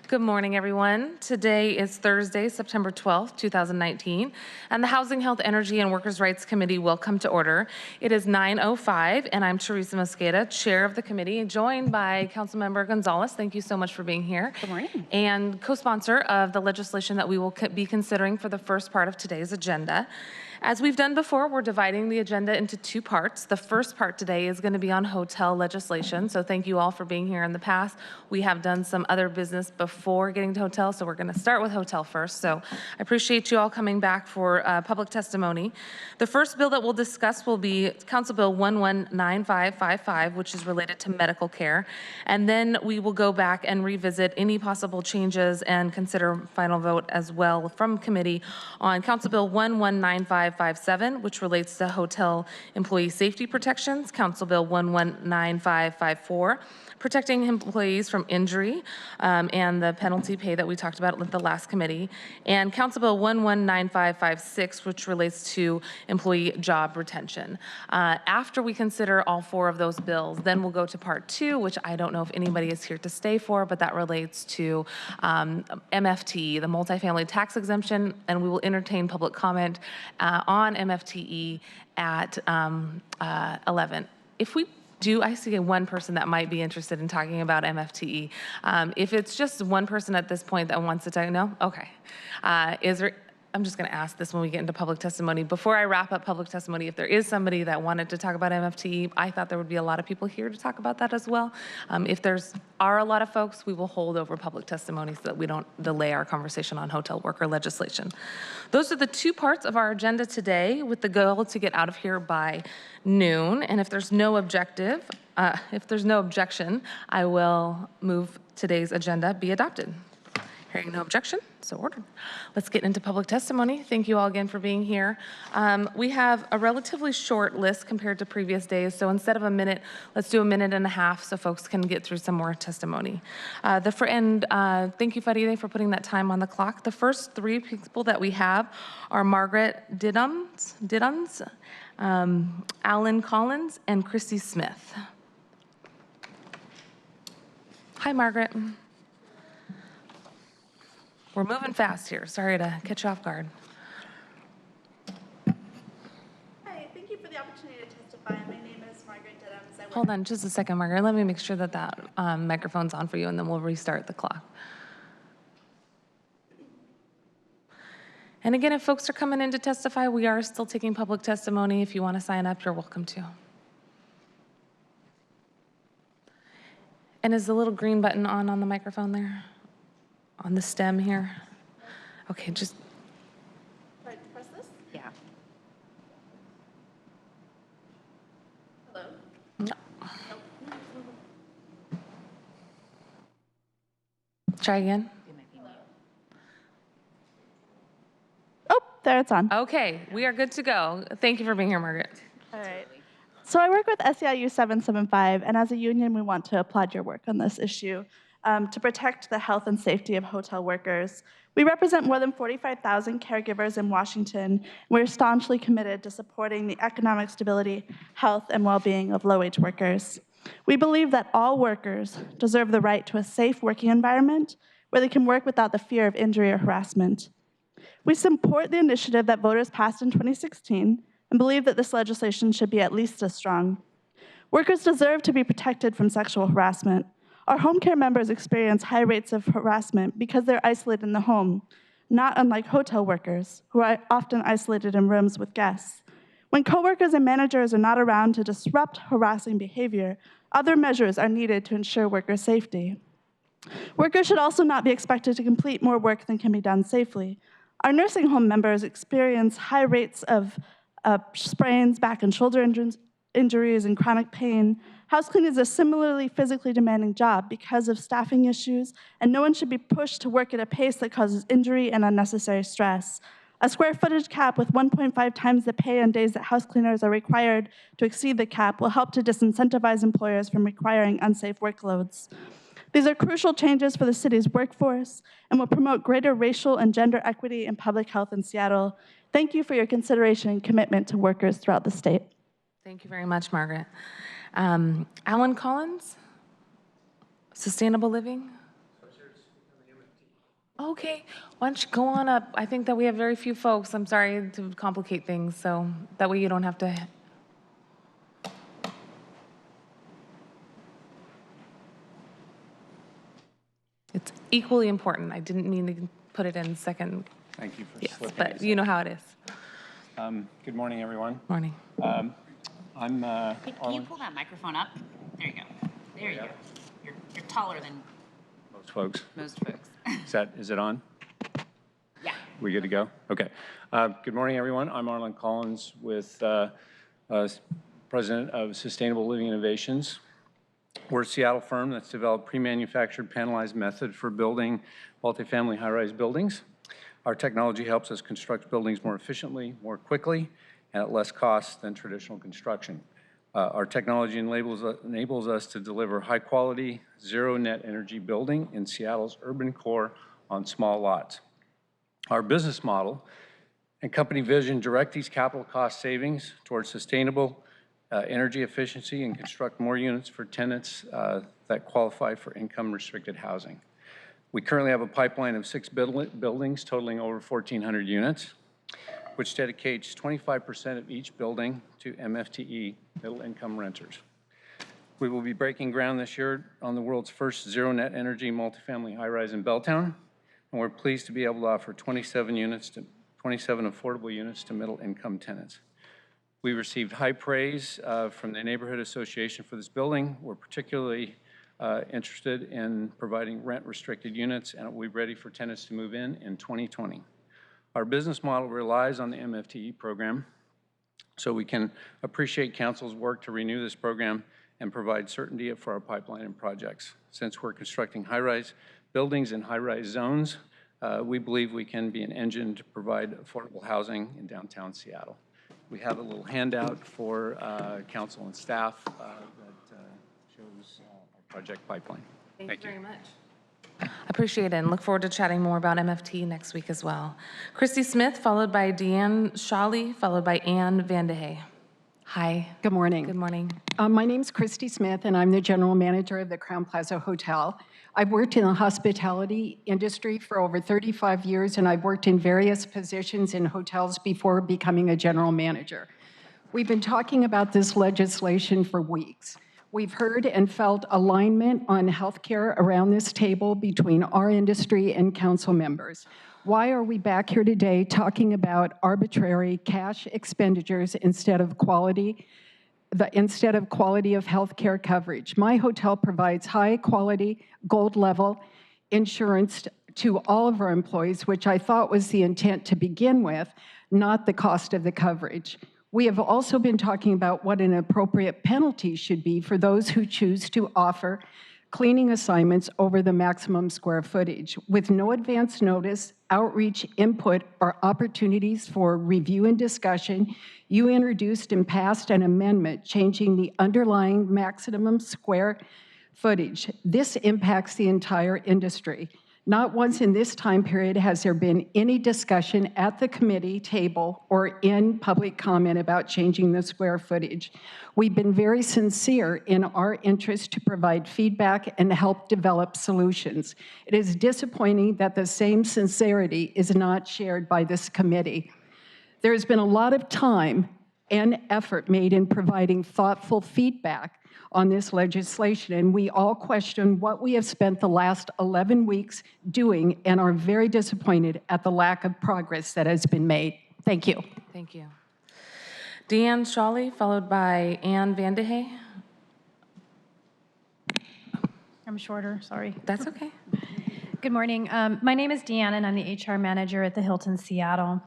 Good morning, everyone. Today is Thursday, September 12th, 2019, and the Housing, Health, Energy, and Workers' Rights Committee will come to order. It is 9:05, and I'm Teresa Mosqueda, Chair of the committee, joined by Councilmember Gonzalez. Thank you so much for being here. Good morning. And co-sponsor of the legislation that we will be considering for the first part of today's agenda. As we've done before, we're dividing the agenda into two parts. The first part today is going to be on hotel legislation, so thank you all for being here in the past. We have done some other business before getting to hotel, so we're going to start with hotel first. So I appreciate you all coming back for public testimony. The first bill that we'll discuss will be Council Bill 119555, which is related to medical care. And then we will go back and revisit any possible changes and consider final vote as well from committee on Council Bill 119557, which relates to hotel employee safety protections, Council Bill 119554, protecting employees from injury and the penalty pay that we talked about with the last committee, and Council Bill 119556, which relates to employee job retention. After we consider all four of those bills, then we'll go to part two, which I don't know if anybody is here to stay for, but that relates to MFT, the multifamily tax exemption, and we will entertain public comment on MFTE at 11. If we do, I see one person that might be interested in talking about MFTE. If it's just one person at this point that wants to talk, no? Okay. Is there, I'm just gonna ask this when we get into public testimony. Before I wrap up public testimony, if there is somebody that wanted to talk about MFTE, I thought there would be a lot of people here to talk about that as well. If there's are a lot of folks, we will hold over public testimony so that we don't delay our conversation on hotel worker legislation. Those are the two parts of our agenda today, with the goal to get out of here by noon. And if there's no objection, I will move today's agenda be adopted. Hearing no objection, so ordered. Let's get into public testimony. Thank you all again for being here. We have a relatively short list compared to previous days, so instead of a minute, let's do a minute and a half so folks can get through some more testimony. Thank you, Faride, for putting that time on the clock. The first three people that we have are Margaret Diddums, Alan Collins, and Christy Smith. Hi, Margaret. We're moving fast here. Sorry to catch you off guard. Hi, thank you for the opportunity to testify. My name is Margaret Diddums. Hold on just a second, Margaret. Let me make sure that that microphone's on for you, and then we'll restart the clock. And again, if folks are coming in to testify, we are still taking public testimony. If you want to sign up, you're welcome to. And is the little green button on the microphone there? On the stem here? Okay, just. Press this? Yeah. Hello? No. Nope. Try again. Oh, there it's on. Okay, we are good to go. Thank you for being here, Margaret. All right. So I work with SEIU 775, and as a union, we want to applaud your work on this issue to protect the health and safety of hotel workers. We represent more than 45,000 caregivers in Washington. We're staunchly committed to supporting the economic stability, health, and well-being of low-wage workers. We believe that all workers deserve the right to a safe working environment where they can work without the fear of injury or harassment. We support the initiative that voters passed in 2016 and believe that this legislation should be at least as strong. Workers deserve to be protected from sexual harassment. Our home care members experience high rates of harassment because they're isolated in the home, not unlike hotel workers, who are often isolated in rooms with guests. When coworkers and managers are not around to disrupt harassing behavior, other measures are needed to ensure worker safety. Workers should also not be expected to complete more work than can be done safely. Our nursing home members experience high rates of sprains, back and shoulder injuries, and chronic pain. House cleaning is a similarly physically demanding job because of staffing issues, and no one should be pushed to work at a pace that causes injury and unnecessary stress. A square footage cap with 1.5 times the pay on days that house cleaners are required to exceed the cap will help to disincentivize employers from requiring unsafe workloads. These are crucial changes for the city's workforce and will promote greater racial and gender equity in public health in Seattle. Thank you for your consideration and commitment to workers throughout the state. Thank you very much, Margaret. Alan Collins, Sustainable Living. Okay, why don't you go on up? I think that we have very few folks. I'm sorry to complicate things, so that way you don't have to. It's equally important. I didn't mean to put it in second. Thank you for Yes, slipping but us you in. know how it is. Good morning, everyone. Morning. I'm Can you Arlen. pull that microphone up? There you go. There you go. You're taller than Most folks. most folks. Is it on? Yeah. We good to go? Okay. Good morning, everyone. I'm Arlen Collins with President of Sustainable Living Innovations. We're a Seattle firm that's developed pre-manufactured panelized method for building multifamily high-rise buildings. Our technology helps us construct buildings more efficiently, more quickly, and at less cost than traditional construction. Our technology enables us to deliver high-quality, zero-net energy building in Seattle's urban core on small lots. Our business model and company vision direct these capital cost savings towards sustainable energy efficiency and construct more units for tenants that qualify for income-restricted housing. We currently have a pipeline of 6 buildings totaling over 1,400 units, which dedicates 25% of each building to MFTE, middle-income renters. We will be breaking ground this year on the world's first zero-net energy multifamily high-rise in Belltown, and we're pleased to be able to offer 27 affordable units to middle-income tenants. We received high praise from the Neighborhood Association for this building. We're particularly interested in providing rent-restricted units, and we'll be ready for tenants to move in 2020. Our business model relies on the MFTE program, so we can appreciate Council's work to renew this program and provide certainty for our pipeline and projects. Since we're constructing high-rise buildings in high-rise zones, we believe we can be an engine to provide affordable housing in downtown Seattle. We have a little handout for council and staff that shows our project pipeline. Thank you very much. I appreciate it and look forward to chatting more about MFT next week as well. Christy Smith, followed by Deanne Shawley, followed by Ann Vandehey. Hi. Good morning. Good morning. My name's Christy Smith, and I'm the general manager of the Crown Plaza Hotel. I've worked in the hospitality industry for over 35 years, and I've worked in various positions in hotels before becoming a general manager. We've been talking about this legislation for weeks. We've heard and felt alignment on healthcare around this table between our industry and council members. Why are we back here today talking about arbitrary cash expenditures instead of quality of healthcare coverage? My hotel provides high quality, gold level insurance to all of our employees, which I thought was the intent to begin with, not the cost of the coverage. We have also been talking about what an appropriate penalty should be for those who choose to offer cleaning assignments over the maximum square footage. With no advance notice, outreach, input, or opportunities for review and discussion, you introduced and passed an amendment changing the underlying maximum square footage. This impacts the entire industry. Not once in this time period has there been any discussion at the committee table or in public comment about changing the square footage. We've been very sincere in our interest to provide feedback and help develop solutions. It is disappointing that the same sincerity is not shared by this committee. There has been a lot of time and effort made in providing thoughtful feedback on this legislation, and we all question what we have spent the last 11 weeks doing and are very disappointed at the lack of progress that has been made. Thank you. Thank you. Deanne Shawley, followed by Ann Vandehey. I'm shorter, sorry. That's okay. Good morning. My name is Deanne, and I'm the HR manager at the Hilton Seattle.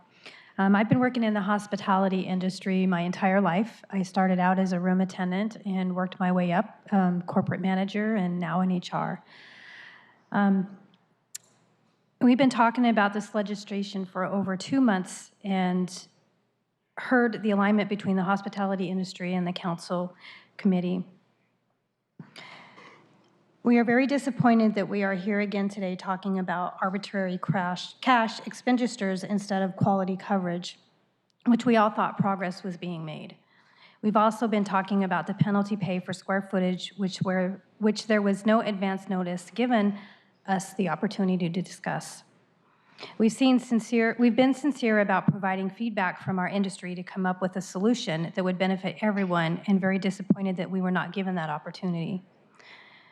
I've been working in the hospitality industry my entire life. I started out as a room attendant and worked my way up, corporate manager, and now in HR. We've been talking about this legislation for over 2 months and heard the alignment between the hospitality industry and the council committee. We are very disappointed that we are here again today talking about arbitrary cash expenditures instead of quality coverage, which we all thought progress was being made. We've also been talking about the penalty pay for square footage, which there was no advance notice given us the opportunity to discuss. We've been sincere about providing feedback from our industry to come up with a solution that would benefit everyone, and very disappointed that we were not given that opportunity.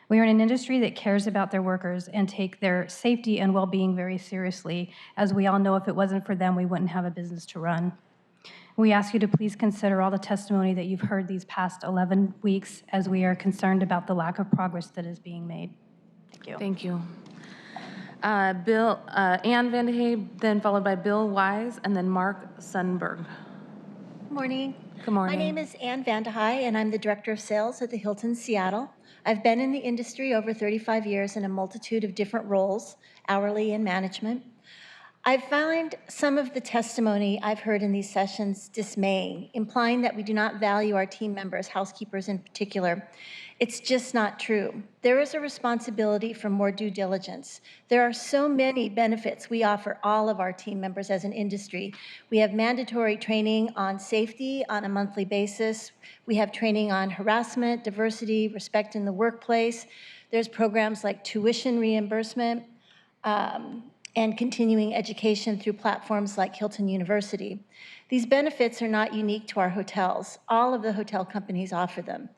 We are in an industry that cares about their workers and take their safety and well-being very seriously. As we all know, if it wasn't for them, we wouldn't have a business to run. We ask you to please consider all the testimony that you've heard these past 11 weeks, as we are concerned about the lack of progress that is being made. Thank you. Thank you. Ann Vandehave, then followed by Bill Wise, and then Mark Sundberg. Morning. Good morning. My name is Ann Vandehei, and I'm the Director of Sales at the Hilton Seattle. I've been in the industry over 35 years in a multitude of different roles, hourly and management. I find some of the testimony I've heard in these sessions dismaying, implying that we do not value our team members, housekeepers in particular. It's just not true. There is a responsibility for more due diligence. There are so many benefits we offer all of our team members as an industry. We have mandatory training on safety on a monthly basis. We have training on harassment, diversity, respect in the workplace. There's programs like tuition reimbursement, and continuing education through platforms like Hilton University. These benefits are not unique to our hotels. All of the hotel companies offer them.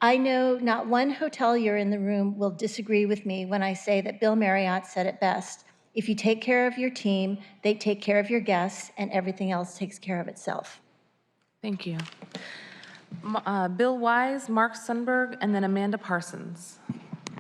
I know not one hotelier in the room will disagree with me when I say that Bill Marriott said it best: if you take care of your team, they take care of your guests, and everything else takes care of itself. Thank you. Bill Wise, Mark Sundberg, and then Amanda Parsons.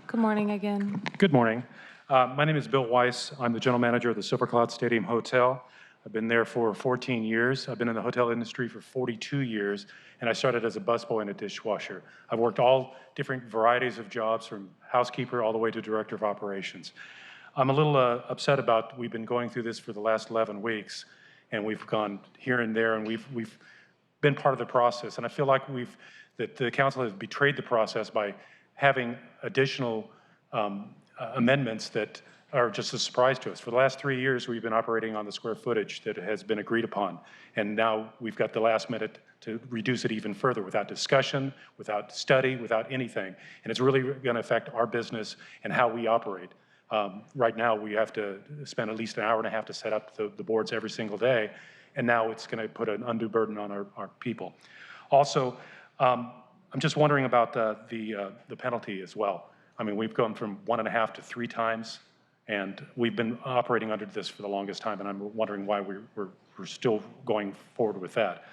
Good morning again. Good morning. My name is Bill Weiss. I'm the general manager of the Silver Cloud Stadium Hotel. I've been there for 14 years. I've been in the hotel industry for 42 years, and I started as a busboy and a dishwasher. I've worked all different varieties of jobs, from housekeeper all the way to director of operations. I'm a little upset about, we've been going through this for the last 11 weeks, and we've gone here and there, and we've been part of the process. And I feel like that the council has betrayed the process by having additional amendments that are just a surprise to us. For the last 3 years, we've been operating on the square footage that has been agreed upon. And now we've got the last minute to reduce it even further, without discussion, without study, without anything. And it's really gonna affect our business and how we operate. Right now, we have to spend at least an hour and a half to set up the boards every single day. And now it's gonna put an undue burden on our people. Also, I'm just wondering about the penalty as well. I mean, we've gone from 1.5 to 3 times, and we've been operating under this for the longest time, and I'm wondering why we're still going forward with that.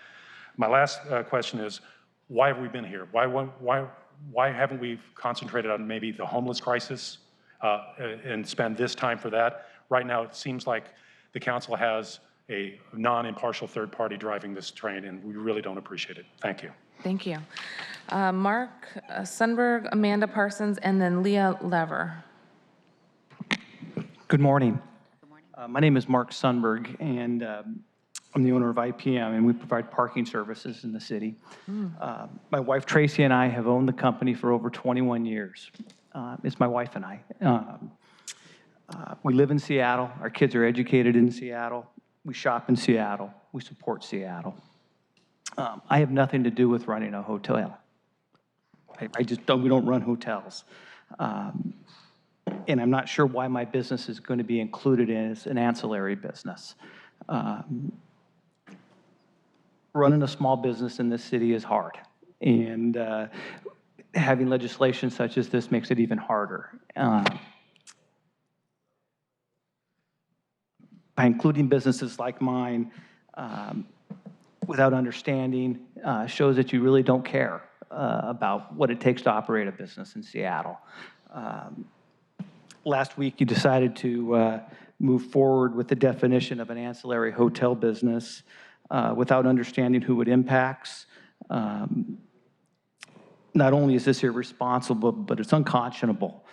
My last question is, why have we been here? Why haven't we concentrated on maybe the homeless crisis and spend this time for that? Right now, it seems like the council has a non-impartial third party driving this train, and we really don't appreciate it. Thank you. Thank you. Mark Sundberg, Amanda Parsons, and then Leah Lever. Good morning. My name is Mark Sundberg, and I'm the owner of IPM, and we provide parking services in the city. My wife Tracy and I have owned the company for over 21 years. It's my wife and I. We live in Seattle. Our kids are educated in Seattle. We shop in Seattle. We support Seattle. I have nothing to do with running a hotel. I just don't, we don't run hotels. And I'm not sure why my business is going to be included as an ancillary business. Running a small business in this city is hard. And having legislation such as this makes it even harder. By including businesses like mine, without understanding, shows that you really don't care about what it takes to operate a business in Seattle. Last week, you decided to move forward with the definition of an ancillary hotel business without understanding who it impacts. Not only is this irresponsible, but it's unconscionable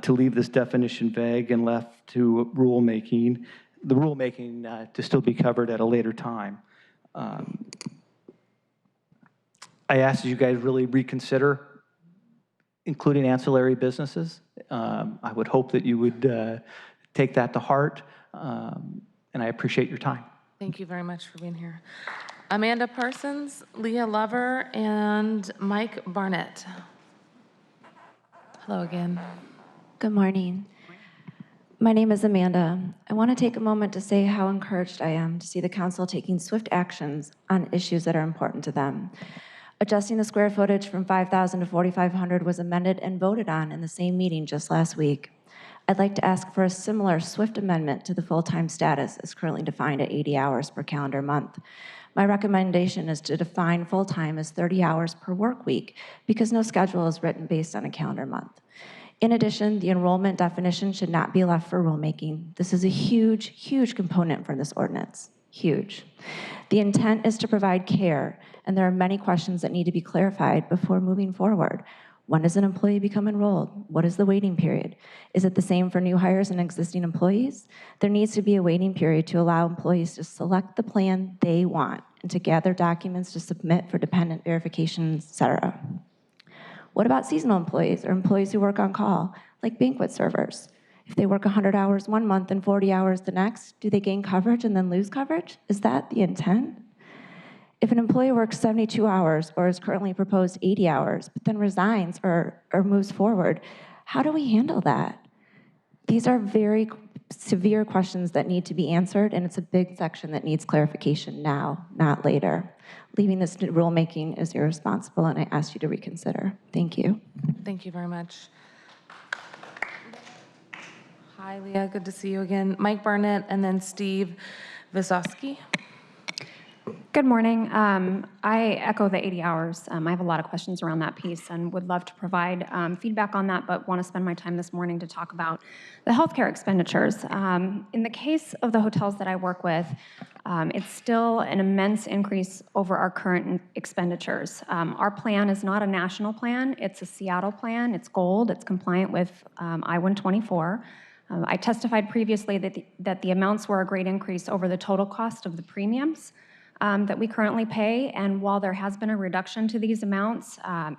to leave this definition vague and left to rulemaking, the rulemaking to still be covered at a later time. I ask that you guys really reconsider including ancillary businesses. I would hope that you would take that to heart, and I appreciate your time. Thank you very much for being here. Amanda Parsons, Leah Lover, and Mike Barnett. Hello again. Good morning. My name is Amanda. I want to take a moment to say how encouraged I am to see the council taking swift actions on issues that are important to them. Adjusting the square footage from 5,000 to 4,500 was amended and voted on in the same meeting just last week. I'd like to ask for a similar swift amendment to the full-time status as currently defined at 80 hours per calendar month. My recommendation is to define full-time as 30 hours per work week because no schedule is written based on a calendar month. In addition, the enrollment definition should not be left for rulemaking. This is a huge, huge component for this ordinance. Huge. The intent is to provide care, and there are many questions that need to be clarified before moving forward. When does an employee become enrolled? What is the waiting period? Is it the same for new hires and existing employees? There needs to be a waiting period to allow employees to select the plan they want and to gather documents to submit for dependent verification, et cetera. What about seasonal employees or employees who work on call, like banquet servers? If they work 100 hours one month and 40 hours the next, do they gain coverage and then lose coverage? Is that the intent? If an employee works 72 hours or is currently proposed 80 hours, but then resigns or moves forward, how do we handle that? These are very severe questions that need to be answered, and it's a big section that needs clarification now, not later. Leaving this to rulemaking is irresponsible, and I ask you to reconsider. Thank you. Thank you very much. Hi, Leah. Good to see you again. Mike Barnett and then Steve Visosky. Good morning. I echo the 80 hours. I have a lot of questions around that piece and would love to provide feedback on that, but want to spend my time this morning to talk about the healthcare expenditures. In the case of the hotels that I work with, it's still an immense increase over our current expenditures. Our plan is not a national plan. It's a Seattle plan. It's gold. It's compliant with I-124. I testified previously that the amounts were a great increase over the total cost of the premiums that we currently pay, and while there has been a reduction to these amounts, and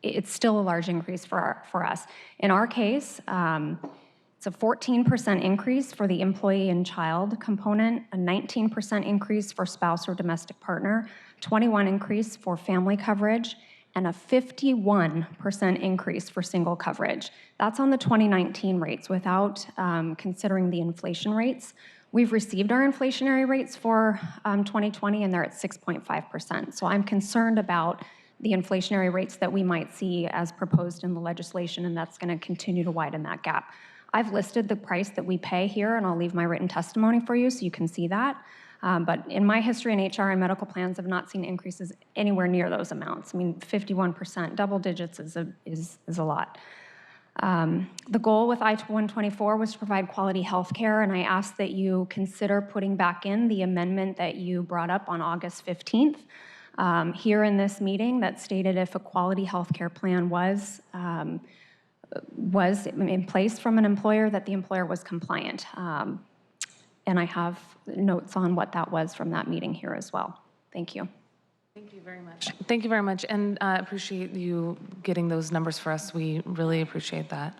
it's still a large increase for us. In our case, it's a 14% increase for the employee and child component, a 19% increase for spouse or domestic partner, 21% increase for family coverage, and a 51% increase for single coverage. That's on the 2019 rates without considering the inflation rates. We've received our inflationary rates for 2020, and they're at 6.5%. So I'm concerned about the inflationary rates that we might see as proposed in the legislation, and that's going to continue to widen that gap. I've listed the price that we pay here, and I'll leave my written testimony for you so you can see that. But in my history in HR and medical plans, I've not seen increases anywhere near those amounts. I mean, 51%, double digits is a lot. The goal with I-124 was to provide quality health care, and I ask that you consider putting back in the amendment that you brought up on August 15th here in this meeting that stated if a quality health care plan was in place from an employer, that the employer was compliant. And I have notes on what that was from that meeting here as well. Thank you. Thank you very much. Thank you very much, and appreciate you getting those numbers for us. We really appreciate that.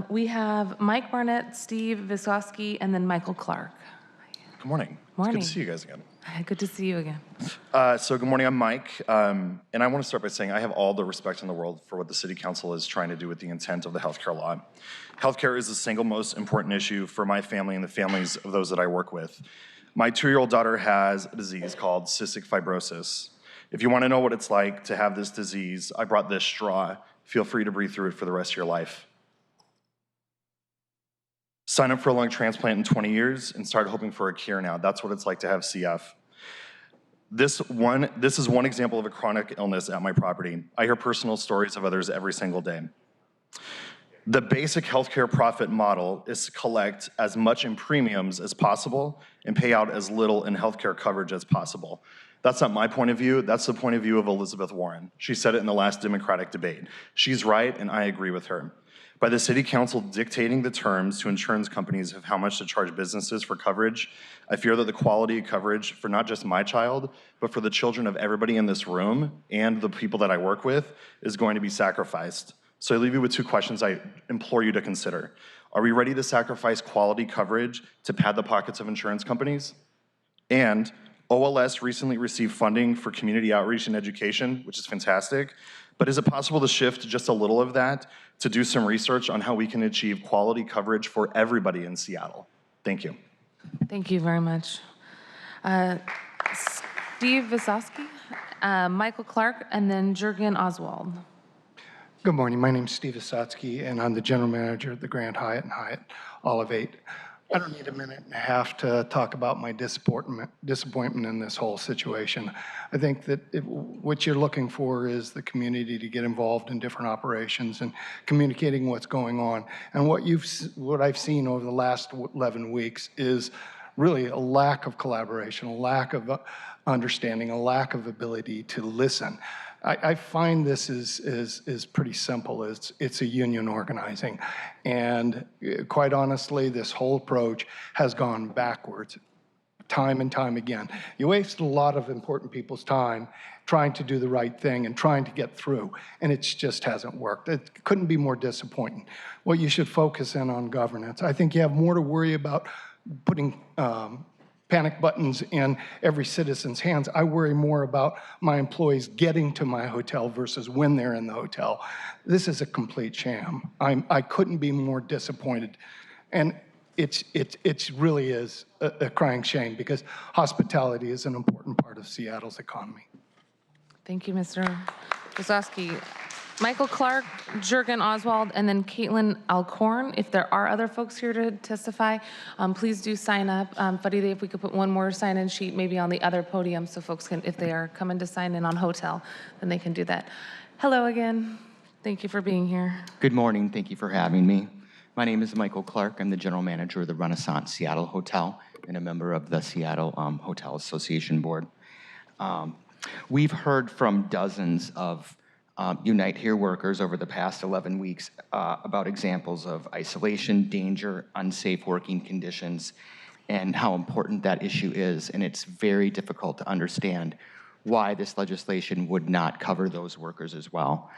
We have Mike Barnett, Steve Visosky, and then Michael Clark. Good morning. Morning. It's good to see you guys again. Good to see you again. So good morning, I'm Mike, and I want to start by saying I have all the respect in the world for what the City Council is trying to do with the intent of the healthcare law. Healthcare is the single most important issue for my family and the families of those that I work with. My 2-year-old daughter has a disease called cystic fibrosis. If you want to know what it's like to have this disease, I brought this straw. Feel free to breathe through it for the rest of your life. Sign up for a lung transplant in 20 years and start hoping for a cure now. That's what it's like to have CF. This is one example of a chronic illness at my property. I hear personal stories of others every single day. The basic healthcare profit model is to collect as much in premiums as possible and pay out as little in healthcare coverage as possible. That's not my point of view, that's the point of view of Elizabeth Warren. She said it in the last Democratic debate. She's right, and I agree with her. By the City Council dictating the terms to insurance companies of how much to charge businesses for coverage, I fear that the quality of coverage for not just my child, but for the children of everybody in this room and the people that I work with is going to be sacrificed. So I leave you with 2 questions I implore you to consider. Are we ready to sacrifice quality coverage to pad the pockets of insurance companies? And OLS recently received funding for community outreach and education, which is fantastic, But is it possible to shift just a little of that to do some research on how we can achieve quality coverage for everybody in Seattle? Thank you. Thank you very much. Steve Visosky, Michael Clark, and then Jurgen Oswald. Good morning. My name's Steve Visosky, and I'm the general manager of the Grand Hyatt and Hyatt Olivate. I don't need a minute and a half to talk about my disappointment in this whole situation. I think that what you're looking for is the community to get involved in different operations and communicating what's going on. And what I've seen over the last 11 weeks is really a lack of collaboration, a lack of understanding, a lack of ability to listen. I find this is pretty simple. It's a union organizing. And quite honestly, this whole approach has gone backwards time and time again. You waste a lot of important people's time trying to do the right thing and trying to get through, and it just hasn't worked. It couldn't be more disappointing. Well, you should focus in on governance. I think you have more to worry about putting panic buttons in every citizen's hands. I worry more about my employees getting to my hotel versus when they're in the hotel. This is a complete sham. I couldn't be more disappointed. And it really is a crying shame because hospitality is an important part of Seattle's economy. Thank you, Mr. Visosky. Michael Clark, Jurgen Oswald, and then Caitlin Alcorn. If there are other folks here to testify, please do sign up. Faride, if we could put one more sign-in sheet maybe on the other podium so folks can, if they are coming to sign in on hotel, then they can do that. Hello again. Thank you for being here. Good morning. Thank you for having me. My name is Michael Clark. I'm the general manager of the Renaissance Seattle Hotel and a member of the Seattle Hotel Association Board. We've heard from dozens of Unite Here workers over the past 11 weeks about examples of isolation, danger, unsafe working conditions, and how important that issue is. And it's very difficult to understand why this legislation would not cover those workers as well.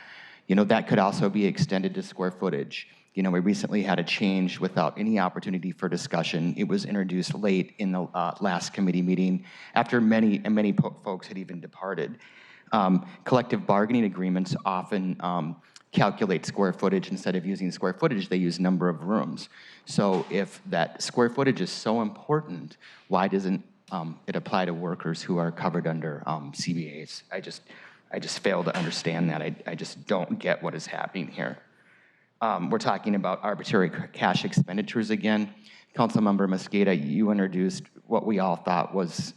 You know, that could also be extended to square footage. You know, we recently had a change without any opportunity for discussion. It was introduced late in the last committee meeting after many folks had even departed. Collective bargaining agreements often calculate square footage. Instead of using square footage, they use number of rooms. So if that square footage is so important, why doesn't it apply to workers who are covered under CBAs? I just fail to understand that. I just don't get what is happening here. We're talking about arbitrary cash expenditures again. Councilmember Mosqueda, you introduced what we all thought was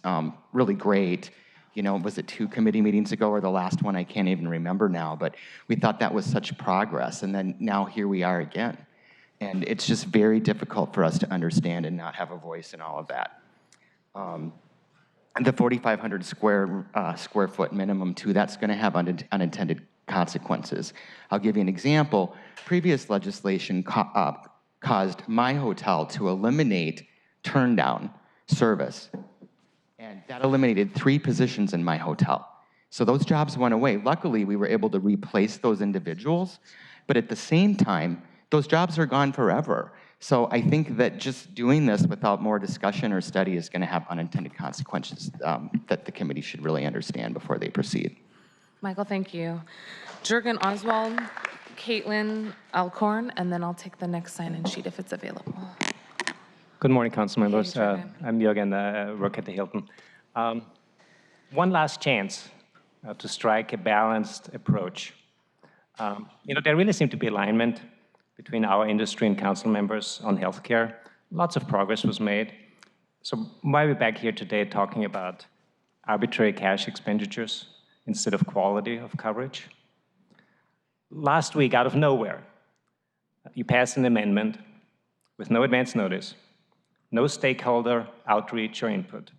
really great. You know, was it 2 committee meetings ago or the last one? I can't even remember now, but we thought that was such progress, and then now here we are again. And it's just very difficult for us to understand and not have a voice in all of that. The 4,500 square foot minimum too, that's gonna have unintended consequences. I'll give you an example. Previous legislation caused my hotel to eliminate turn-down service. And that eliminated 3 positions in my hotel. So those jobs went away. Luckily, we were able to replace those individuals, but at the same time, those jobs are gone forever. So I think that just doing this without more discussion or study is gonna have unintended consequences that the committee should really understand before they proceed. Michael, thank you. Jurgen Oswald, Caitlin Alcorn, and then I'll take the next sign-in sheet if it's available. Good morning, council members. Hey, I'm Jürgen, I work at the Hilton. One last chance to strike a balanced approach. You know, there really seemed to be alignment between our industry and council members on healthcare. Lots of progress was made. So why are we back here today talking about arbitrary cash expenditures instead of quality of coverage? Last week, out of nowhere, you passed an amendment with no advance notice, no stakeholder outreach or input,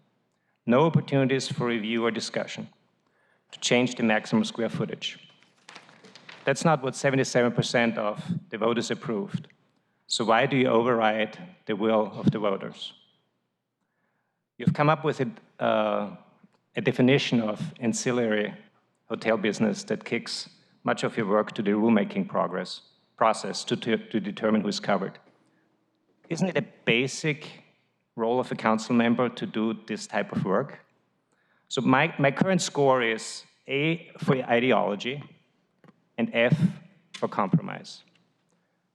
no opportunities for review or discussion to change the maximum square footage. That's not what 77% of the voters approved. So why do you override the will of the voters? You've come up with a definition of ancillary hotel business that kicks much of your work to the rulemaking process to determine who's covered. Isn't it a basic role of a council member to do this type of work? So my current score is A for ideology, and F for compromise.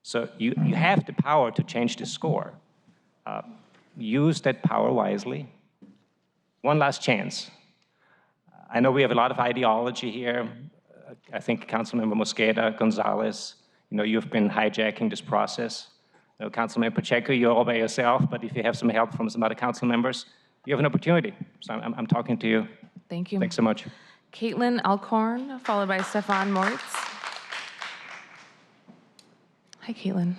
So you have the power to change the score. Use that power wisely. One last chance. I know we have a lot of ideology here. I think Councilmember Mosqueda, Gonzalez, you've been hijacking this process. Councilmember Pacheco, you're all by yourself, but if you have some help from some other council members, you have an opportunity. So I'm talking to you. Thank you. Thanks so much. Caitlin Alcorn, followed by Stefan Moritz. Hi, Caitlin.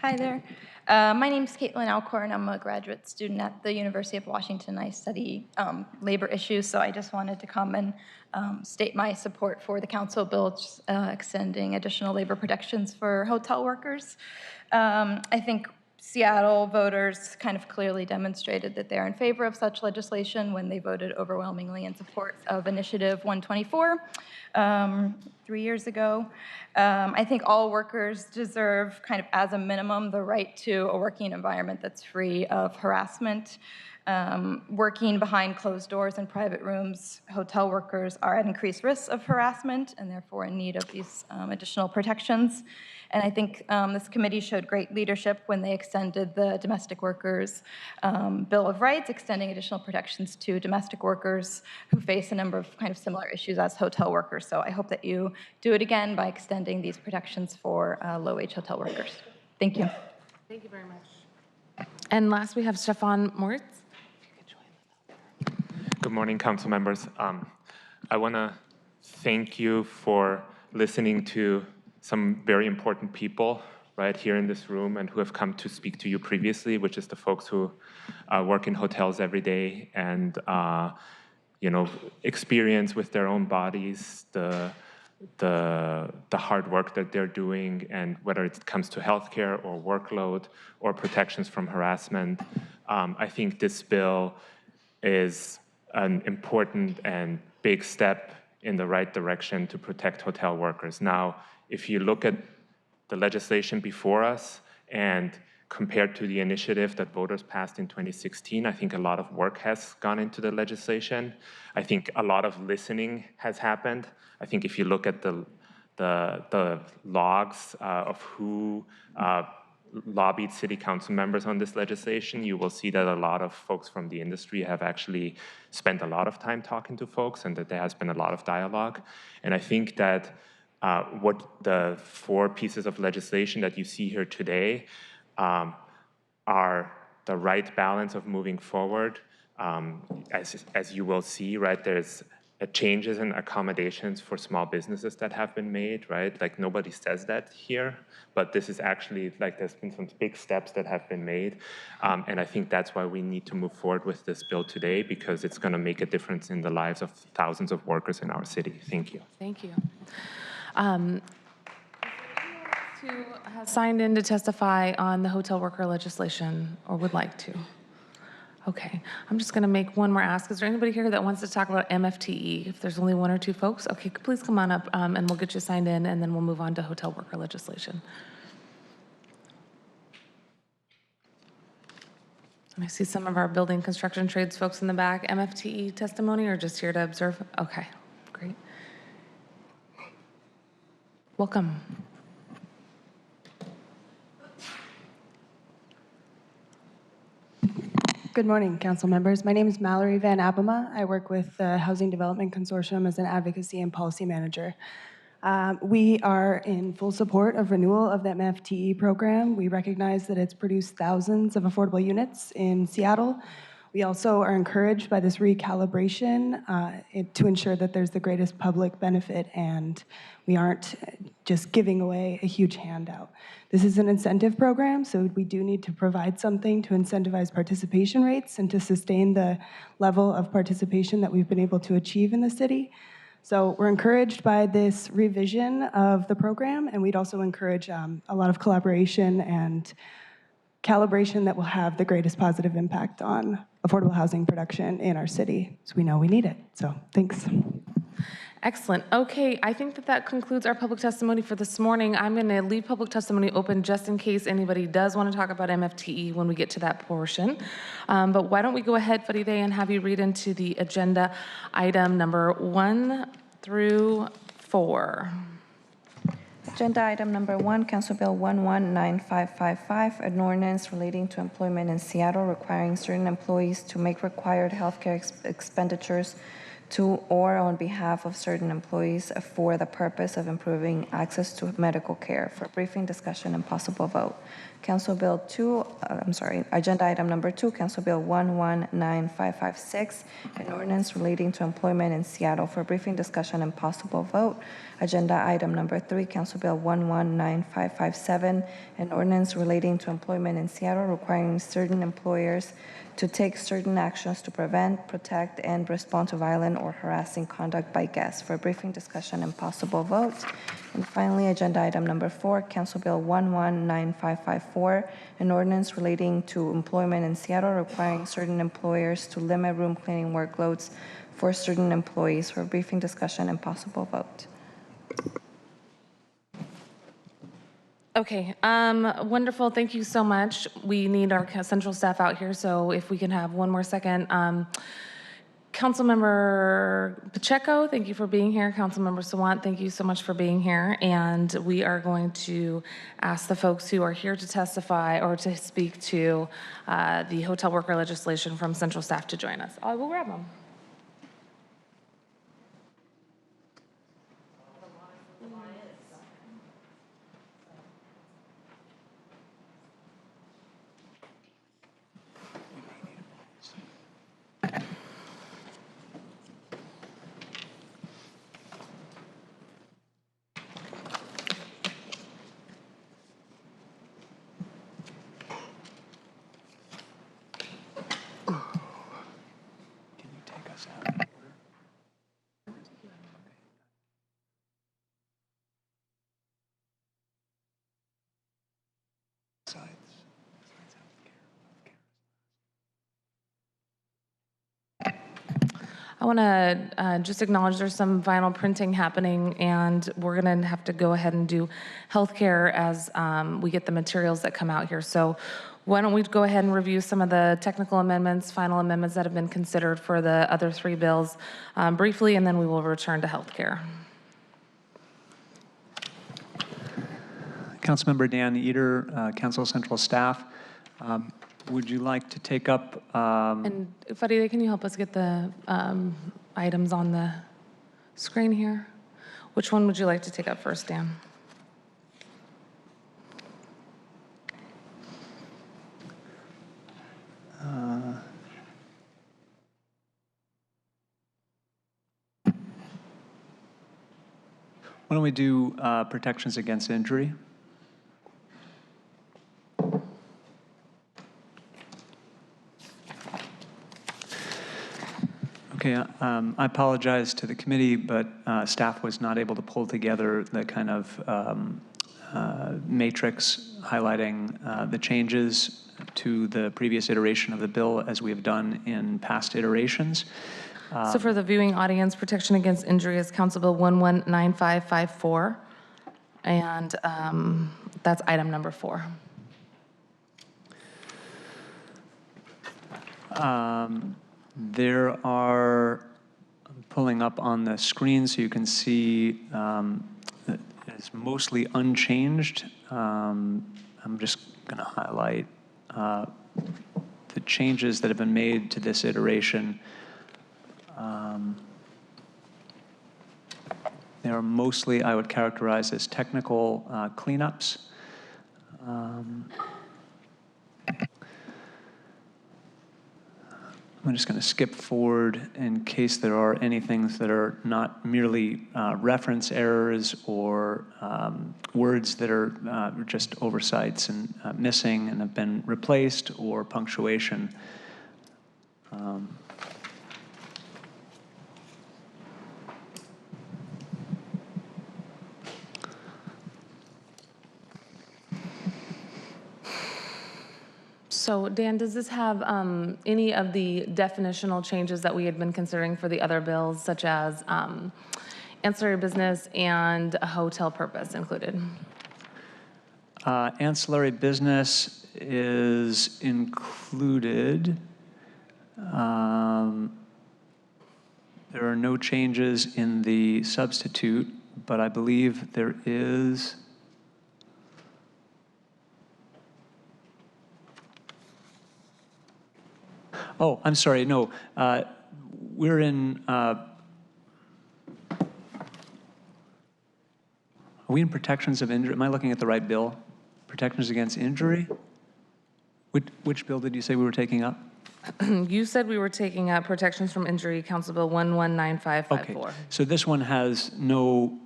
Hi there. My name is Caitlin Alcorn. I'm a graduate student at the University of Washington. I study labor issues, so I just wanted to come and state my support for the council bill extending additional labor protections for hotel workers. I think Seattle voters kind of clearly demonstrated that they're in favor of such legislation when they voted overwhelmingly in support of Initiative 124 3 years ago. I think all workers deserve, kind of as a minimum, the right to a working environment that's free of harassment. Working behind closed doors in private rooms, hotel workers are at increased risk of harassment and therefore in need of these additional protections. And I think this committee showed great leadership when they extended the Domestic Workers Bill of Rights, extending additional protections to domestic workers who face a number of kind of similar issues as hotel workers. So I hope that you do it again by extending these protections for low-wage hotel workers. Thank you. Thank you very much. And last, we have Stefan Moritz. Good morning, council members. I want to thank you for listening to some very important people right here in this room and who have come to speak to you previously, which is the folks who work in hotels every day and experience with their own bodies the hard work that they're doing, and whether it comes to healthcare or workload or protections from harassment. I think this bill is an important and big step in the right direction to protect hotel workers. Now, if you look at the legislation before us and compared to the initiative that voters passed in 2016, I think a lot of work has gone into the legislation. I think a lot of listening has happened. I think if you look at the logs of who lobbied city council members on this legislation, you will see that a lot of folks from the industry have actually spent a lot of time talking to folks and that there has been a lot of dialogue. And I think that what the 4 pieces of legislation that you see here today are the right balance of moving forward. As you will see, right, there's changes and accommodations for small businesses that have been made, right? Like nobody says that here, but this is actually, like there's been some big steps that have been made. And I think that's why we need to move forward with this bill today, because it's gonna make a difference in the lives of thousands of workers in our city. Thank you. Thank you. Who has signed in to testify on the hotel worker legislation or would like to? Okay, I'm just going to make one more ask. Is there anybody here that wants to talk about MFTE? If there's only 1 or 2 folks, okay, please come on up and we'll get you signed in, and then we'll move on to hotel worker legislation. And I see some of our building construction trades folks in the back. MFTE testimony or just here to observe? Okay, great. Welcome. Good morning, council members. My name is Mallory Van Abema. I work with the Housing Development Consortium as an advocacy and policy manager. We are in full support of renewal of the MFTE program. We recognize that it's produced thousands of affordable units in Seattle. We also are encouraged by this recalibration to ensure that there's the greatest public benefit and we aren't just giving away a huge handout. This is an incentive program, so we do need to provide something to incentivize participation rates and to sustain the level of participation that we've been able to achieve in the city. So we're encouraged by this revision of the program, and we'd also encourage a lot of collaboration and calibration that will have the greatest positive impact on affordable housing production in our city, so we know we need it. So thanks. Excellent. Okay, I think that concludes our public testimony for this morning. I'm going to leave public testimony open just in case anybody does want to talk about MFTE when we get to that portion. But why don't we go ahead, Faride, and have you read into the agenda item number 1 through 4. Agenda item number 1, Council Bill 119555, an ordinance relating to employment in Seattle requiring certain employees to make required healthcare expenditures to or on behalf of certain employees for the purpose of improving access to medical care. For briefing, discussion, and possible vote. Agenda item number 2, Council Bill 119556, an ordinance relating to employment in Seattle. For briefing, discussion, and possible vote. Agenda item number 3, Council Bill 119557, an ordinance relating to employment in Seattle requiring certain employers to take certain actions to prevent, protect, and respond to violent or harassing conduct by guests. For briefing, discussion, and possible vote. And finally, agenda item number 4, Council Bill 119554, an ordinance relating to employment in Seattle requiring certain employers to limit room cleaning workloads for certain employees. For briefing, discussion, and possible vote. Okay, wonderful. Thank you so much. We need our central staff out here, so if we can have one more second. Councilmember Pacheco, thank you for being here. Councilmember Sawant, thank you so much for being here. And we are going to ask the folks who are here to testify or to speak to the hotel worker legislation from central staff to join us. I will grab them. I want to just acknowledge there's some vinyl printing happening, and we're going to have to go ahead and do healthcare as we get the materials that come out here. So why don't we go ahead and review some of the technical amendments, final amendments that have been considered for the other 3 bills briefly, and then we will return to healthcare. Councilmember Dan Eater, Council Central Staff. Would you like to take up? And Farida, can you help us get the items on the screen here? Which one would you like to take up first, Dan? Why don't we do protections against injury? Okay, I apologize to the committee, but staff was not able to pull together the kind of matrix highlighting the changes to the previous iteration of the bill as we have done in past iterations. So for the viewing audience, protection against injury is Council Bill 119554, and that's item number 4. There are, I'm pulling up on the screen so you can see that it's mostly unchanged. I'm just going to highlight the changes that have been made to this iteration. They are mostly, I would characterize as technical cleanups. I'm just going to skip forward in case there are any things that are not merely reference errors or words that are just oversights and missing and have been replaced, or punctuation. So Dan, does this have any of the definitional changes that we had been considering for the other bills, such as ancillary business and a hotel purpose included? Ancillary business is included. There are no changes in the substitute, but I believe there is. Oh, I'm sorry, no. We're in, are we in protections of injury? Am I looking at the right bill? Protections against injury? Which bill did you say we were taking up? You said we were taking up protections from injury, Council Bill 119554. Okay, so this one has no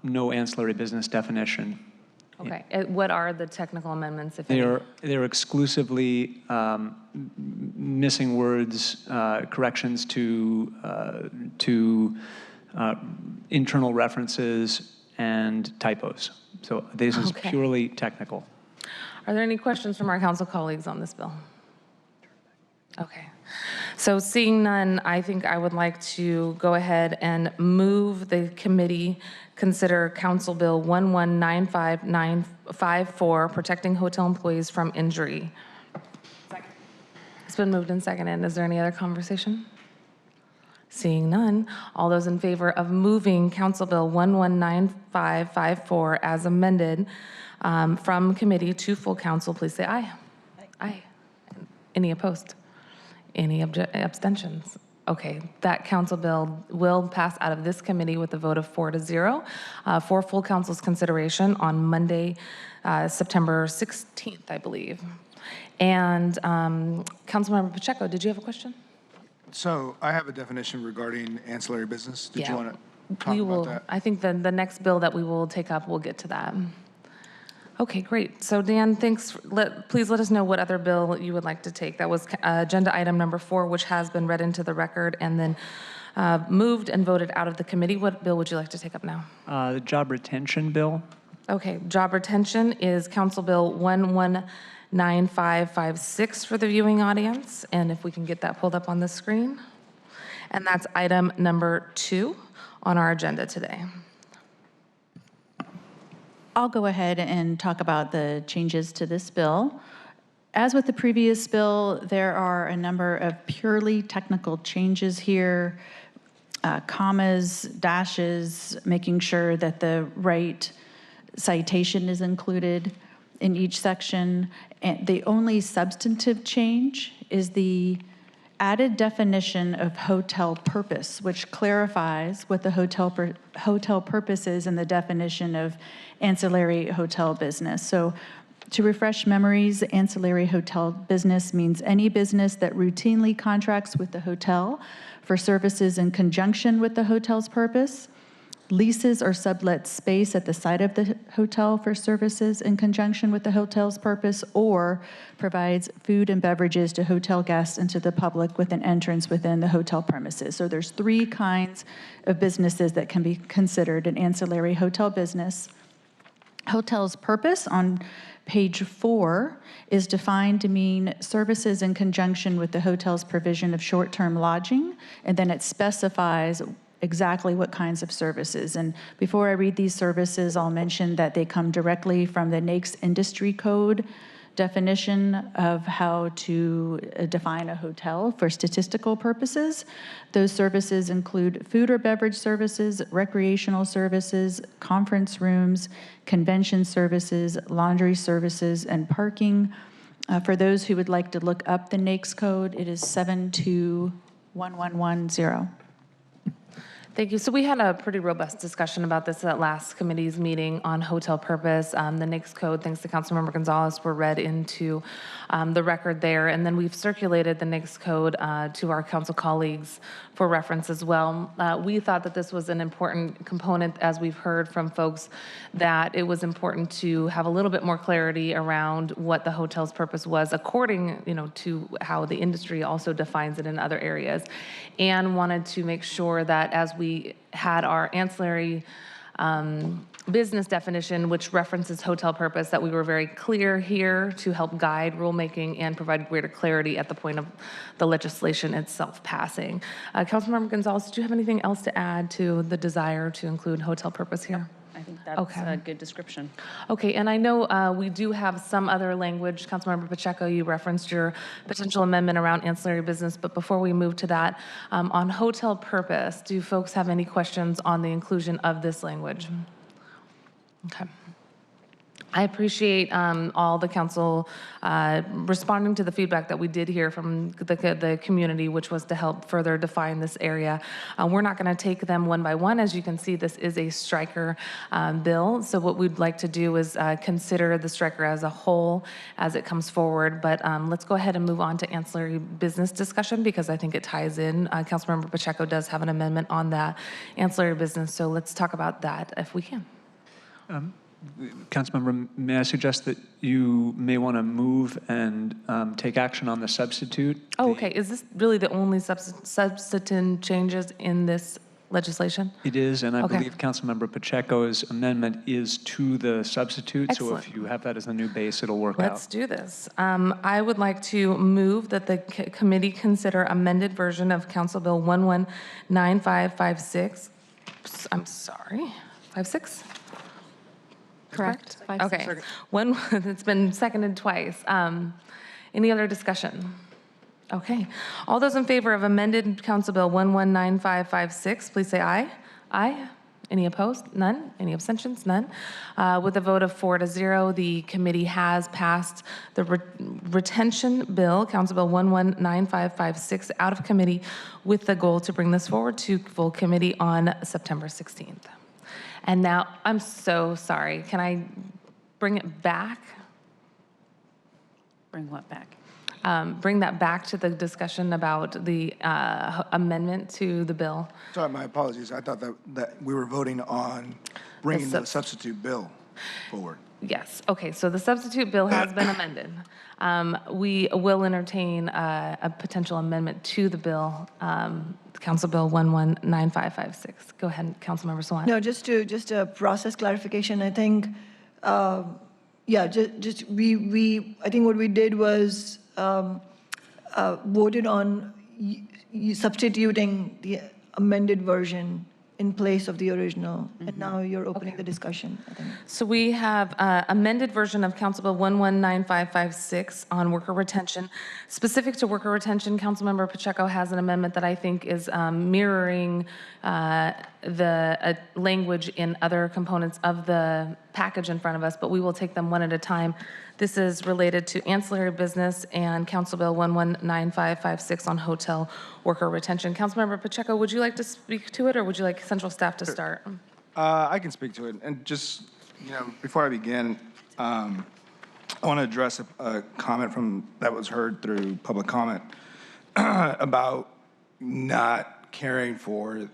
ancillary business definition. Okay, what are the technical amendments, if They any? are exclusively missing words, corrections to internal references and typos. So this is Okay. purely technical. Are there any questions from our council colleagues on this bill? Okay. So seeing none, I think I would like to go ahead and move the committee consider Council Bill 119554, protecting hotel employees from injury. It's been moved and seconded. Is there any other conversation? Seeing none, all those in favor of moving Council Bill 119554 as amended from committee to full council, please say aye. Aye. Any opposed? Any abstentions? Okay, that council bill will pass out of this committee with a vote of 4-0 for full council's consideration on Monday, September 16th, I believe. And Councilmember Pacheco, did you have a question? So I have a definition regarding ancillary business. Did you want to talk We about will, that? I think the next bill that we will take up, we'll get to that. Okay, great. So Dan, thanks. Please let us know what other bill you would like to take. That was agenda item number 4, which has been read into the record and then moved and voted out of the committee. What bill would you like to take up now? The job retention bill. Okay, job retention is Council Bill 119556 for the viewing audience. And if we can get that pulled up on the screen. And that's item number 2 on our agenda today. I'll go ahead and talk about the changes to this bill. As with the previous bill, there are a number of purely technical changes here, commas, dashes, making sure that the right citation is included in each section. And the only substantive change is the added definition of hotel purpose, which clarifies what the hotel purpose is in the definition of ancillary hotel business. So to refresh memories, ancillary hotel business means any business that routinely contracts with the hotel for services in conjunction with the hotel's purpose, leases or sublets space at the site of the hotel for services in conjunction with the hotel's purpose, or provides food and beverages to hotel guests and to the public with an entrance within the hotel premises. So there's 3 kinds of businesses that can be considered an ancillary hotel business. Hotel's purpose on page 4 is defined to mean services in conjunction with the hotel's provision of short-term lodging, and then it specifies exactly what kinds of services. And before I read these services, I'll mention that they come directly from the NAICS Industry Code definition of how to define a hotel for statistical purposes. Those services include food or beverage services, recreational services, conference rooms, convention services, laundry services, and parking. For those who would like to look up the NAICS code, it is 721110. Thank you. So we had a pretty robust discussion about this at last committee's meeting on hotel purpose. The NAICS code, thanks to Councilmember Gonzalez, were read into the record there. And then we've circulated the NAICS code to our council colleagues for reference as well. We thought that this was an important component, as we've heard from folks, that it was important to have a little bit more clarity around what the hotel's purpose was, according, to how the industry also defines it in other areas, and wanted to make sure that as we had our ancillary business definition, which references hotel purpose, that we were very clear here to help guide rulemaking and provide greater clarity at the point of the legislation itself passing. Councilmember Gonzalez, did you have anything else to add to the desire to include hotel purpose here? I think that's Okay. a good description. Okay, and I know we do have some other language. Councilmember Pacheco, you referenced your potential amendment around ancillary business, but before we move to that, on hotel purpose, do folks have any questions on the inclusion of this language? Okay. I appreciate all the council responding to the feedback that we did hear from the community, which was to help further define this area. We're not going to take them one by one. As you can see, this is a striker bill. So what we'd like to do is consider the striker as a whole as it comes forward. But let's go ahead and move on to ancillary business discussion because I think it ties in. Councilmember Pacheco does have an amendment on that ancillary business. So let's talk about that if we can. Councilmember, may I suggest that you may want to move and take action on the substitute? Oh, okay. Is this really the only substantive changes in this legislation? It is, and I Okay. believe Councilmember Pacheco's amendment is to the substitute. So Excellent. if you have that as the new base, it'll work out. Let's do this. I would like to move that the committee consider amended version of Council Bill 119556. I'm sorry, 56? Correct? Okay. One, it's been seconded twice. Any other discussion? Okay. All those in favor of amended Council Bill 119556, please say aye. Aye. Any opposed? None. Any abstentions? None. With a vote of 4-0, the committee has passed the retention bill, Council Bill 119556, out of committee with the goal to bring this forward to full committee on September 16th. And now, I'm so sorry. Can I bring it back? Bring what back? Bring that back to the discussion about the amendment to the bill. Sorry, my apologies. I thought that we were voting on bringing the substitute bill forward. Yes. Okay. So the substitute bill has been amended. We will entertain a potential amendment to the bill, Council Bill 119556. Go ahead, Councilmember Sawant. No, just a process clarification. I think, I think what we did was voted on substituting the amended version in place of the original, and now you're opening the discussion, I think. So we have amended version of Council Bill 119556 on worker retention. Specific to worker retention, Councilmember Pacheco has an amendment that I think is mirroring the language in other components of the package in front of us, but we will take them one at a time. This is related to ancillary business and Council Bill 119556 on hotel worker retention. Councilmember Pacheco, would you like to speak to it, or would you like central staff to start? I can speak to it. And just, before I begin, I want to address a comment that was heard through public comment about not caring for,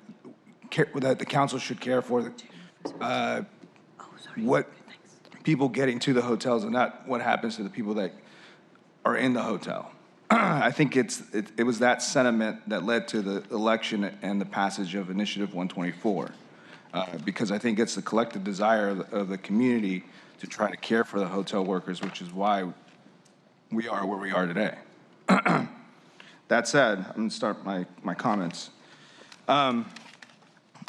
that the council should care for what people getting to the hotels and not what happens to the people that are in the hotel. I think it was that sentiment that led to the election and the passage of Initiative 124, because I think it's the collective desire of the community to try to care for the hotel workers, which is why we are where we are today. That said, I'm going to start my comments.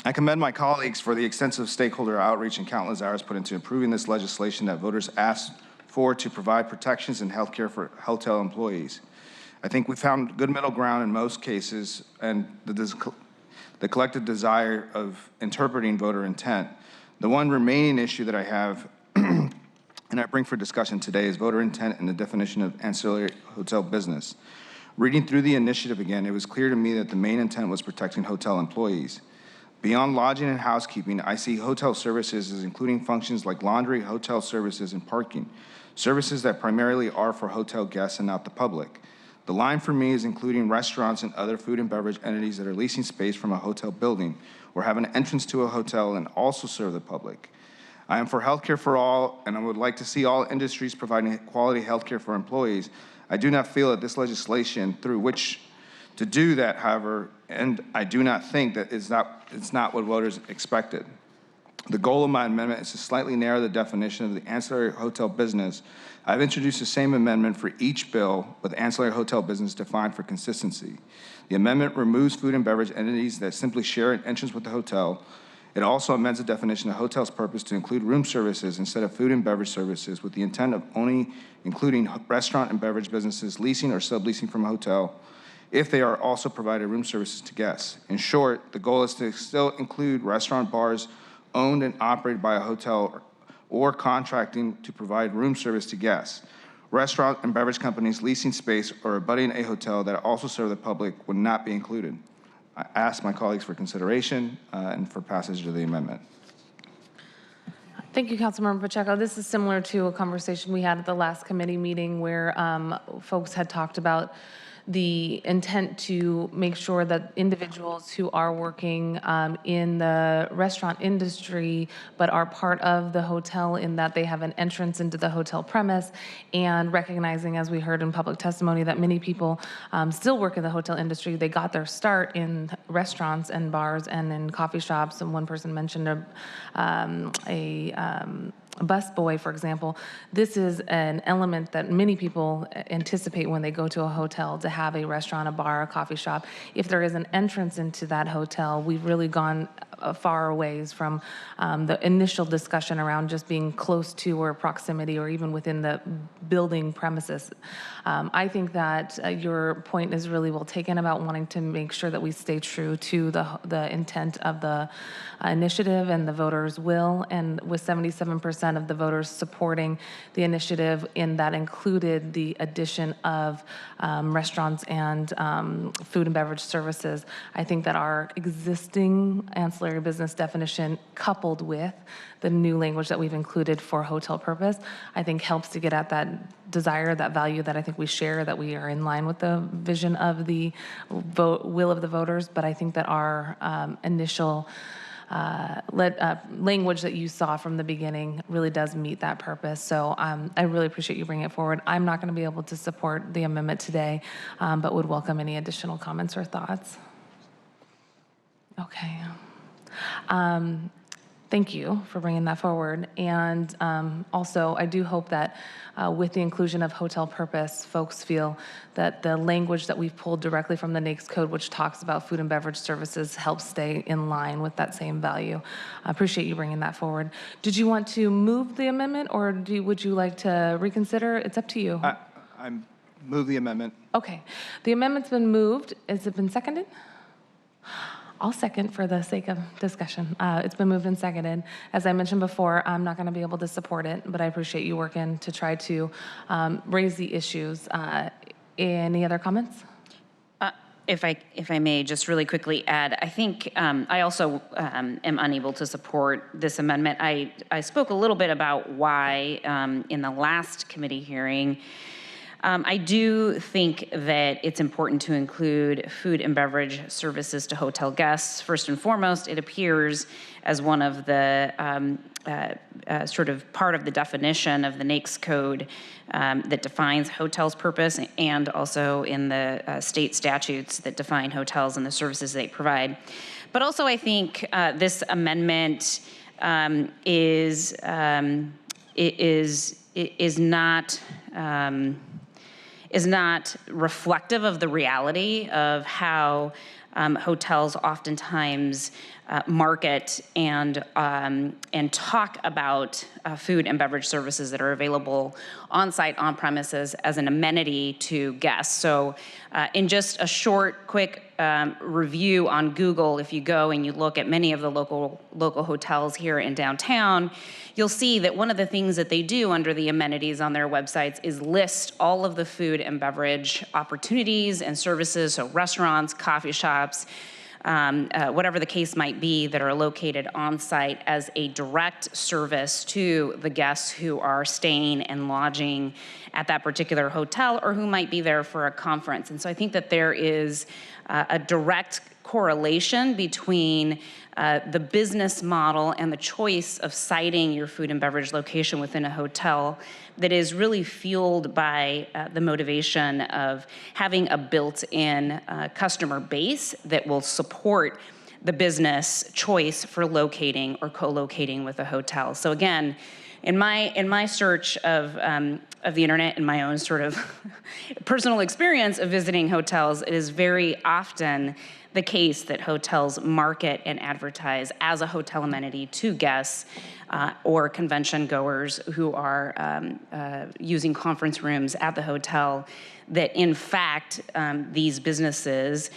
I commend my colleagues for the extensive stakeholder outreach and countless hours put into improving this legislation that voters asked for to provide protections and health care for hotel employees. I think we found good middle ground in most cases, and the collective desire of interpreting voter intent. The one remaining issue that I have and I bring for discussion today is voter intent and the definition of ancillary hotel business. Reading through the initiative again, it was clear to me that the main intent was protecting hotel employees. Beyond lodging and housekeeping, I see hotel services as including functions like laundry, hotel services, and parking, services that primarily are for hotel guests and not the public. The line for me is including restaurants and other food and beverage entities that are leasing space from a hotel building or have an entrance to a hotel and also serve the public. I am for healthcare for all, and I would like to see all industries providing quality healthcare for employees. I do not feel that this legislation through which to do that, however, and I do not think that it's not what voters expected. The goal of my amendment is to slightly narrow the definition of the ancillary hotel business. I've introduced the same amendment for each bill with ancillary hotel business defined for consistency. The amendment removes food and beverage entities that simply share an entrance with the hotel It also amends the definition of hotel's purpose to include room services instead of food and beverage services, with the intent of only including restaurant and beverage businesses leasing or subleasing from a hotel if they are also provided room services to guests. In short, the goal is to still include restaurant bars owned and operated by a hotel or contracting to provide room service to guests. Restaurant and beverage companies leasing space or abutting a hotel that also serve the public would not be included. I ask my colleagues for consideration and for passage of the amendment. Thank you, Councilmember Pacheco. This is similar to a conversation we had at the last committee meeting where folks had talked about the intent to make sure that individuals who are working in the restaurant industry but are part of the hotel in that they have an entrance into the hotel premise, and recognizing, as we heard in public testimony, that many people still work in the hotel industry. They got their start in restaurants and bars and in coffee shops, and one person mentioned a busboy, for example. This is an element that many people anticipate when they go to a hotel, to have a restaurant, a bar, a coffee shop. If there is an entrance into that hotel, we've really gone far a ways from the initial discussion around just being close to or proximity or even within the building premises. I think that your point is really well taken about wanting to make sure that we stay true to the intent of the initiative and the voters' will, and with 77% of the voters supporting the initiative, and that included the addition of restaurants and food and beverage services. I think that our existing ancillary business definition, coupled with the new language that we've included for hotel purpose, I think helps to get at that desire, that value that I think we share, that we are in line with the vision of the will of the voters. But I think that our initial language that you saw from the beginning really does meet that purpose. So I really appreciate you bringing it forward. I'm not going to be able to support the amendment today, but would welcome any additional comments or thoughts. Okay. Thank you for bringing that forward. And also, I do hope that with the inclusion of hotel purpose, folks feel that the language that we've pulled directly from the NAICS code, which talks about food and beverage services, helps stay in line with that same value. I appreciate you bringing that forward. Did you want to move the amendment, or would you like to reconsider? It's up to you. I move the amendment. Okay. The amendment's been moved. Has it been seconded? I'll second for the sake of discussion. It's been moved and seconded. As I mentioned before, I'm not going to be able to support it, but I appreciate you working to try to raise the issues. Any other comments? If I may just really quickly add, I think I also am unable to support this amendment. I spoke a little bit about why in the last committee hearing. I do think that it's important to include food and beverage services to hotel guests. First and foremost, it appears as one of the sort of part of the definition of the NAICS code that defines hotels' purpose, and also in the state statutes that define hotels and the services they provide. But also, I think this amendment is not reflective of the reality of how hotels oftentimes market and talk about food and beverage services that are available on-site, on-premises as an amenity to guests. So in just a short, quick review on Google, if you go and you look at many of the local hotels here in downtown, you'll see that one of the things that they do under the amenities on their websites is list all of the food and beverage opportunities and services, so restaurants, coffee shops, whatever the case might be, that are located on site as a direct service to the guests who are staying and lodging at that particular hotel, or who might be there for a conference. And so I think that there is a direct correlation between the business model and the choice of citing your food and beverage location within a hotel that is really fueled by the motivation of having a built-in customer base that will support the business choice for locating or co-locating with a hotel. So again, in my search of the internet and my own sort of personal experience of visiting hotels, it is very often the case that hotels market and advertise as a hotel amenity to guests or convention goers who are using conference rooms at the hotel, that in fact these businesses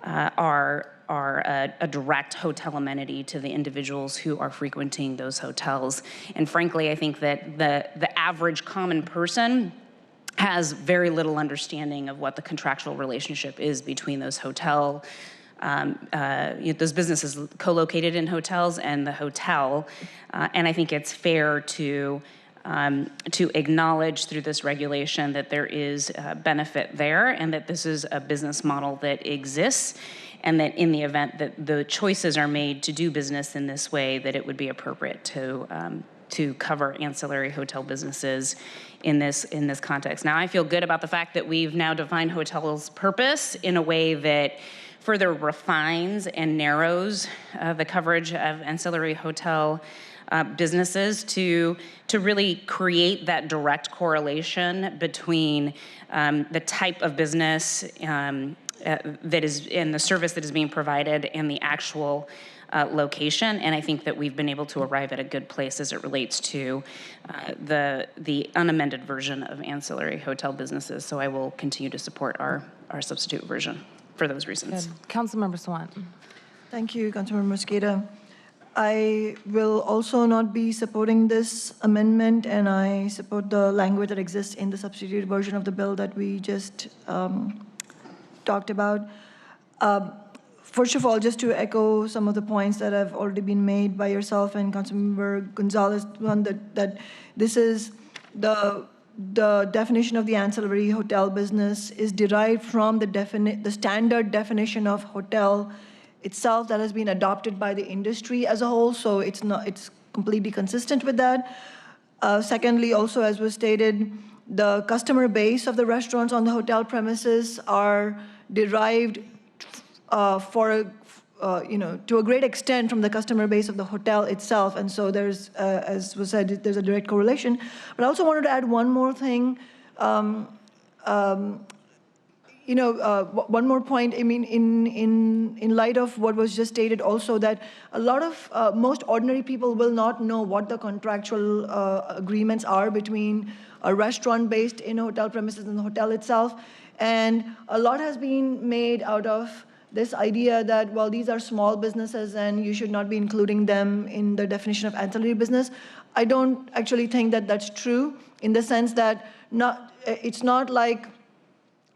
are a direct hotel amenity to the individuals who are frequenting those hotels. And frankly, I think that the average common person has very little understanding of what the contractual relationship is between those those businesses co-located in hotels and the hotel. And I think it's fair to acknowledge through this regulation that there is a benefit there and that this is a business model that exists, and that in the event that the choices are made to do business in this way, that it would be appropriate to cover ancillary hotel businesses in this context. Now, I feel good about the fact that we've now defined hotel's purpose in a way that further refines and narrows the coverage of ancillary hotel businesses to really create that direct correlation between the type of business that is in the service that is being provided and the actual location. And I think that we've been able to arrive at a good place as it relates to the unamended version of ancillary hotel businesses. So I will continue to support our substitute version for those reasons. Councilmember Sawant. Thank you, Councilmember Mosqueda. I will also not be supporting this amendment, and I support the language that exists in the substitute version of the bill that we just talked about. First of all, just to echo some of the points that have already been made by yourself and Councilmember Gonzalez, one that this is the definition of the ancillary hotel business is derived from the standard definition of hotel itself that has been adopted by the industry as a whole, so it's completely consistent with that. Secondly, also as was stated, the customer base of the restaurants on the hotel premises are derived to a great extent from the customer base of the hotel itself, and so there's, as was said, there's a direct correlation. But I also wanted to add one more thing. One more point. I mean, in light of what was just stated, also that a lot of most ordinary people will not know what the contractual agreements are between a restaurant based in a hotel premises and the hotel itself, and a lot has been made out of this idea that, well, these are small businesses and you should not be including them in the definition of ancillary business. I don't actually think that that's true, in the sense that it's not like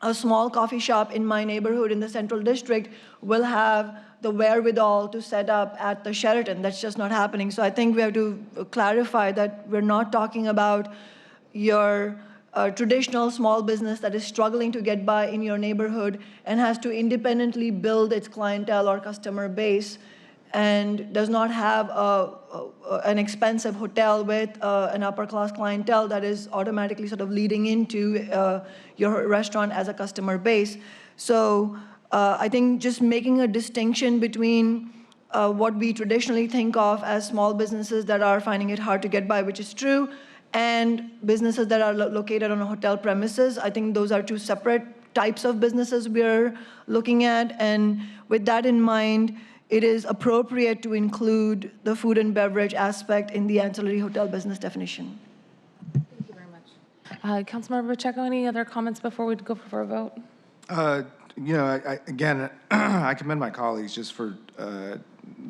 a small coffee shop in my neighborhood in the Central District will have the wherewithal to set up at the Sheraton. That's just not happening. So I think we have to clarify that we're not talking about your traditional small business that is struggling to get by in your neighborhood and has to independently build its clientele or customer base and does not have an expensive hotel with an upper-class clientele that is automatically sort of leading into your restaurant as a customer base. So I think just making a distinction between what we traditionally think of as small businesses that are finding it hard to get by, which is true, and businesses that are located on a hotel premises, I think those are two separate types of businesses we're looking at. And with that in mind, it is appropriate to include the food and beverage aspect in the ancillary hotel business definition. Thank you very much. Councilmember Pacheco, any other comments before we go for a vote? Again, I commend my colleagues just for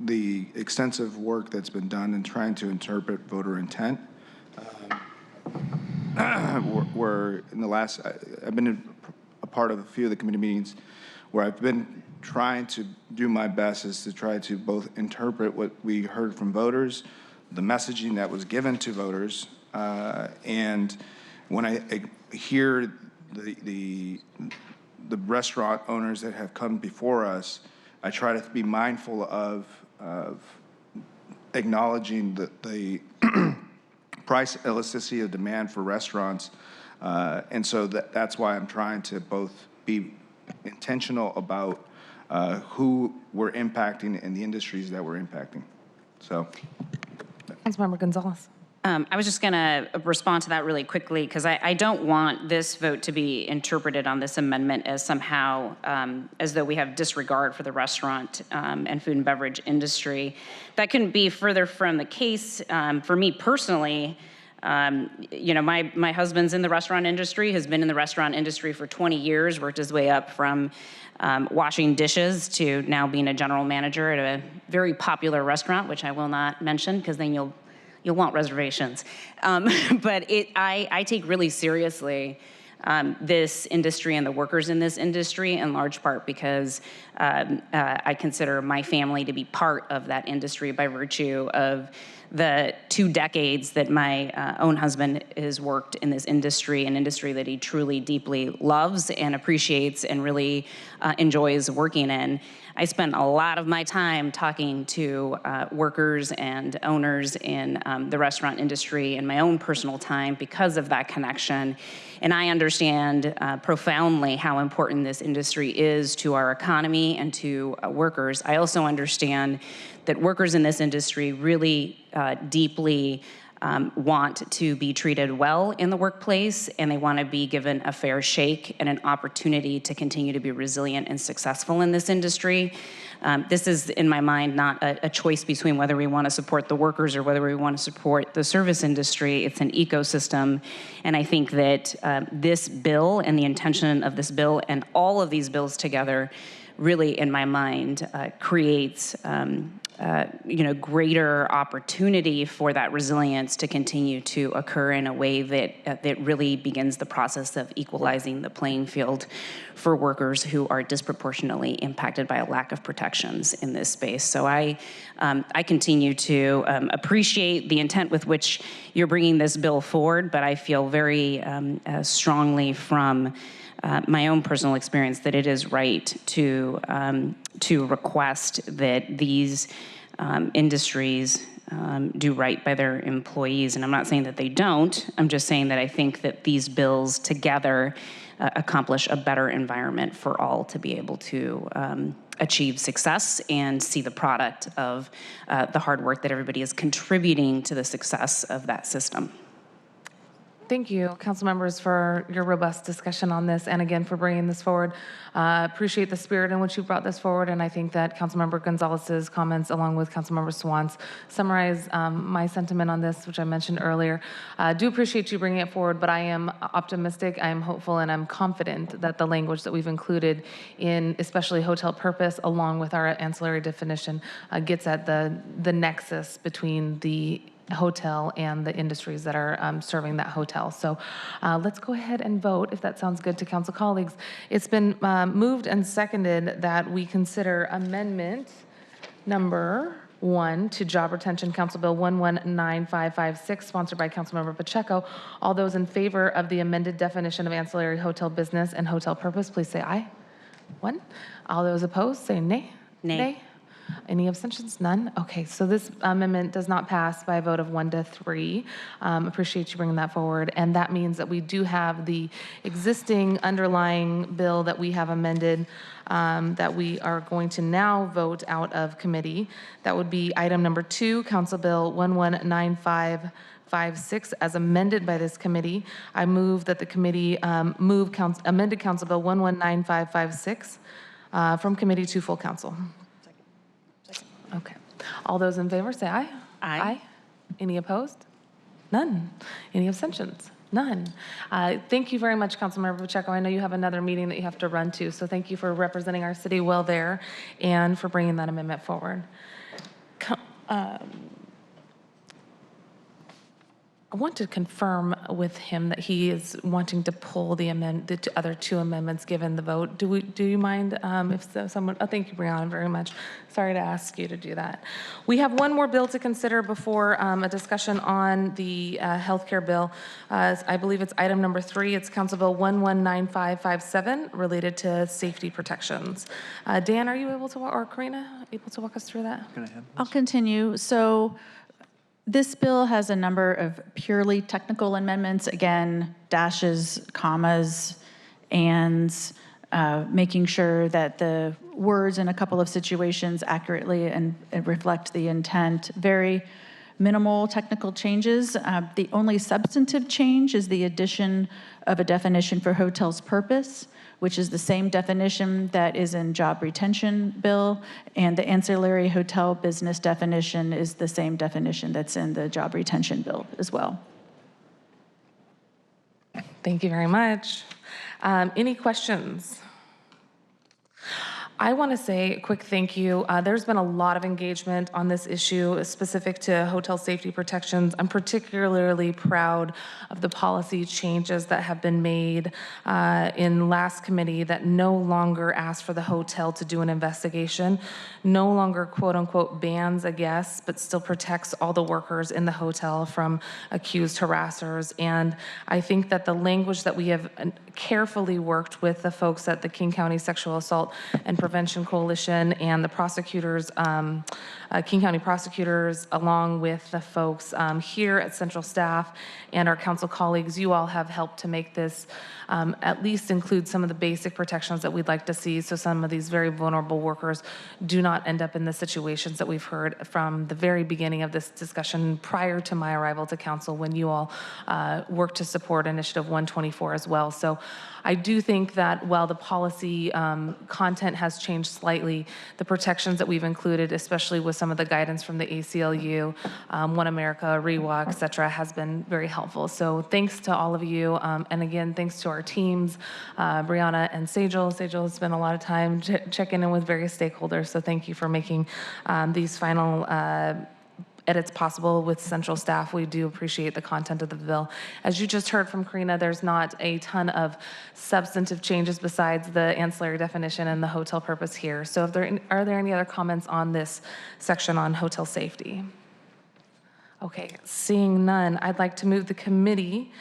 the extensive work that's been done in trying to interpret voter intent. We're in the last, I've been a part of a few of the committee meetings where I've been trying to do my best is to try to both interpret what we heard from voters, the messaging that was given to voters, and when I hear the restaurant owners that have come before us, I try to be mindful of acknowledging the price elasticity of demand for restaurants, and so that's why I'm trying to both be intentional about who we're impacting and the industries that we're impacting. So, Councilmember Gonzalez. I was just going to respond to that really quickly because I don't want this vote to be interpreted on this amendment as somehow as though we have disregard for the restaurant and food and beverage industry. That couldn't be further from the case. For me personally, you know, my husband's in the restaurant industry, has been in the restaurant industry for 20 years, worked his way up from washing dishes to now being a general manager at a very popular restaurant, which I will not mention because then you'll want reservations. But I take really seriously this industry and the workers in this industry, in large part because I consider my family to be part of that industry by virtue of the 2 decades that my own husband has worked in this industry, an industry that he truly deeply loves and appreciates and really enjoys working in. I spent a lot of my time talking to workers and owners in the restaurant industry in my own personal time because of that connection. And I understand profoundly how important this industry is to our economy and to workers. I also understand that workers in this industry really deeply want to be treated well in the workplace, and they want to be given a fair shake and an opportunity to continue to be resilient and successful in this industry. This is, in my mind, not a choice between whether we want to support the workers or whether we want to support the service industry. It's an ecosystem, and I think that this bill and the intention of this bill and all of these bills together really, in my mind, creates greater opportunity for that resilience to continue to occur in a way that really begins the process of equalizing the playing field for workers who are disproportionately impacted by a lack of protections in this space. So I continue to appreciate the intent with which you're bringing this bill forward, but I feel very strongly from my own personal experience that it is right to request that these industries do right by their employees. And I'm not saying that they don't. I'm just saying that I think that these bills together accomplish a better environment for all to be able to achieve success and see the product of the hard work that everybody is contributing to the success of that system. Thank you, council members, for your robust discussion on this, and again, for bringing this forward. Appreciate the spirit in which you brought this forward, and I think that Councilmember Gonzalez's comments, along with Councilmember Swan's, summarize my sentiment on this, which I mentioned earlier. Do appreciate you bringing it forward, but I am optimistic, I am hopeful, and I'm confident that the language that we've included in especially hotel purpose, along with our ancillary definition, gets at the nexus between the hotel and the industries that are serving that hotel. So let's go ahead and vote, if that sounds good to council colleagues. It's been moved and seconded that we consider amendment number 1 to Job Retention Council Bill 119556, sponsored by Councilmember Pacheco. All those in favor of the amended definition of ancillary hotel business and hotel purpose, please say aye. 1. All those opposed, say nay. Nay. Any abstentions? None? Okay, so this amendment does not pass by a vote of 1 to 3. Appreciate you bringing that forward. And that means that we do have the existing underlying bill that we have amended that we are going to now vote out of committee. That would be item number 2, Council Bill 119556, as amended by this committee. I move that the committee amended Council Bill 119556 from committee to full council. Okay. All those in favor say aye. Aye. Any opposed? None. Any abstentions? None. Thank you very much, Councilmember Pacheco. I know you have another meeting that you have to run to, so thank you for representing our city well there and for bringing that amendment forward. I want to confirm with him that he is wanting to pull the other 2 amendments given the vote. Do you mind if someone? Oh, thank you, Brianna, very much. Sorry to ask you to do that. We have one more bill to consider before a discussion on the healthcare bill. I believe it's item number 3. It's Council Bill 119557, related to safety protections. Dan, are you able to, or Karina, able to walk us through that? I'll continue. So this bill has a number of purely technical amendments, again, dashes, commas, and making sure that the words in a couple of situations accurately and reflect the intent. Very, minimal technical changes. The only substantive change is the addition of a definition for hotel's purpose, which is the same definition that is in job retention bill, and the ancillary hotel business definition is the same definition that's in the job retention bill as well. Thank you very much. Any questions? I want to say a quick thank you. There's been a lot of engagement on this issue specific to hotel safety protections. I'm particularly proud of the policy changes that have been made in last committee that no longer ask for the hotel to do an investigation, no longer quote unquote bans a guest, but still protects all the workers in the hotel from accused harassers. And I think that the language that we have carefully worked with the folks at the King County Sexual Assault and Prevention Coalition and the prosecutors, King County prosecutors, along with the folks here at Central Staff and our council colleagues, you all have helped to make this at least include some of the basic protections that we'd like to see, so some of these very vulnerable workers do not end up in the situations that we've heard from the very beginning of this discussion prior to my arrival to council, when you all worked to support Initiative 124 as well. So I do think that while the policy content has changed slightly, the protections that we've included, especially with some of the guidance from the ACLU, One America, REWA, et cetera, has been very helpful. So thanks to all of you. And again, thanks to our teams, Brianna and Sejal. Sejal has spent a lot of time checking in with various stakeholders. So thank you for making these final edits possible with Central Staff. We do appreciate the content of the bill. As you just heard from Karina, there's not a ton of substantive changes besides the ancillary definition and the hotel purpose here. So are there any other comments on this section on hotel safety? Okay, seeing none, I'd like to move the committee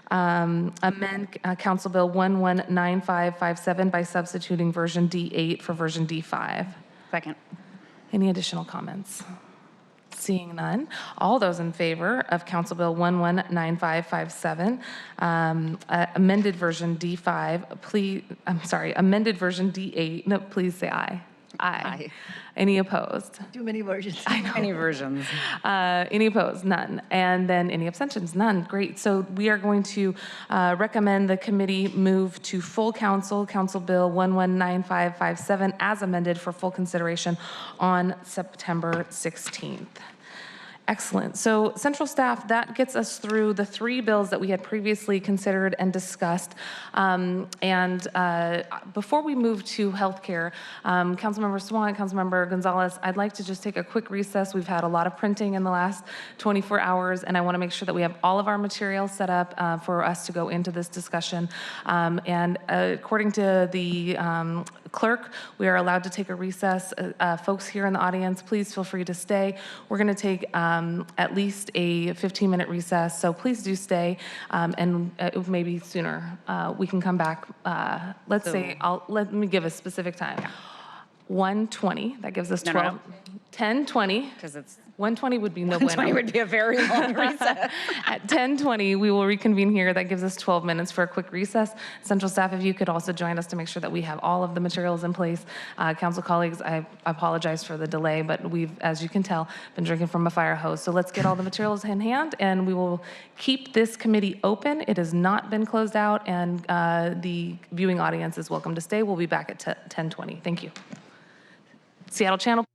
amend Council Bill 119557 by substituting version D8 for version D5. Second. Any additional comments? Seeing none, all those in favor of Council Bill 119557, amended version D5, please, amended version D8, no, please say aye. Aye. Any opposed? Too many versions. I know. Any versions? Any opposed? None. And then any abstentions? None. Great. So we are going to recommend the committee move to full council, Council Bill 119557 as amended for full consideration on September 16th. Excellent. So Central Staff, that gets us through the three bills that we had previously considered and discussed. Before we move to healthcare, Councilmember Swan, Councilmember Gonzalez, I'd like to just take a quick recess. We've had a lot of printing in the last 24 hours, and I want to make sure that we have all of our materials set up for us to go into this discussion. According to the clerk, we are allowed to take a recess. Folks here in the audience, please feel free to stay. We're going to take at least a 15-minute recess, so please do stay, and maybe sooner. We can come back, let me give a specific time. 1:20, that gives us 12. 10:20. Because it's 1:20 would be no bueno. 1:20 would be a very long recess. At 10:20, we will reconvene here. That gives us 12 minutes for a quick recess. Central Staff, if you could also join us to make sure that we have all of the materials in place. Council colleagues, I apologize for the delay, but we've, as you can tell, been drinking from a fire hose. So let's get all the materials in hand, and we will keep this committee open. It has not been closed out, and the viewing audience is welcome to stay. We'll be back at 10:20. Thank you. Seattle Channel.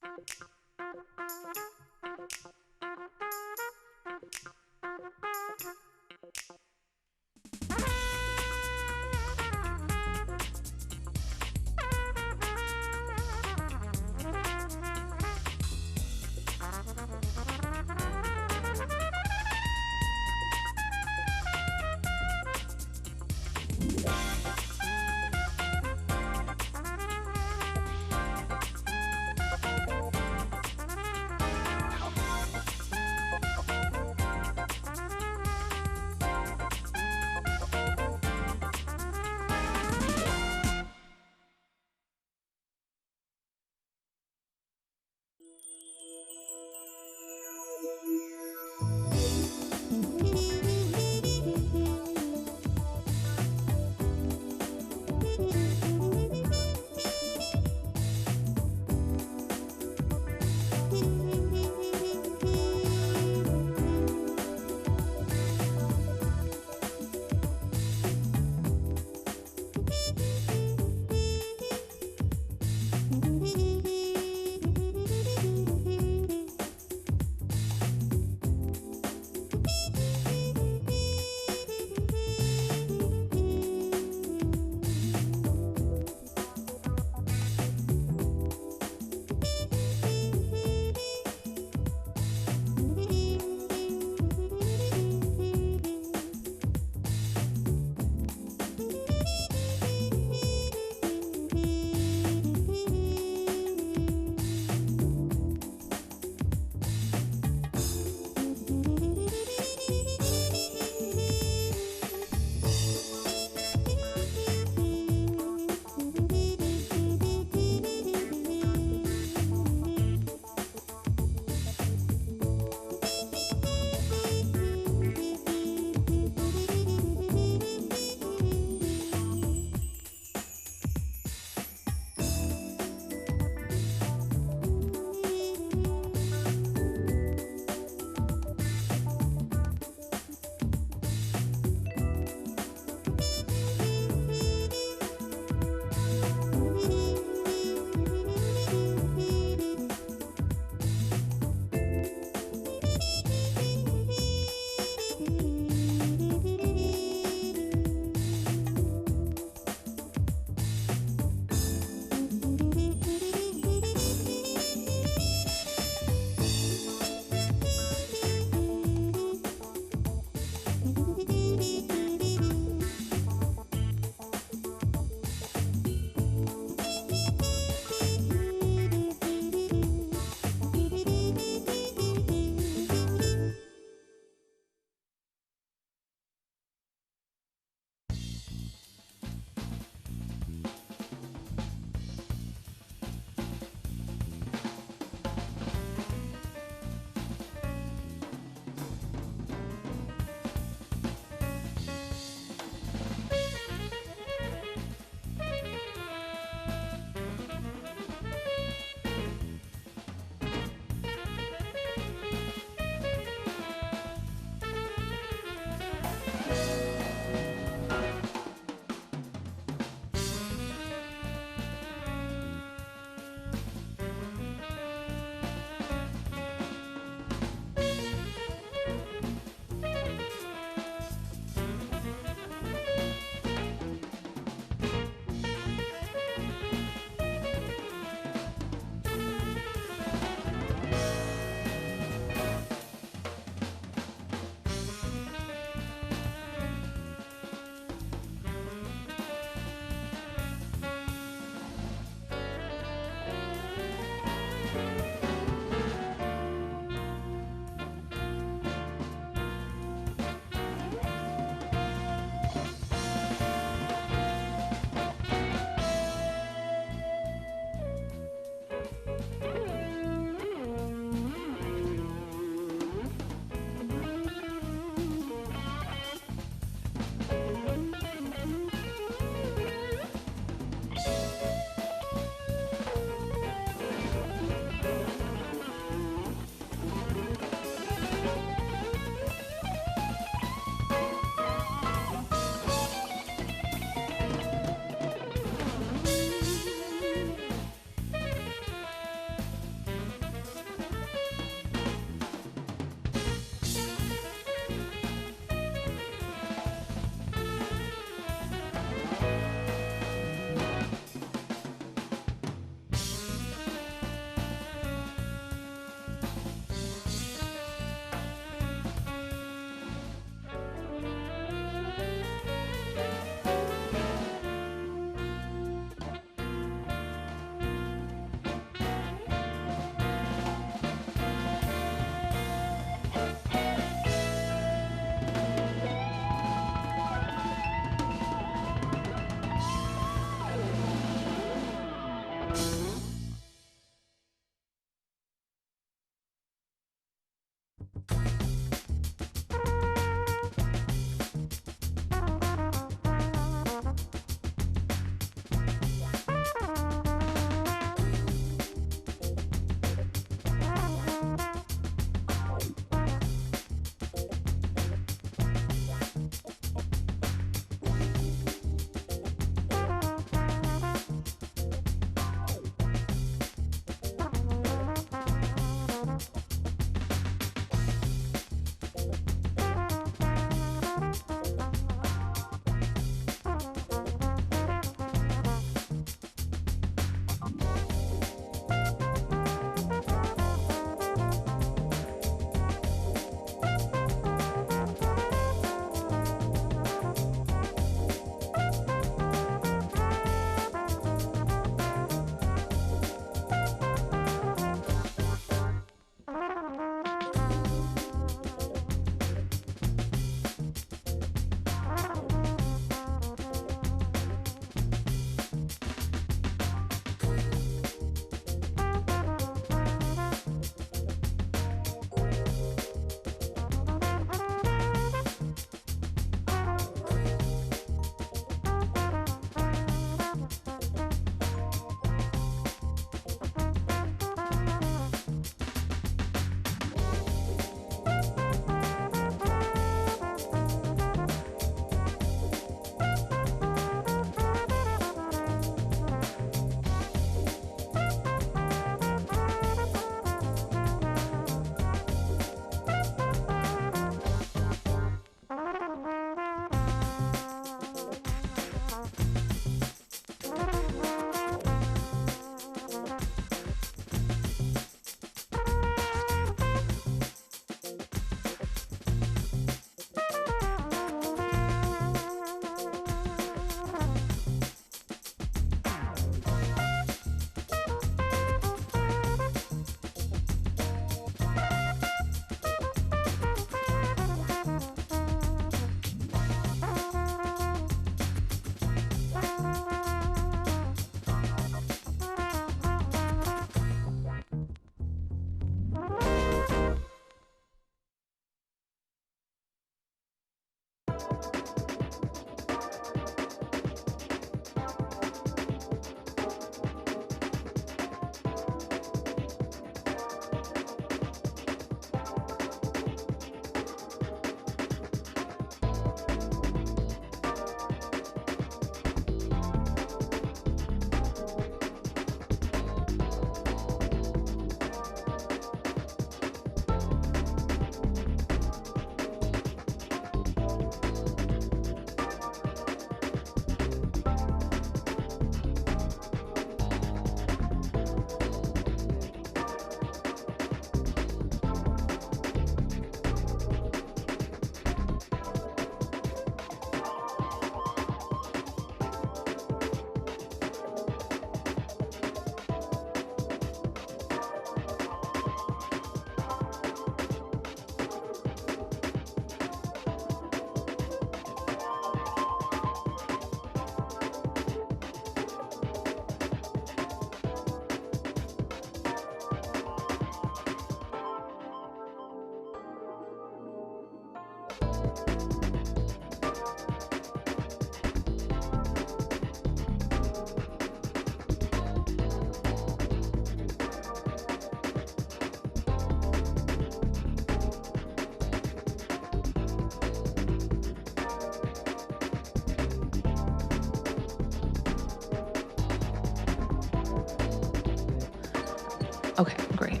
Okay, great.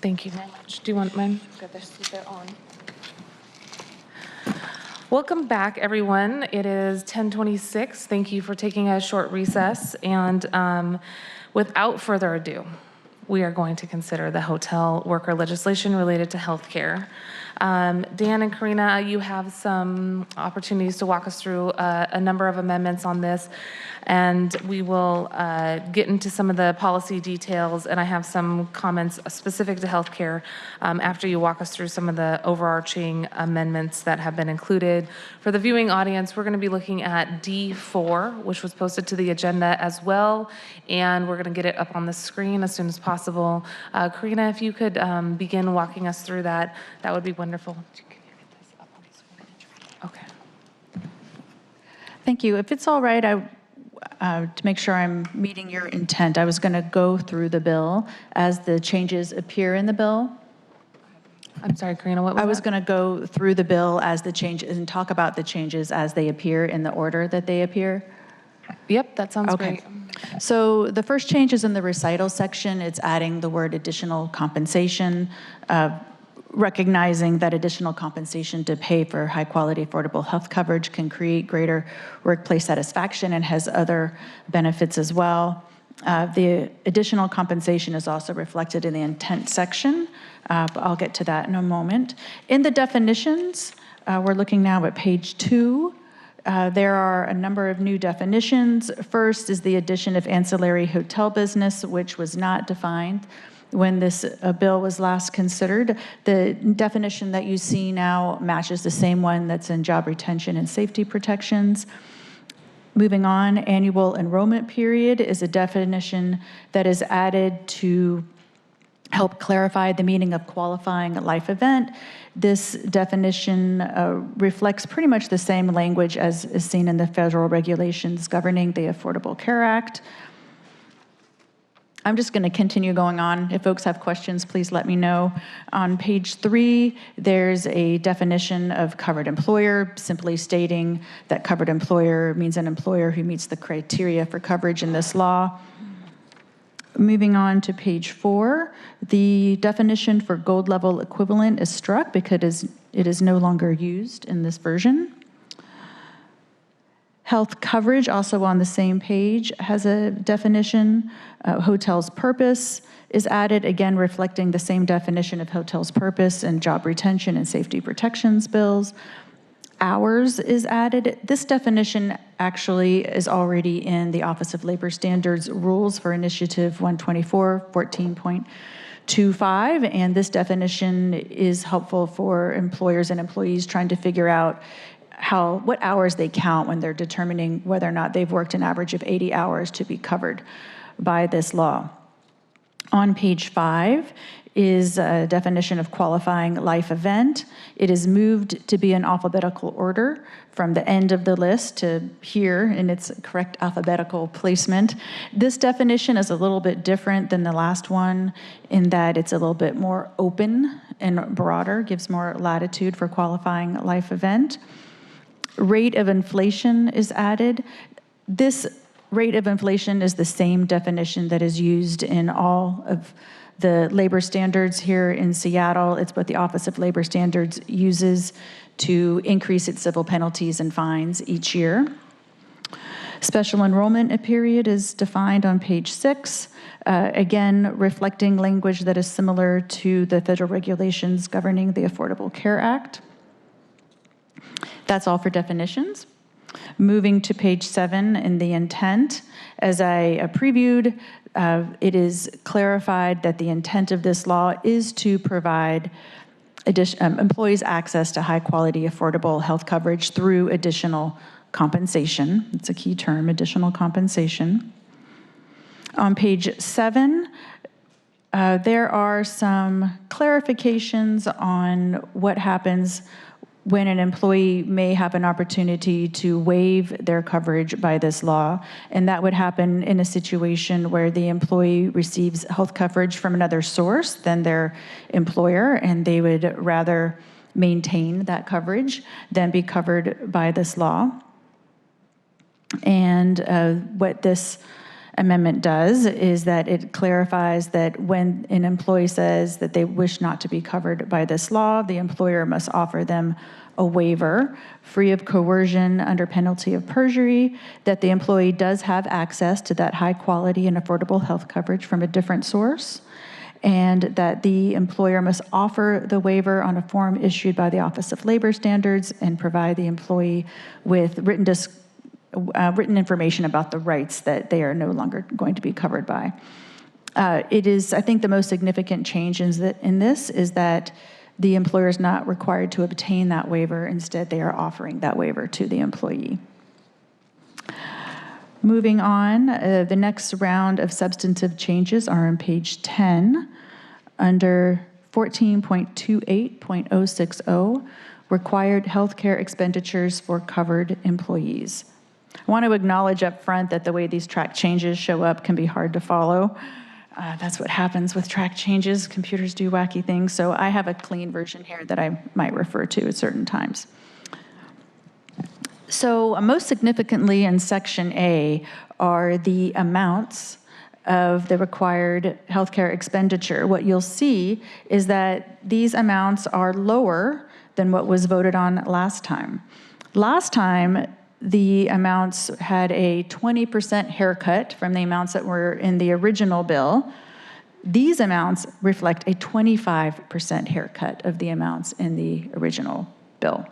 Thank you very much. Do you want mine? Welcome back, everyone. It is 10:26. Thank you for taking a short recess. And without further ado, we are going to consider the hotel worker legislation related to healthcare. Dan and Karina, you have some opportunities to walk us through a number of amendments on this, and we will get into some of the policy details, and I have some comments specific to healthcare after you walk us through some of the overarching amendments that have been included. For the viewing audience, we're going to be looking at D4, which was posted to the agenda as well, and we're going to get it up on the screen as soon as possible. Karina, if you could begin walking us through that, that would be wonderful. Okay. Thank you. If it's all right, to make sure I'm meeting your intent, I was going to go through the bill as the changes appear in the bill. I'm sorry, Karina, what was I was that? going to go through the bill as the changes and talk about the changes as they appear in the order that they appear. Yep, that sounds Okay. great. So the first change is in the recital section. It's adding the word additional compensation, recognizing that additional compensation to pay for high-quality, affordable health coverage can create greater workplace satisfaction and has other benefits as well. The additional compensation is also reflected in the intent section, but I'll get to that in a moment. In the definitions, we're looking now at page 2. There are a number of new definitions. First is the addition of ancillary hotel business, which was not defined when this bill was last considered. The definition that you see now matches the same one that's in job retention and safety protections. Moving on, annual enrollment period is a definition that is added to help clarify the meaning of qualifying life event. This definition reflects pretty much the same language as is seen in the federal regulations governing the Affordable Care Act. I'm just going to continue going on. If folks have questions, please let me know. On page 3, there's a definition of covered employer, simply stating that covered employer means an employer who meets the criteria for coverage in this law. Moving on to page 4, the definition for gold level equivalent is struck because it is no longer used in this version. Health coverage, also on the same page, has a definition. Hotel's purpose is added, again reflecting the same definition of hotel's purpose and job retention and safety protections bills. Hours is added. This definition actually is already in the Office of Labor Standards rules for Initiative 124, 14.25, and this definition is helpful for employers and employees trying to figure out what hours they count when they're determining whether or not they've worked an average of 80 hours to be covered by this law. On page 5 is a definition of qualifying life event. It is moved to be in alphabetical order from the end of the list to here in its correct alphabetical placement. This definition is a little bit different than the last one in that it's a little bit more open and broader, gives more latitude for qualifying life event. Rate of inflation is added. This rate of inflation is the same definition that is used in all of the labor standards here in Seattle. It's what the Office of Labor Standards uses to increase its civil penalties and fines each year. Special enrollment period is defined on page 6, again, reflecting language that is similar to the federal regulations governing the Affordable Care Act. That's all for definitions. Moving to page 7 in the intent, as I previewed, it is clarified that the intent of this law is to provide employees access to high-quality, affordable health coverage through additional compensation. It's a key term, additional compensation. On page 7, there are some clarifications on what happens when an employee may have an opportunity to waive their coverage by this law, and that would happen in a situation where the employee receives health coverage from another source than their employer, and they would rather maintain that coverage than be covered by this law. And what this amendment does is that it clarifies that when an employee says that they wish not to be covered by this law, the employer must offer them a waiver free of coercion under penalty of perjury, that the employee does have access to that high quality and affordable health coverage from a different source, and that the employer must offer the waiver on a form issued by the Office of Labor Standards and provide the employee with written information about the rights that they are no longer going to be covered by. It is, I think, the most significant change in this is that the employer is not required to obtain that waiver. Instead, they are offering that waiver to the employee. Moving on, the next round of substantive changes are on page 10 under 14.28.060, required healthcare expenditures for covered employees. I want to acknowledge up front that the way these track changes show up can be hard to follow. That's what happens with track changes. Computers do wacky things. So I have a clean version here that I might refer to at certain times. So most significantly in Section A are the amounts of the required healthcare expenditure. What you'll see is that these amounts are lower than what was voted on last time. Last time, the amounts had a 20% haircut from the amounts that were in the original bill. These amounts reflect a 25% haircut of the amounts in the original bill.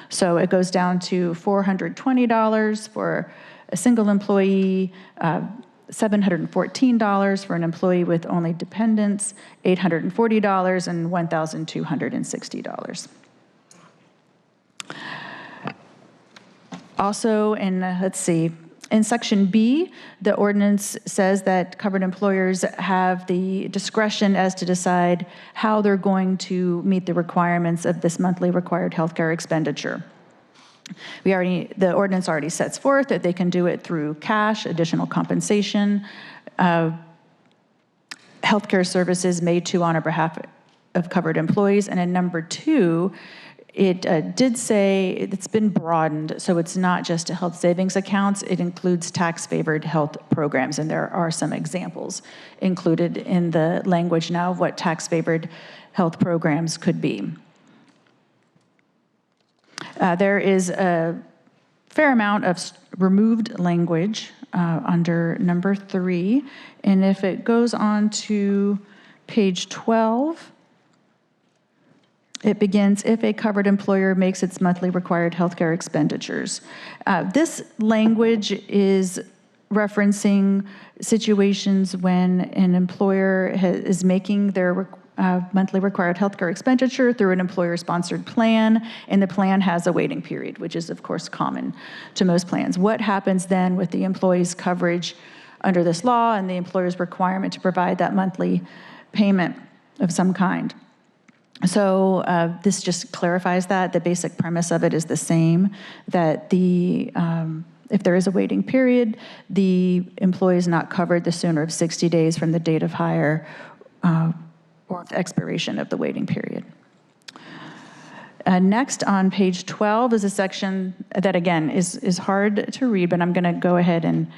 So it goes down to $420 for a single employee, $714 for an employee with only dependents, $840, and $1,260. Also, in Section B, the ordinance says that covered employers have the discretion as to decide how they're going to meet the requirements of this monthly required healthcare expenditure. The ordinance already sets forth that they can do it through cash, additional compensation, healthcare services made to on behalf of covered employees, and in number 2, it did say it's been broadened, so it's not just health savings accounts, it includes tax-favored health programs, and there are some examples included in the language now of what tax-favored health programs could be. There is a fair amount of removed language under number 3, and if it goes on to page 12, it begins, if a covered employer makes its monthly required healthcare expenditures. This language is referencing situations when an employer is making their monthly required healthcare expenditure through an employer-sponsored plan, and the plan has a waiting period, which is, of course, common to most plans. What happens then with the employee's coverage under this law and the employer's requirement to provide that monthly payment of some kind. So this just clarifies that. The basic premise of it is the same, that if there is a waiting period, the employee is not covered the sooner of 60 days from the date of hire or the expiration of the waiting period. Next, on page 12 is a section that, again, is hard to read, but I'm going to go ahead and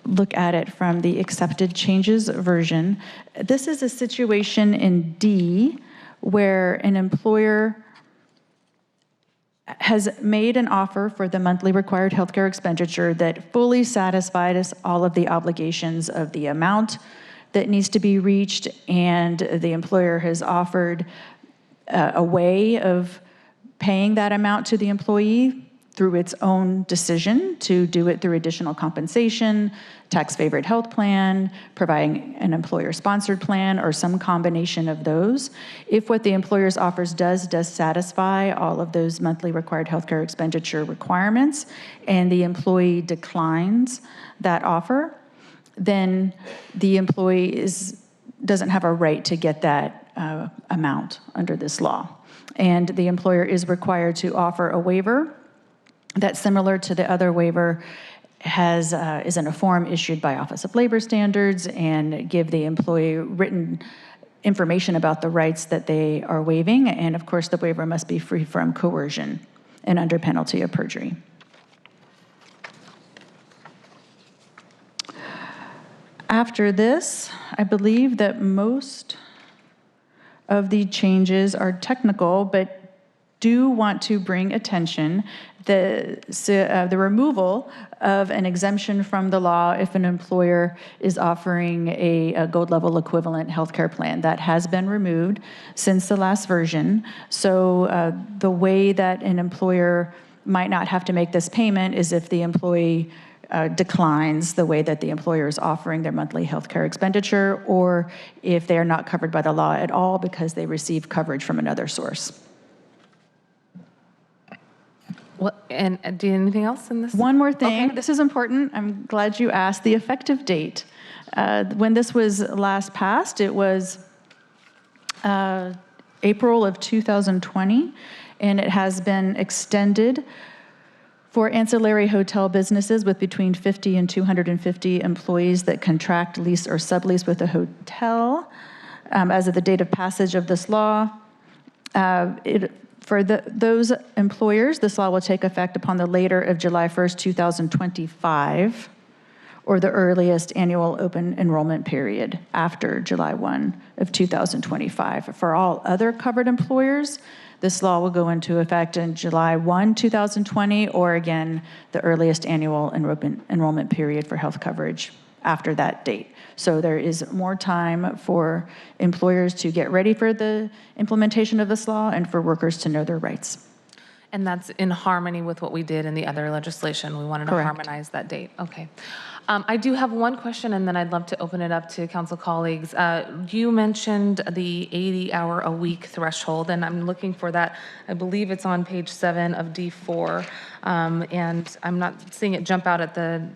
look at it from the accepted changes version. This is a situation in D where an employer has made an offer for the monthly required healthcare expenditure that fully satisfies all of the obligations of the amount that needs to be reached, and the employer has offered a way of paying that amount to the employee through its own decision to do it through additional compensation, tax-favored health plan, providing an employer-sponsored plan, or some combination of those. If what the employer's offers does satisfy all of those monthly required healthcare expenditure requirements, and the employee declines that offer, then the employee doesn't have a right to get that amount under this law. And the employer is required to offer a waiver that's similar to the other waiver, is in a form issued by Office of Labor Standards, and give the employee written information about the rights that they are waiving. And of course, the waiver must be free from coercion and under penalty of perjury. After this, I believe that most of the changes are technical, but do want to bring attention the removal of an exemption from the law if an employer is offering a gold level equivalent healthcare plan. That has been removed since the last version. So the way that an employer might not have to make this payment is if the employee declines the way that the employer is offering their monthly healthcare expenditure, or if they are not covered by the law at all because they receive coverage from another source. And do you anything else in this? One more thing. Okay. This is important. I'm glad you asked. The effective date. When this was last passed, it was April of 2020, and it has been extended for ancillary hotel businesses with between 50 and 250 employees that contract, lease, or sublease with a hotel. As of the date of passage of this law, for those employers, this law will take effect upon the later of July 1st, 2025, or the earliest annual open enrollment period after July 1 of 2025. For all other covered employers, this law will go into effect in July 1, 2020, or again, the earliest annual enrollment period for health coverage after that date. So there is more time for employers to get ready for the implementation of this law and for workers to know their rights. And that's in harmony with what we did in the other legislation. We wanted to Correct. harmonize that date. Okay. I do have one question, and then I'd love to open it up to council colleagues. You mentioned the 80-hour-a-week threshold, and I'm looking for that. I believe it's on page 7 of D4, and I'm not seeing it jump out at the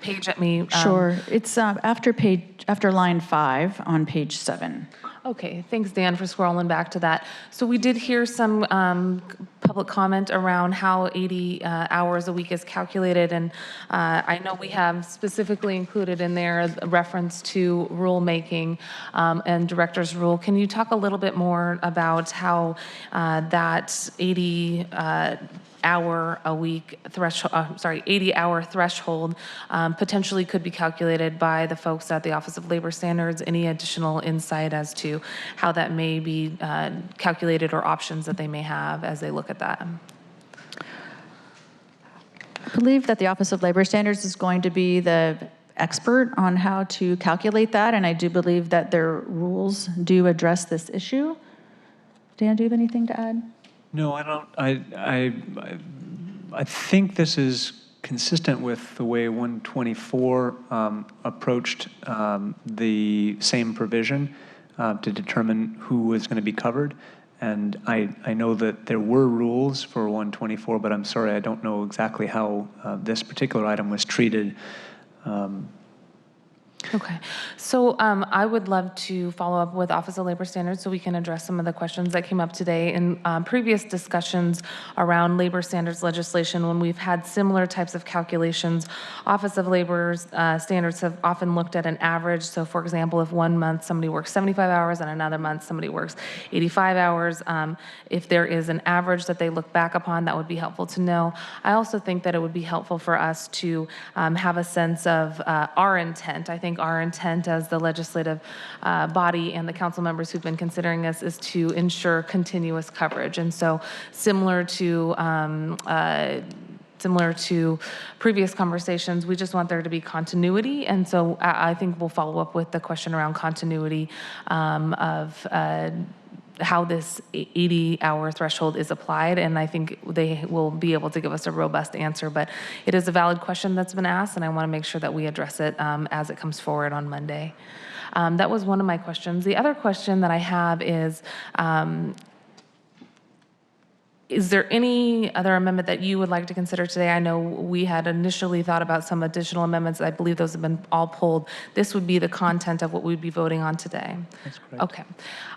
page at me. Sure. It's after line 5 on page 7. Okay, thanks, Dan, for scrolling back to that. So we did hear some public comment around how 80 hours a week is calculated, and I know we have specifically included in there a reference to rulemaking and director's rule. Can you talk a little bit more about how that 80 hour a week threshold, 80-hour threshold potentially could be calculated by the folks at the Office of Labor Standards? Any additional insight as to how that may be calculated or options that they may have as they look at that? I believe that the Office of Labor Standards is going to be the expert on how to calculate that, and I do believe that their rules do address this issue. Dan, do you have anything to add? No, I don't. I think this is consistent with the way 124 approached the same provision to determine who is going to be covered. And I know that there were rules for 124, but I'm sorry, I don't know exactly how this particular item was treated Okay, so I would love to follow up with Office of Labor Standards so we can address some of the questions that came up today in previous discussions around labor standards legislation. When we've had similar types of calculations, Office of Labor Standards have often looked at an average. So for example, if 1 month somebody works 75 hours and another month somebody works 85 hours, if there is an average that they look back upon, that would be helpful to know. I also think that it would be helpful for us to have a sense of our intent. I think our intent as the legislative body and the council members who've been considering this is to ensure continuous coverage. And so similar to previous conversations, we just want there to be continuity. And so I think we'll follow up with the question around continuity of how this 80-hour threshold is applied, and I think they will be able to give us a robust answer. But it is a valid question that's been asked, and I want to make sure that we address it as it comes forward on Monday. That was one of my questions. The other question that I have is there any other amendment that you would like to consider today? I know we had initially thought about some additional amendments. I believe those have been all pulled. This would be the content of what we'd be voting on today. That's correct. Okay.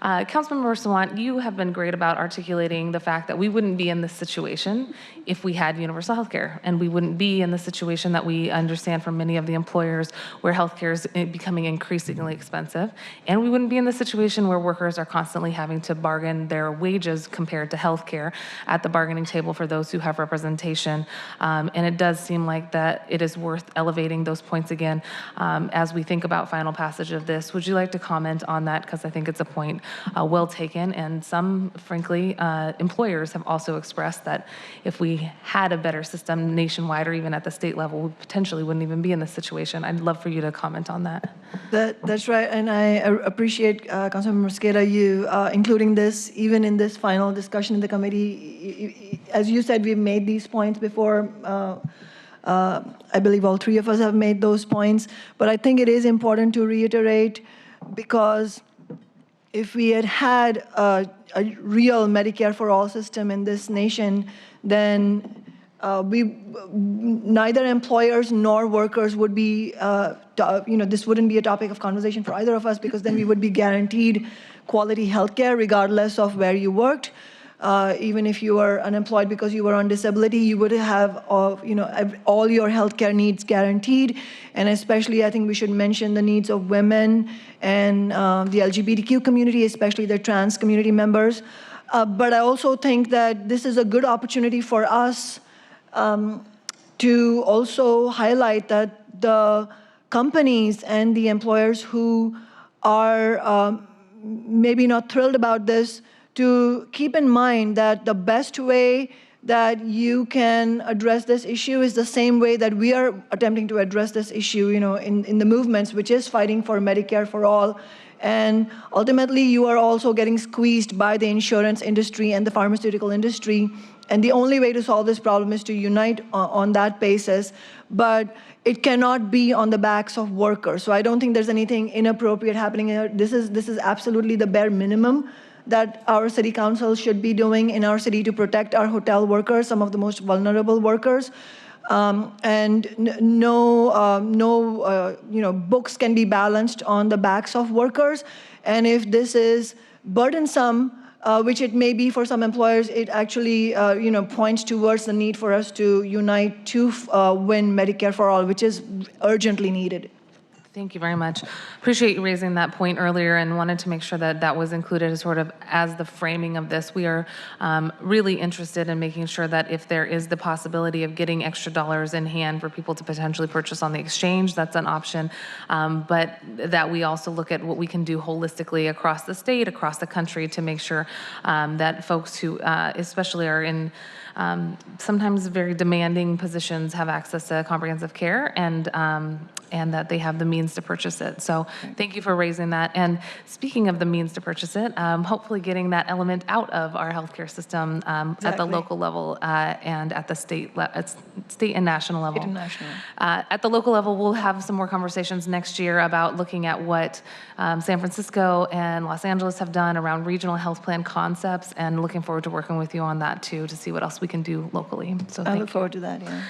Councilmember Sawant, you have been great about articulating the fact that we wouldn't be in this situation if we had universal health care, and we wouldn't be in the situation that we understand from many of the employers where health care is becoming increasingly expensive, and we wouldn't be in the situation where workers are constantly having to bargain their wages compared to health care at the bargaining table for those who have representation. And it does seem like that it is worth elevating those points again as we think about final passage of this. Would you like to comment on that? Because I think it's a point well taken, and some, frankly, employers have also expressed that if we had a better system nationwide or even at the state level, we potentially wouldn't even be in this situation. I'd love for you to comment on that. That's right, and I appreciate, Councilmember Mosqueda, you including this even in this final discussion in the committee. As you said, we've made these points before. I believe all three of us have made those points, but I think it is important to reiterate, because if we had had a real Medicare for all system in this nation, then neither employers nor workers would be, this wouldn't be a topic of conversation for either of us, because then we would be guaranteed quality health care regardless of where you worked. Even if you were unemployed because you were on disability, you would have all your healthcare needs guaranteed. And especially, I think we should mention the needs of women and the LGBTQ community, especially the trans community members. But I also think that this is a good opportunity for us to also highlight that the companies and the employers who are maybe not thrilled about this, to keep in mind that the best way that you can address this issue is the same way that we are attempting to address this issue, in the movements, which is fighting for Medicare for all. And ultimately, you are also getting squeezed by the insurance industry and the pharmaceutical industry. And the only way to solve this problem is to unite on that basis. But it cannot be on the backs of workers. So I don't think there's anything inappropriate happening here. This is absolutely the bare minimum that our city council should be doing in our city to protect our hotel workers, some of the most vulnerable workers. And no books can be balanced on the backs of workers. And if this is burdensome, which it may be for some employers, it actually points towards the need for us to unite to win Medicare for all, which is urgently needed. Thank you very much. Appreciate you raising that point earlier, and wanted to make sure that that was included as sort of as the framing of this. We are really interested in making sure that if there is the possibility of getting extra dollars in hand for people to potentially purchase on the exchange, that's an option, but that we also look at what we can do holistically across the state, across the country, to make sure that folks who especially are in sometimes very demanding positions have access to comprehensive care, and that they have the means to purchase it. So thank you for raising that. And speaking of the means to purchase it, hopefully getting that element out of our healthcare system at the local level and at the state and national level. International. At the local level, we'll have some more conversations next year about looking at what San Francisco and Los Angeles have done around regional health plan concepts, and looking forward to working with you on that too, to see what else we can do locally. So I look forward to that, yeah.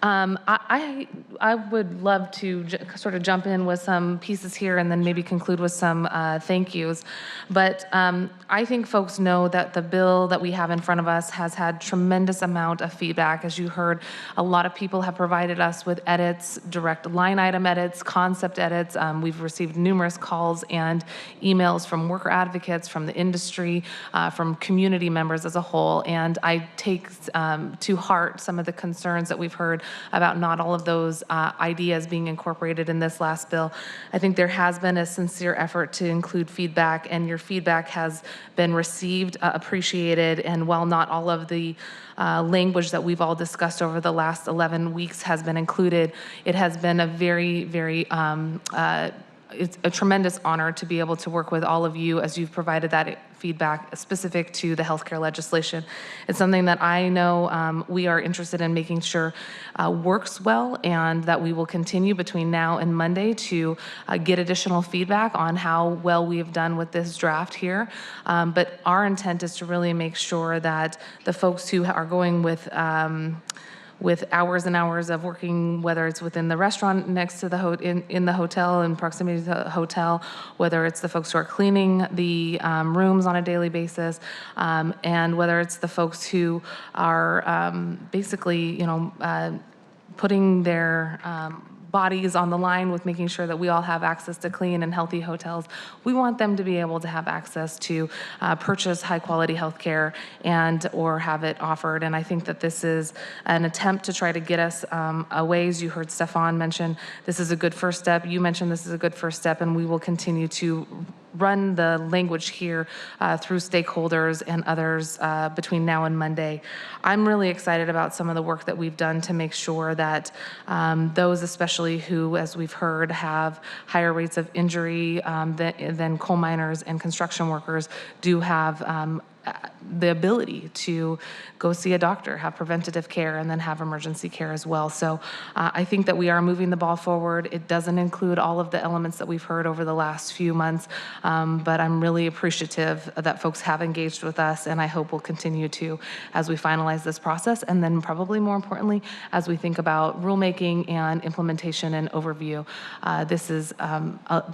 I would love to sort of jump in with some pieces here and then maybe conclude with some thank yous. But I think folks know that the bill that we have in front of us has had tremendous amount of feedback. As you heard, a lot of people have provided us with edits, direct line item edits, concept edits. We've received numerous calls and emails from worker advocates, from the industry, from community members as a whole. And I take to heart some of the concerns that we've heard about not all of those ideas being incorporated in this last bill. I think there has been a sincere effort to include feedback, and your feedback has been received, appreciated, and while not all of the language that we've all discussed over the last 11 weeks has been included, it has been a very it's a tremendous honor to be able to work with all of you as you've provided that feedback specific to the healthcare legislation. It's something that I know we are interested in making sure works well, and that we will continue between now and Monday to get additional feedback on how well we have done with this draft here. But our intent is to really make sure that the folks who are going with hours and hours of working, whether it's within the restaurant next to the in the hotel, in proximity to the hotel, whether it's the folks who are cleaning the rooms on a daily basis, and whether it's the folks who are basically, putting their bodies on the line with making sure that we all have access to clean and healthy hotels. We want them to be able to have access to purchase high quality health care and or have it offered. And I think that this is an attempt to try to get us a ways. You heard Stefan mention this is a good first step. You mentioned this is a good first step, and we will continue to run the language here through stakeholders and others between now and Monday. I'm really excited about some of the work that we've done to make sure that those especially who, as we've heard, have higher rates of injury than coal miners and construction workers do have the ability to go see a doctor, have preventative care, and then have emergency care as well. So I think that we are moving the ball forward. It doesn't include all of the elements that we've heard over the last few months, but I'm really appreciative that folks have engaged with us, and I hope we'll continue to as we finalize this process, and then probably more importantly, as we think about rulemaking and implementation and overview. This has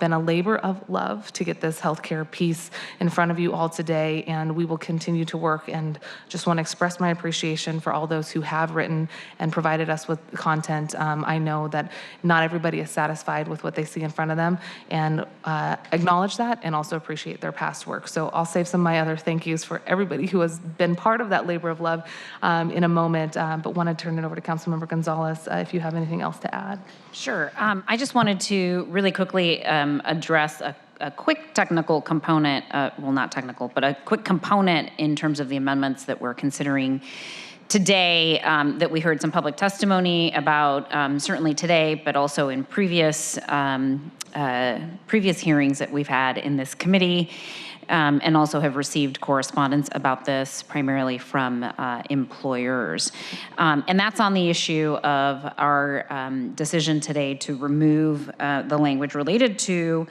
been a labor of love to get this healthcare piece in front of you all today, and we will continue to work, and just want to express my appreciation for all those who have written and provided us with content. I know that not everybody is satisfied with what they see in front of them, and acknowledge that and also appreciate their past work. So I'll save some of my other thank yous for everybody who has been part of that labor of love in a moment, but want to turn it over to Councilmember Gonzalez if you have anything else to add. Sure. I just wanted to really quickly address a quick technical component, well, not technical, but a quick component in terms of the amendments that we're considering today, that we heard some public testimony about, certainly today, but also in previous hearings that we've had in this committee, and also have received correspondence about this primarily from employers. And that's on the issue of our decision today to remove the language related to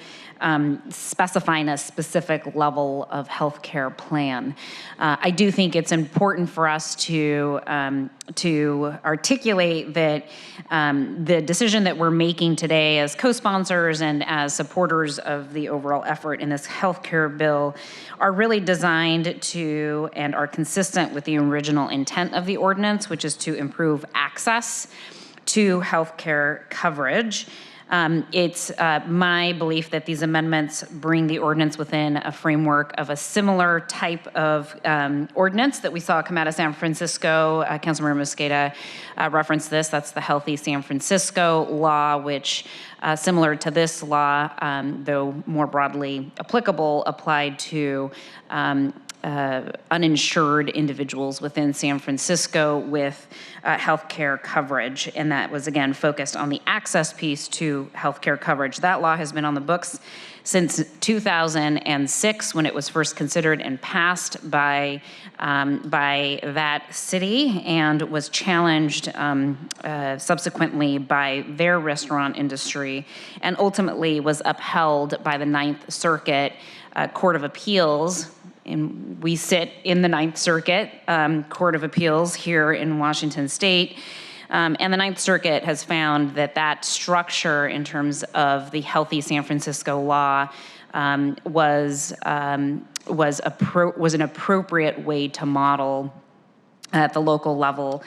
specifying a specific level of healthcare plan. I do think it's important for us to articulate that the decision that we're making today as co-sponsors and as supporters of the overall effort in this healthcare bill are really designed to and are consistent with the original intent of the ordinance, which is to improve access to healthcare coverage. It's my belief that these amendments bring the ordinance within a framework of a similar type of ordinance that we saw come out of San Francisco. Councilmember Mosqueda referenced this. That's the Healthy San Francisco law, which similar to this law, though more broadly applicable, applied to uninsured individuals within San Francisco with healthcare coverage. And that was, again, focused on the access piece to healthcare coverage. That law has been on the books since 2006 when it was first considered and passed by that city, and was challenged subsequently by their restaurant industry, and ultimately was upheld by the Ninth Circuit Court of Appeals. And we sit in the Ninth Circuit Court of Appeals here in Washington State. And the Ninth Circuit has found that that structure in terms of the Healthy San Francisco law was an appropriate way to model at the local level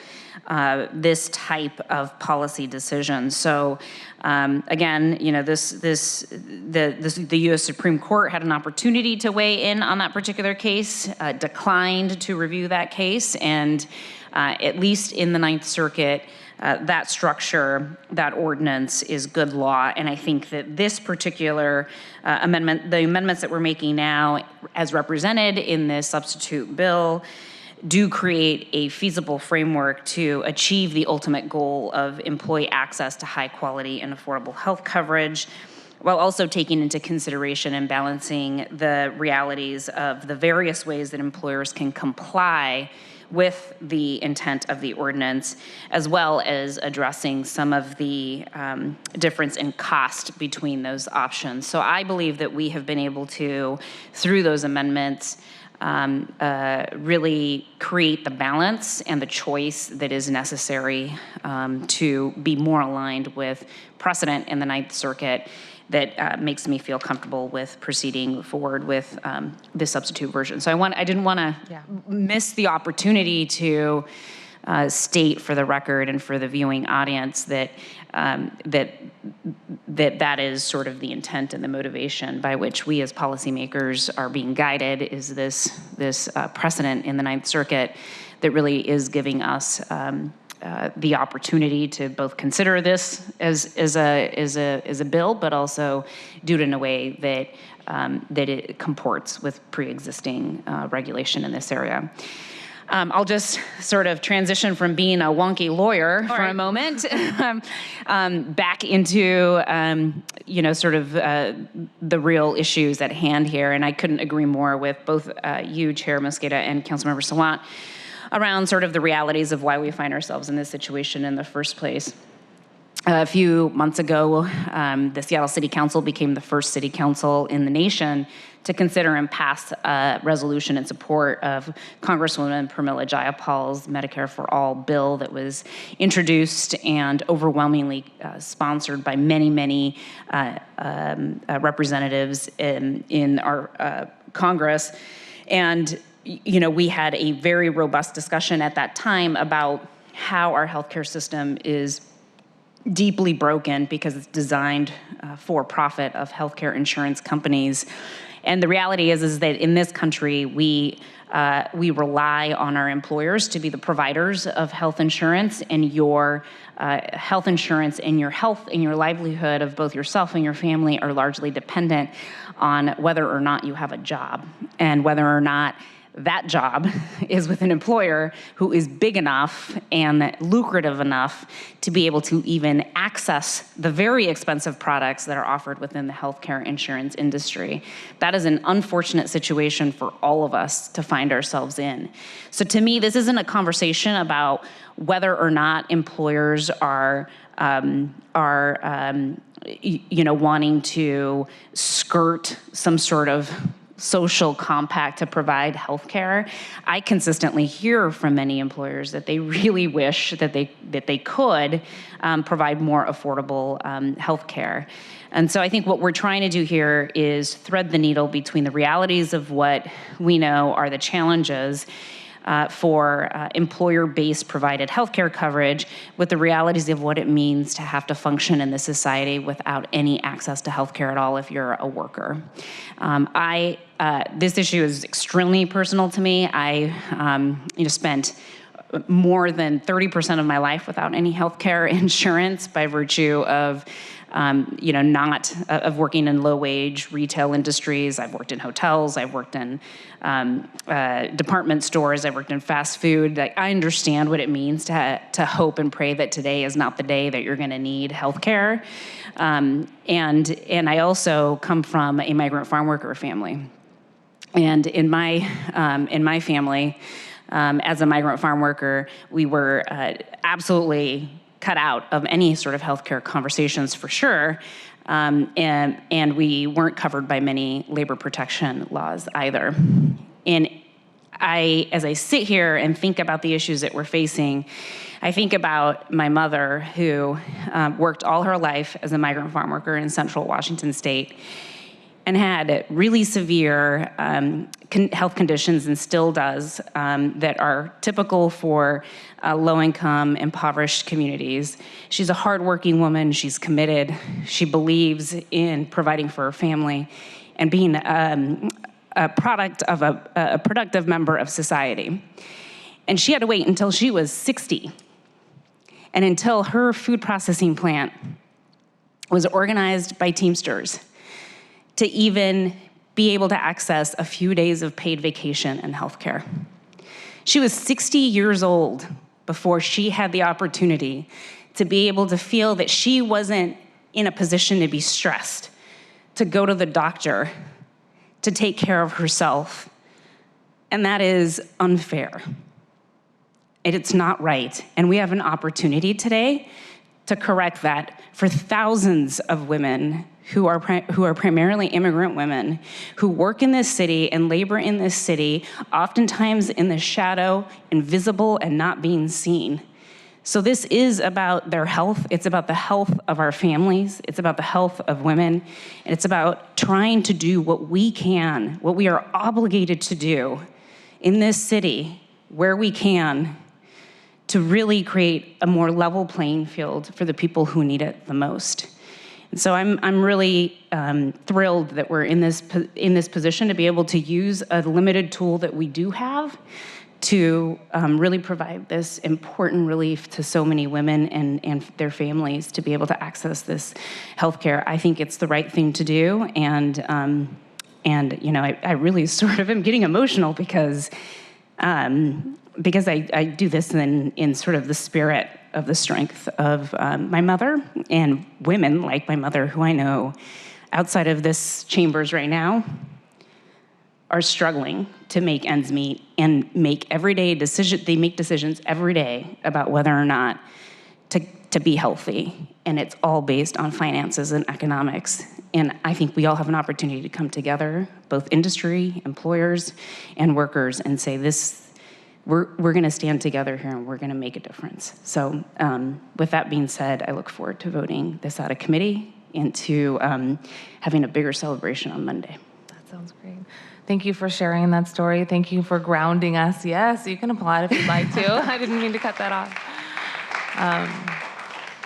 this type of policy decision. So again, you know, the U.S. Supreme Court had an opportunity to weigh in on that particular case, declined to review that case, and at least in the Ninth Circuit, that structure, that ordinance is good law. And I think that this particular amendment, the amendments that we're making now as represented in this substitute bill, do create a feasible framework to achieve the ultimate goal of employee access to high quality and affordable health coverage, while also taking into consideration and balancing the realities of the various ways that employers can comply with the intent of the ordinance, as well as addressing some of the difference in cost between those options. So I believe that we have been able to, through those amendments, really create the balance and the choice that is necessary to be more aligned with precedent in the Ninth Circuit that makes me feel comfortable with proceeding forward with this substitute version. So I didn't want to miss the opportunity to state for the record and for the viewing audience that that is sort of the intent and the motivation by which we as policymakers are being guided, is this precedent in the Ninth Circuit that really is giving us the opportunity to both consider this as a bill, but also do it in a way that it comports with pre-existing regulation in this area. I'll just sort of transition from being a wonky lawyer for a moment back into, sort of the real issues at hand here. And I couldn't agree more with both you, Chair Mosqueda, and Councilmember Sawant around sort of the realities of why we find ourselves in this situation in the first place. A few months ago, the Seattle City Council became the first city council in the nation to consider and pass a resolution in support of Congresswoman Pramila Jayapal's Medicare for All bill that was introduced and overwhelmingly sponsored by many representatives in our Congress. And we had a very robust discussion at that time about how our healthcare system is deeply broken because it's designed for profit of healthcare insurance companies. And the reality is that in this country, we rely on our employers to be the providers of health insurance, and your health insurance and your health and your livelihood of both yourself and your family are largely dependent on whether or not you have a job and whether or not that job is with an employer who is big enough and lucrative enough to be able to even access the very expensive products that are offered within the healthcare insurance industry. That is an unfortunate situation for all of us to find ourselves in. So to me, this isn't a conversation about whether or not employers are wanting to skirt some sort of social compact to provide health care. I consistently hear from many employers that they really wish that they could provide more affordable health care. And so I think what we're trying to do here is thread the needle between the realities of what we know are the challenges for employer-based provided healthcare coverage with the realities of what it means to have to function in this society without any access to healthcare at all if you're a worker. This issue is extremely personal to me. I spent more than 30% of my life without any healthcare insurance by virtue of not of working in low-wage retail industries. I've worked in hotels. I've worked in department stores. I've worked in fast food. I understand what it means to hope and pray that today is not the day that you're going to need health care. And I also come from a migrant farm worker family. And in my family, as a migrant farm worker, we were absolutely cut out of any sort of healthcare conversations for sure, and we weren't covered by many labor protection laws either. And as I sit here and think about the issues that we're facing, I think about my mother who worked all her life as a migrant farm worker in central Washington state and had really severe health conditions and still does that are typical for low-income, impoverished communities. She's a hardworking woman. She's committed. She believes in providing for her family and being a product of a productive member of society. And she had to wait until she was 60 and until her food processing plant was organized by Teamsters to even be able to access a few days of paid vacation and healthcare. She was 60 years old before she had the opportunity to be able to feel that she wasn't in a position to be stressed, to go to the doctor, to take care of herself. And that is unfair. And it's not right. And we have an opportunity today to correct that for thousands of women who are primarily immigrant women who work in this city and labor in this city, oftentimes in the shadow, invisible and not being seen. So this is about their health. It's about the health of our families. It's about the health of women. And it's about trying to do what we can, what we are obligated to do in this city where we can to really create a more level playing field for the people who need it the most. And so I'm really thrilled that we're in this position to be able to use a limited tool that we do have to really provide this important relief to so many women and their families to be able to access this healthcare. I think it's the right thing to do, and you know, I really sort of am getting emotional because I do this in sort of the spirit of the strength of my mother and women like my mother who I know outside of this chambers right now are struggling to make ends meet and make everyday decisions. They make decisions every day about whether or not to be healthy. And it's all based on finances and economics. And I think we all have an opportunity to come together, both industry, employers, and workers, and say we're going to stand together here and we're going to make a difference. So with that being said, I look forward to voting this out of committee and to having a bigger celebration on Monday. That sounds great. Thank you for sharing that story. Thank you for grounding us. Yes, you can applaud if you'd like to. I didn't mean to cut that off.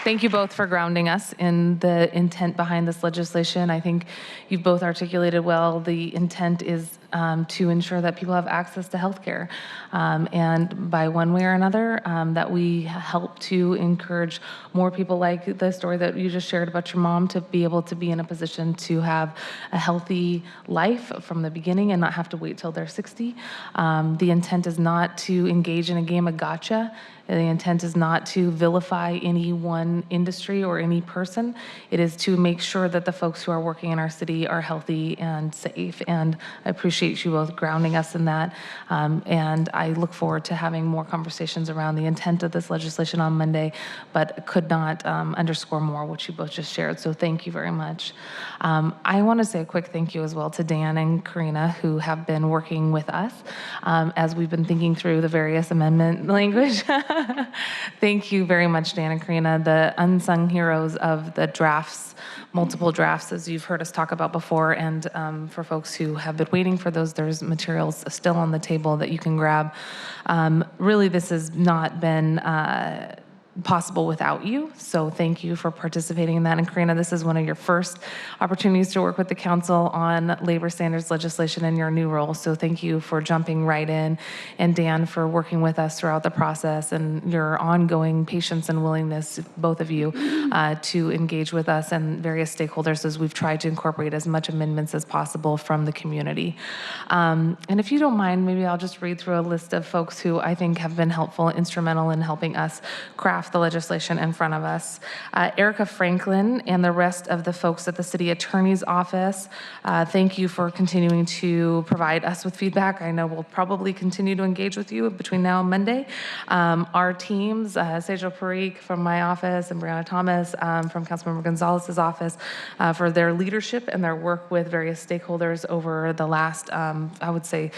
Thank you both for grounding us in the intent behind this legislation. I think you've both articulated well. The intent is to ensure that people have access to health care. And by one way or another, that we help to encourage more people like the story that you just shared about your mom to be able to be in a position to have a healthy life from the beginning and not have to wait till they're 60. The intent is not to engage in a game of gotcha. The intent is not to vilify any one industry or any person. It is to make sure that the folks who are working in our city are healthy and safe. And I appreciate you both grounding us in that. And I look forward to having more conversations around the intent of this legislation on Monday, but could not underscore more what you both just shared. So thank you very much. I want to say a quick thank you as well to Dan and Karina, who have been working with us as we've been thinking through the various amendment language. Thank you very much, Dan and Karina, the unsung heroes of the drafts, multiple drafts, as you've heard us talk about before. And for folks who have been waiting for those, there's materials still on the table that you can grab. Really, this has not been possible without you. So thank you for participating in that. And Karina, this is one of your first opportunities to work with the council on labor standards legislation in your new role. So thank you for jumping right in. And Dan, for working with us throughout the process and your ongoing patience and willingness, both of you, to engage with us and various stakeholders as we've tried to incorporate as much amendments as possible from the community. And if you don't mind, maybe I'll just read through a list of folks who I think have been helpful, instrumental in helping us craft the legislation in front of us. Erica Franklin and the rest of the folks at the City Attorney's Office, thank you for continuing to provide us with feedback. I know we'll probably continue to engage with you between now and Monday. Our teams, Sejal Parikh from my office and Brianna Thomas from Councilmember Gonzalez's office, for their leadership and their work with various stakeholders over the last, I would say,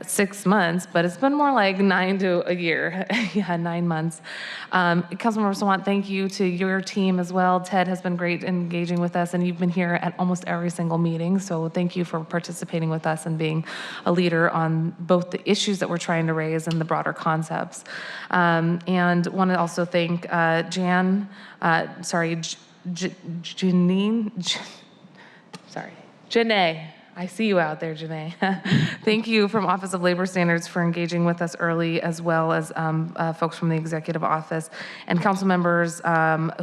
6 months, but it's been more like 9 to a year. Yeah, 9 months. Councilmember Sawant, thank you to your team as well. Ted has been great engaging with us, and you've been here at almost every single meeting, so thank you for participating with us and being a leader on both the issues that we're trying to raise and the broader concepts. And want to also thank Janine, Janae. I see you out there, Janae. Thank you from Office of Labor Standards for engaging with us early, as well as folks from the executive office and council members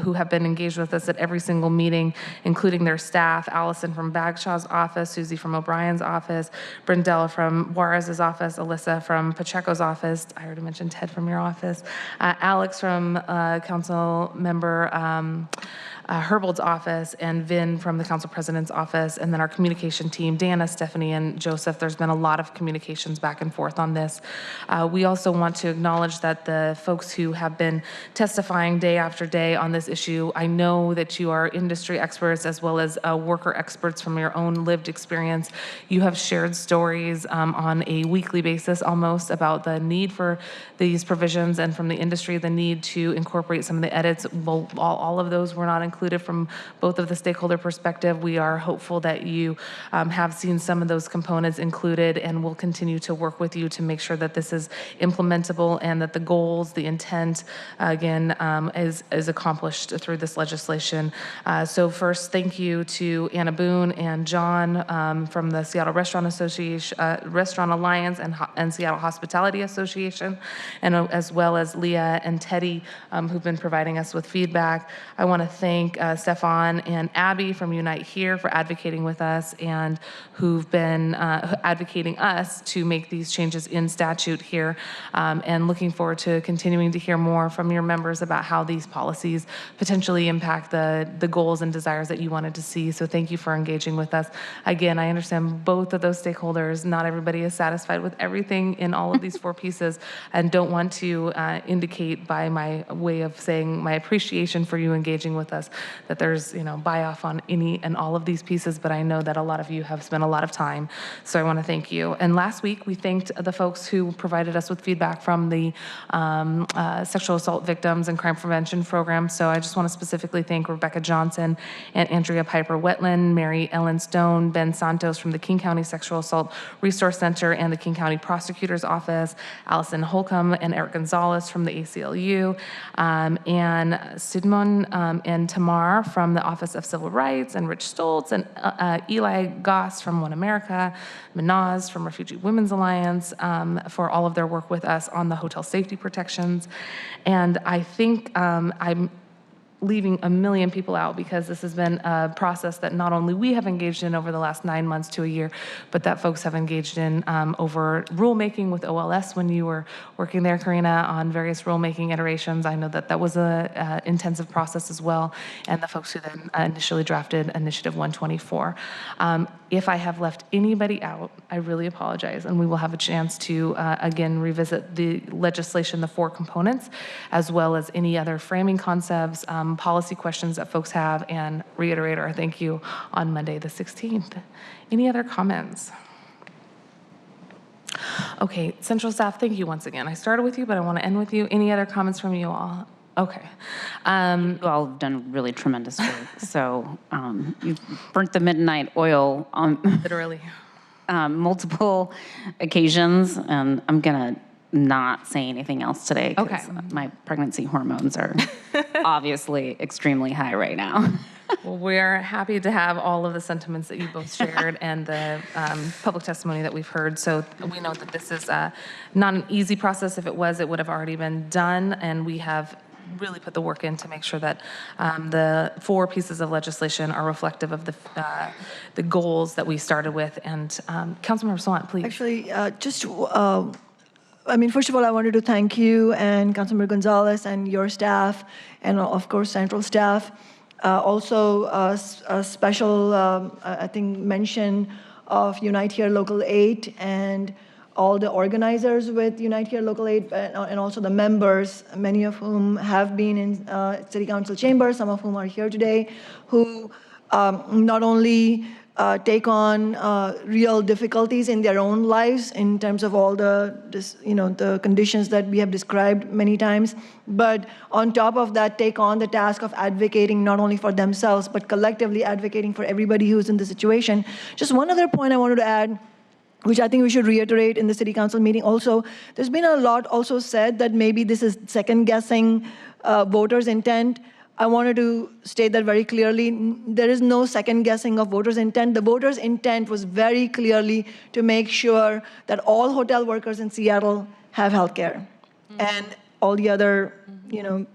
who have been engaged with us at every single meeting, including their staff, Allison from Bagshaw's office, Susie from O'Brien's office, Brindell from Juarez's office, Alyssa from Pacheco's office, I already mentioned Ted from your office, Alex from council member Herbold's office, and Vin from the council president's office, and then our communication team, Dana, Stephanie, and Joseph. There's been a lot of communications back and forth on this. We also want to acknowledge that the folks who have been testifying day after day on this issue, I know that you are industry experts as well as worker experts from your own lived experience. You have shared stories on a weekly basis almost about the need for these provisions, and from the industry, the need to incorporate some of the edits. Well, all of those were not included from both of the stakeholder perspective. We are hopeful that you have seen some of those components included, and we'll continue to work with you to make sure that this is implementable and that the goals, the intent, again, is accomplished through this legislation. So first, thank you to Anna Boone and John from the Seattle Restaurant Association, Restaurant Alliance, and Seattle Hospitality Association, and as well as Leah and Teddy, who've been providing us with feedback. I want to thank Stefan and Abby from Unite Here for advocating with us and who've been advocating us to make these changes in statute here, and looking forward to continuing to hear more from your members about how these policies potentially impact the goals and desires that you wanted to see. So thank you for engaging with us. Again, I understand both of those stakeholders. Not everybody is satisfied with everything in all of these 4 pieces, and don't want to indicate by my way of saying my appreciation for you engaging with us that there's, buy off on any and all of these pieces, but I know that a lot of you have spent a lot of time, so I want to thank you. And last week, we thanked the folks who provided us with feedback from the Sexual Assault Victims and Crime Prevention Program, so I just want to specifically thank Rebecca Johnson and Andrea Piper-Wetland, Mary Ellen Stone, Ben Santos from the King County Sexual Assault Resource Center and the King County Prosecutor's Office, Allison Holcomb and Eric Gonzalez from the ACLU, and Sidmon and Tamar from the Office of Civil Rights, and Rich Stoltz, and Eli Goss from One America, Minaz from Refugee Women's Alliance, for all of their work with us on the hotel safety protections. And I think I'm leaving a million people out because this has been a process that not only we have engaged in over the last 9 months to a year, but that folks have engaged in over rulemaking with OLS when you were working there, Karina, on various rulemaking iterations. I know that that was a intensive process as well, and the folks who then initially drafted Initiative 124. If I have left anybody out, I really apologize, and we will have a chance to, again, revisit the legislation, the 4 components, as well as any other framing concepts, policy questions that folks have, and reiterate our thank you on Monday the 16th. Any other comments? Okay, Central Staff, thank you once again. I started with you, but I want to end with you. Any other comments from you all? Okay. You all have done really tremendous work. So you've burnt the midnight oil on literally multiple occasions, and I'm gonna not say anything else today because my pregnancy hormones are obviously extremely high right now. Well, we're happy to have all of the sentiments that you both shared and the public testimony that we've heard. So we know that this is not an easy process. If it was, it would have already been done, and we have really put the work in to make sure that the 4 pieces of legislation are reflective of the goals that we started with. And Councilmember Sawant, please. Actually, first of all, I wanted to thank you and Councilmember Gonzalez and your staff, and of course, Central staff. Also, a special, I think, mention of Unite Here Local 8 and all the organizers with Unite Here Local 8, and also the members, many of whom have been in City Council chambers, some of whom are here today, who not only take on real difficulties in their own lives in terms of all the conditions that we have described many times. But on top of that, take on the task of advocating not only for themselves, but collectively advocating for everybody who's in the situation. Just one other point I wanted to add, which I think we should reiterate in the city council meeting also. There's been a lot also said that maybe this is second-guessing voters' intent. I wanted to state that very clearly. There is no second-guessing of voters' intent. The voters' intent was very clearly to make sure that all hotel workers in Seattle have health care and all the other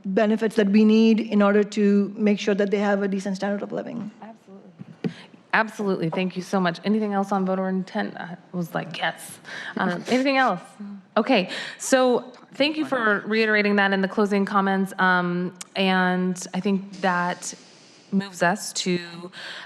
benefits that we need in order to make sure that they have a decent standard of living. Absolutely. Thank you so much. Anything else on voter intent? I was like, yes. Anything else? Okay. So thank you for reiterating that in the closing comments. And I think that moves us to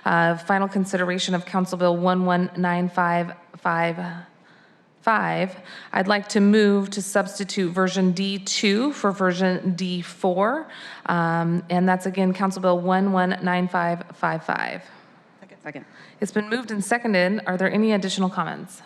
final consideration of Council Bill 11955. I'd like to move to substitute version D2 for version D4. And that's again Council Bill 119555. Second. It's been moved and seconded. Are there any additional comments?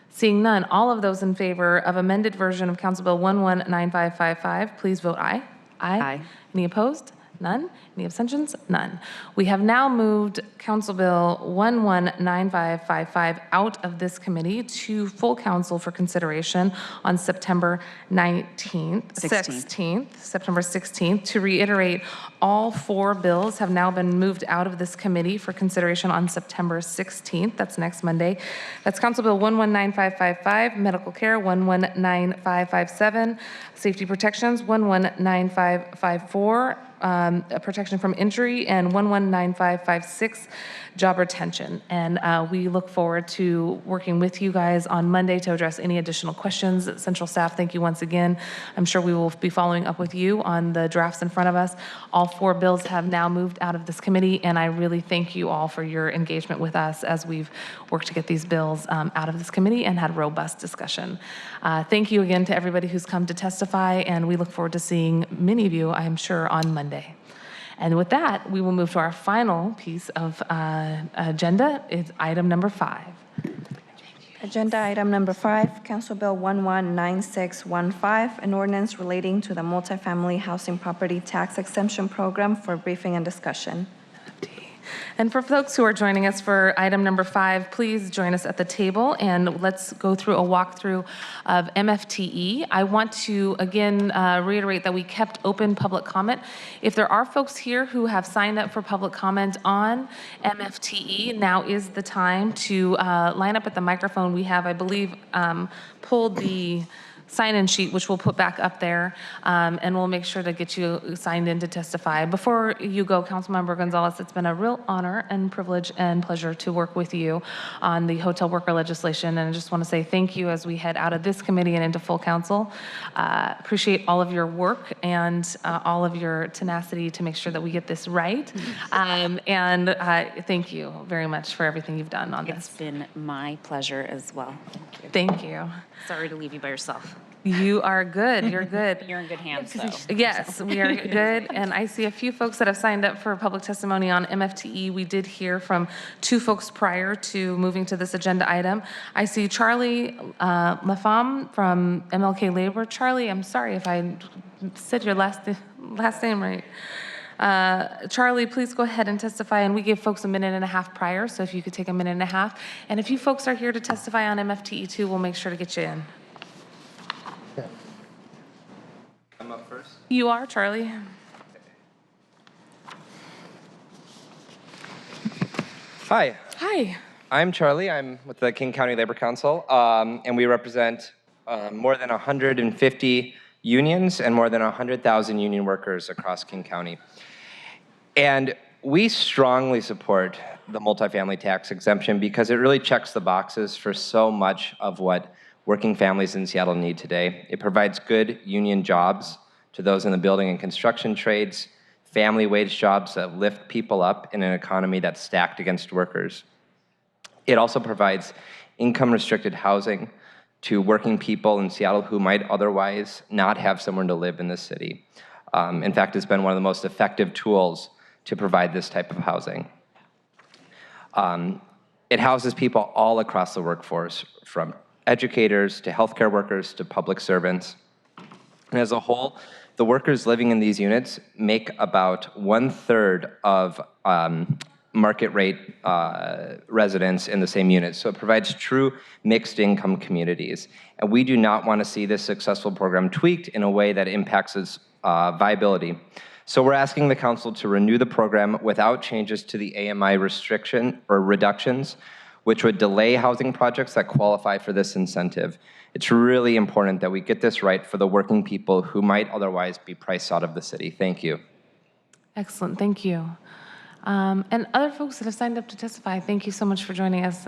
Seeing none, all of those in favor of amended version of Council Bill 119555, please vote aye. Aye. Any opposed? None. Any abstentions? None. We have now moved Council Bill 119555 out of this committee to full council for consideration on September 16th. To reiterate, all four bills have now been moved out of this committee for consideration on September 16th. That's next Monday. That's Council Bill 119555, medical care 119557, safety protections 119554, protection from injury, and 119556, job retention. And we look forward to working with you guys on Monday to address any additional questions. Central staff, thank you once again. I'm sure we will be following up with you on the drafts in front of us. All four bills have now moved out of this committee, and I really thank you all for your engagement with us as we've worked to get these bills out of this committee and had robust discussion. Thank you again to everybody who's come to testify, and we look forward to seeing many of you, I'm sure, on Monday. And with that, we will move to our final piece of agenda. It's item number 5. Agenda item number 5, Council Bill 119615, an ordinance relating to the multifamily housing property tax exemption program for briefing and discussion. And for folks who are joining us for item number 5, please join us at the table and let's go through a walkthrough of MFTE. I want to again reiterate that we kept open public comment. If there are folks here who have signed up for public comment on MFTE, now is the time to line up at the microphone. We have, I believe, pulled the sign-in sheet, which we'll put back up there, and we'll make sure to get you signed in to testify. Before you go, Councilmember Gonzalez, it's been a real honor and privilege and pleasure to work with you on the hotel worker legislation, and I just want to say thank you as we head out of this committee and into full council. Appreciate all of your work and all of your tenacity to make sure that we get this right, and thank you very much for everything you've done on this. It's been my pleasure as well. Thank you. Sorry to leave you by yourself. You are good. You're good. You're in good hands, though. Yes, we are good. And I see a few folks that have signed up for public testimony on MFTE. We did hear from 2 folks prior to moving to this agenda item. I see Charlie Lafam from MLK Labor. Charlie, I'm sorry if I said your last name right. Charlie, please go ahead and testify. And we gave folks a minute and a half prior, so if you could take a minute and a half. And if you folks are here to testify on MFTE too, we'll make sure to get you in. I'm up first. You are, Charlie. Hi. Hi. I'm Charlie. I'm with the King County Labor Council, and we represent more than 150 unions and more than 100,000 union workers across King County. And we strongly support the multifamily tax exemption because it really checks the boxes for so much of what working families in Seattle need today. It provides good union jobs to those in the building and construction trades, family wage jobs that lift people up in an economy that's stacked against workers. It also provides income-restricted housing to working people in Seattle who might otherwise not have somewhere to live in the city. In fact, it's been one of the most effective tools to provide this type of housing. It houses people all across the workforce, from educators to healthcare workers to public servants. And as a whole, the workers living in these units make about 1/3 of market rate residents in the same unit. So it provides true mixed income communities. And we do not want to see this successful program tweaked in a way that impacts its viability. So we're asking the council to renew the program without changes to the AMI restriction or reductions, which would delay housing projects that qualify for this incentive. It's really important that we get this right for the working people who might otherwise be priced out of the city. Thank you. Excellent, thank you. And other folks that have signed up to testify, thank you so much for joining us.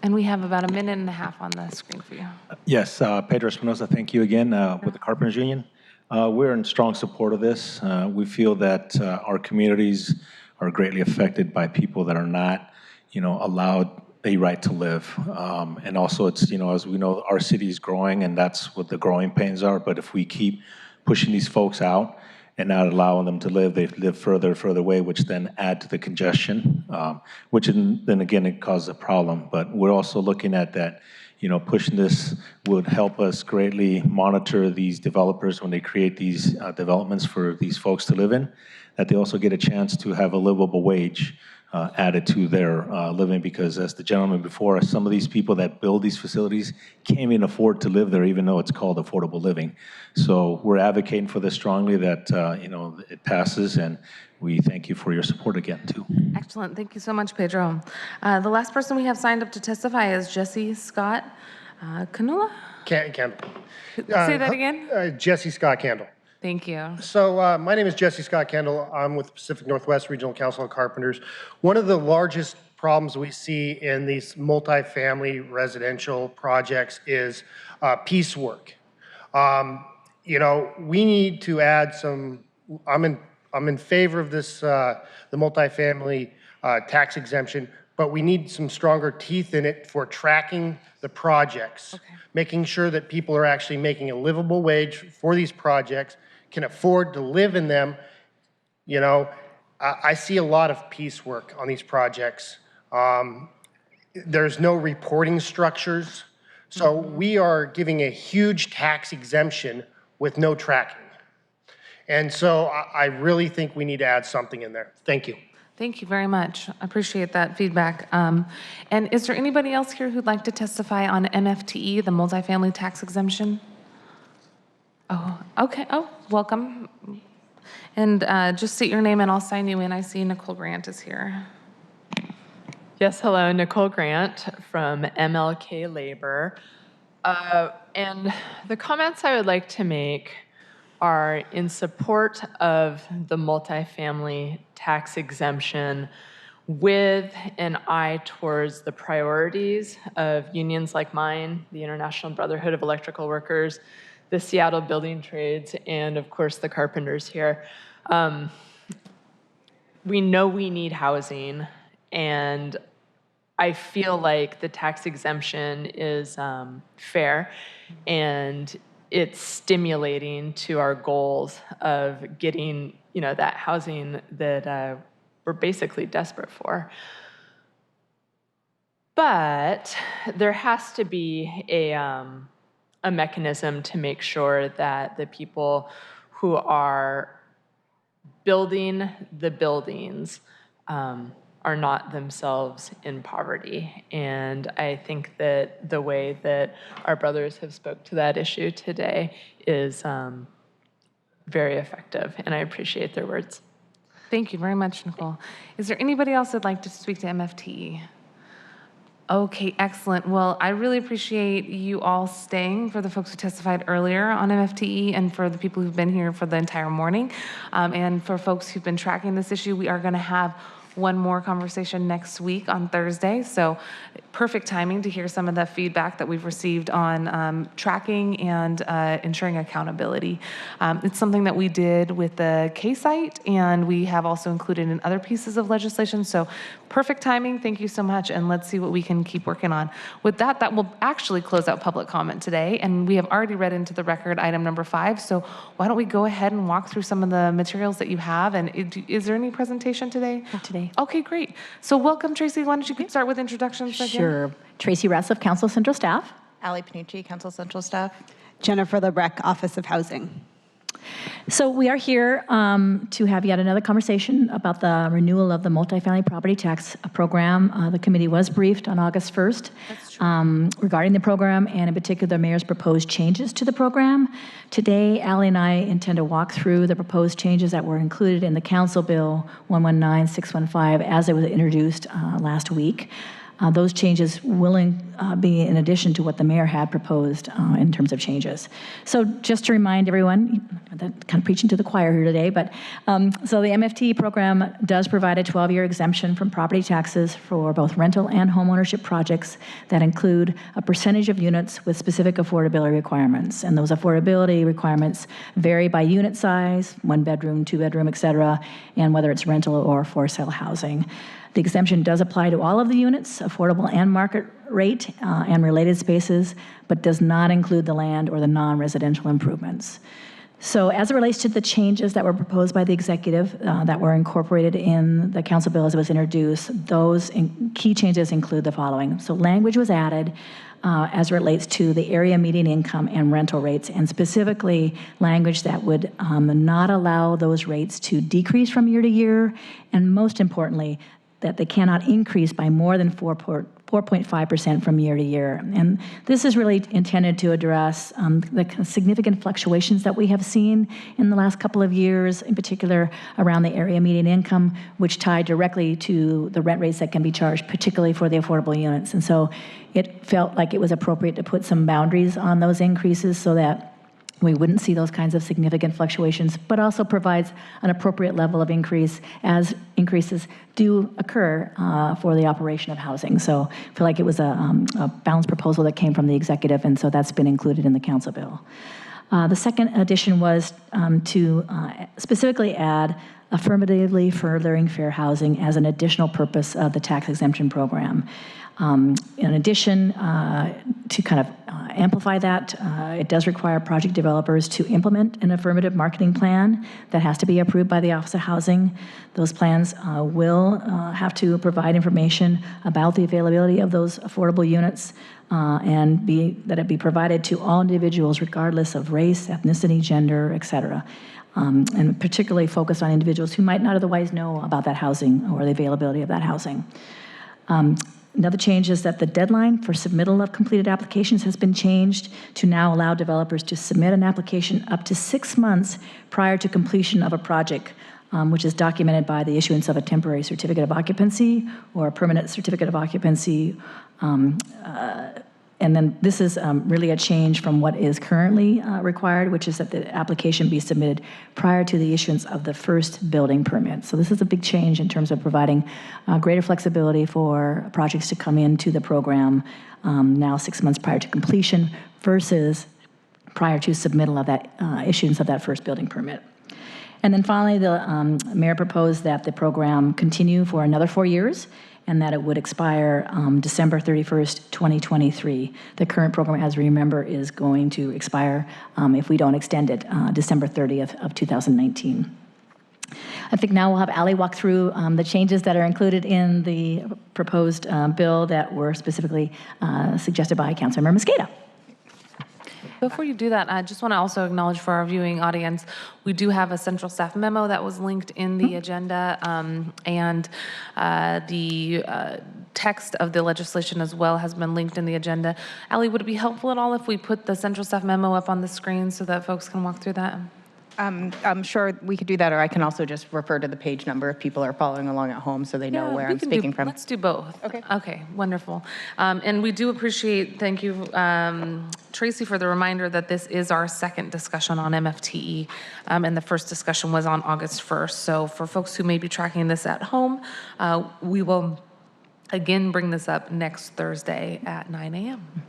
And we have about 1.5 minutes on the screen for you. Yes, Pedro Espinosa, thank you again with the Carpenters Union. We're in strong support of this. We feel that our communities are greatly affected by people that are not, allowed a right to live. And also it's, as we know, our city is growing and that's what the growing pains are. But if we keep pushing these folks out and not allowing them to live, they live further and further away, which then add to the congestion, which then again, it causes a problem. But we're also looking at that, pushing this would help us greatly monitor these developers when they create these developments for these folks to live in, that they also get a chance to have a livable wage added to their living, because as the gentleman before us, some of these people that build these facilities can't even afford to live there, even though it's called affordable living. So we're advocating for this strongly, that it passes, and we thank you for your support again, too. Excellent, thank you so much, Pedro. The last person we have signed up to testify is Jesse Scott Canula? Candle. Say that again? Jesse Scott Candle. Thank you. So my name is Jesse Scott Kendall. I'm with Pacific Northwest Regional Council of Carpenters. One of the largest problems we see in these multifamily residential projects is piecework. We need to add some. I'm in favor of this the multifamily tax exemption, but we need some stronger teeth in it for tracking the projects, making sure that people are actually making a livable wage for these projects, can afford to live in them. I see a lot of piecework on these projects. There's no reporting structures. So we are giving a huge tax exemption with no tracking. And so I really think we need to add something in there. Thank you. Thank you very much. I appreciate that feedback. And is there anybody else here who'd like to testify on MFTE, the multifamily tax exemption? Oh, okay. Oh, welcome. And just state your name and I'll sign you in. I see Nicole Grant is here. Yes, hello, Nicole Grant from MLK Labor. And the comments I would like to make are in support of the multifamily tax exemption with an eye towards the priorities of unions like mine, the International Brotherhood of Electrical Workers, the Seattle Building Trades, and of course the carpenters here. We know we need housing, and I feel like the tax exemption is fair, and it's stimulating to our goals of getting, that housing that we're basically desperate for. But there has to be a mechanism to make sure that the people who are building the buildings are not themselves in poverty. And I think that the way that our brothers have spoke to that issue today is very effective, and I appreciate their words. Thank you very much, Nicole. Is there anybody else that'd like to speak to MFTE? Okay, excellent. Well, I really appreciate you all staying, for the folks who testified earlier on MFTE and for the people who've been here for the entire morning. And for folks who've been tracking this issue, we are going to have one more conversation next week on Thursday. So perfect timing to hear some of the feedback that we've received on tracking and ensuring accountability. It's something that we did with the K-site, and we have also included in other pieces of legislation. So perfect timing. Thank you so much, and let's see what we can keep working on. With that, that will actually close out public comment today, and we have already read into the record item number 5. So why don't we go ahead and walk through some of the materials that you have? And is there any presentation today? Not today. Okay, great. So welcome, Tracy. Why don't you start with introductions again? Sure. Tracy Rassif, Council Central Staff. Ali Panucci, Council Central Staff. Jennifer Lebrecht, Office of Housing. So we are here to have yet another conversation about the renewal of the multifamily property tax program. The committee was briefed on August 1st regarding the program, and in particular the mayor's proposed changes to the program. Today, Ali and I intend to walk through the proposed changes that were included in the Council Bill 119615 as it was introduced last week. Those changes will be in addition to what the mayor had proposed in terms of changes. So just to remind everyone, kind of preaching to the choir here today, but so the MFT program does provide a 12-year exemption from property taxes for both rental and homeownership projects that include a percentage of units with specific affordability requirements. And those affordability requirements vary by unit size, 1 bedroom, 2 bedroom, et cetera, and whether it's rental or for sale housing. The exemption does apply to all of the units, affordable and market rate, and related spaces, but does not include the land or the non-residential improvements. So as it relates to the changes that were proposed by the executive that were incorporated in the council bill as it was introduced, those key changes include the following. So language was added as it relates to the area median income and rental rates, and specifically language that would not allow those rates to decrease from year to year, and most importantly, that they cannot increase by more than 4.5% from year to year. And this is really intended to address the significant fluctuations that we have seen in the last couple of years, in particular around the area median income, which tie directly to the rent rates that can be charged, particularly for the affordable units. And so it felt like it was appropriate to put some boundaries on those increases so that we wouldn't see those kinds of significant fluctuations, but also provides an appropriate level of increase as increases do occur for the operation of housing. So I feel like it was a balanced proposal that came from the executive, and so that's been included in the council bill. The second addition was to specifically add affirmatively furthering fair housing as an additional purpose of the tax exemption program. In addition, to kind of amplify that, it does require project developers to implement an affirmative marketing plan that has to be approved by the Office of Housing. Those plans will have to provide information about the availability of those affordable units and that it be provided to all individuals regardless of race, ethnicity, gender, et cetera. And particularly focused on individuals who might not otherwise know about that housing or the availability of that housing. Another change is that the deadline for submittal of completed applications has been changed to now allow developers to submit an application up to 6 months prior to completion of a project, which is documented by the issuance of a temporary certificate of occupancy or a permanent certificate of occupancy. And then this is really a change from what is currently required, which is that the application be submitted prior to the issuance of the first building permit. So this is a big change in terms of providing greater flexibility for projects to come into the program now 6 months prior to completion versus prior to submittal of that issuance of that first building permit. And then finally, the mayor proposed that the program continue for another 4 years, and that it would expire December 31st, 2023. The current program, as we remember, is going to expire, if we don't extend it, December 30th of 2019. I think now we'll have Ali walk through the changes that are included in the proposed bill that were specifically suggested by Councilmember Mosqueda. Before you do that, I just want to also acknowledge for our viewing audience, we do have a central staff memo that was linked in the agenda, and the text of the legislation as well has been linked in the agenda. Ali, would it be helpful at all if we put the central staff memo up on the screen so that folks can walk through that? I'm sure we could do that, or I can also just refer to the page number if people are following along at home so they know Yeah, where we I'm can speaking from. Let's do both. Okay, wonderful. And we do appreciate, thank you, Tracy, for the reminder that this is our second discussion on MFTE, and the first discussion was on August 1st. So for folks who may be tracking this at home, we will again bring this up next Thursday at 9 a.m.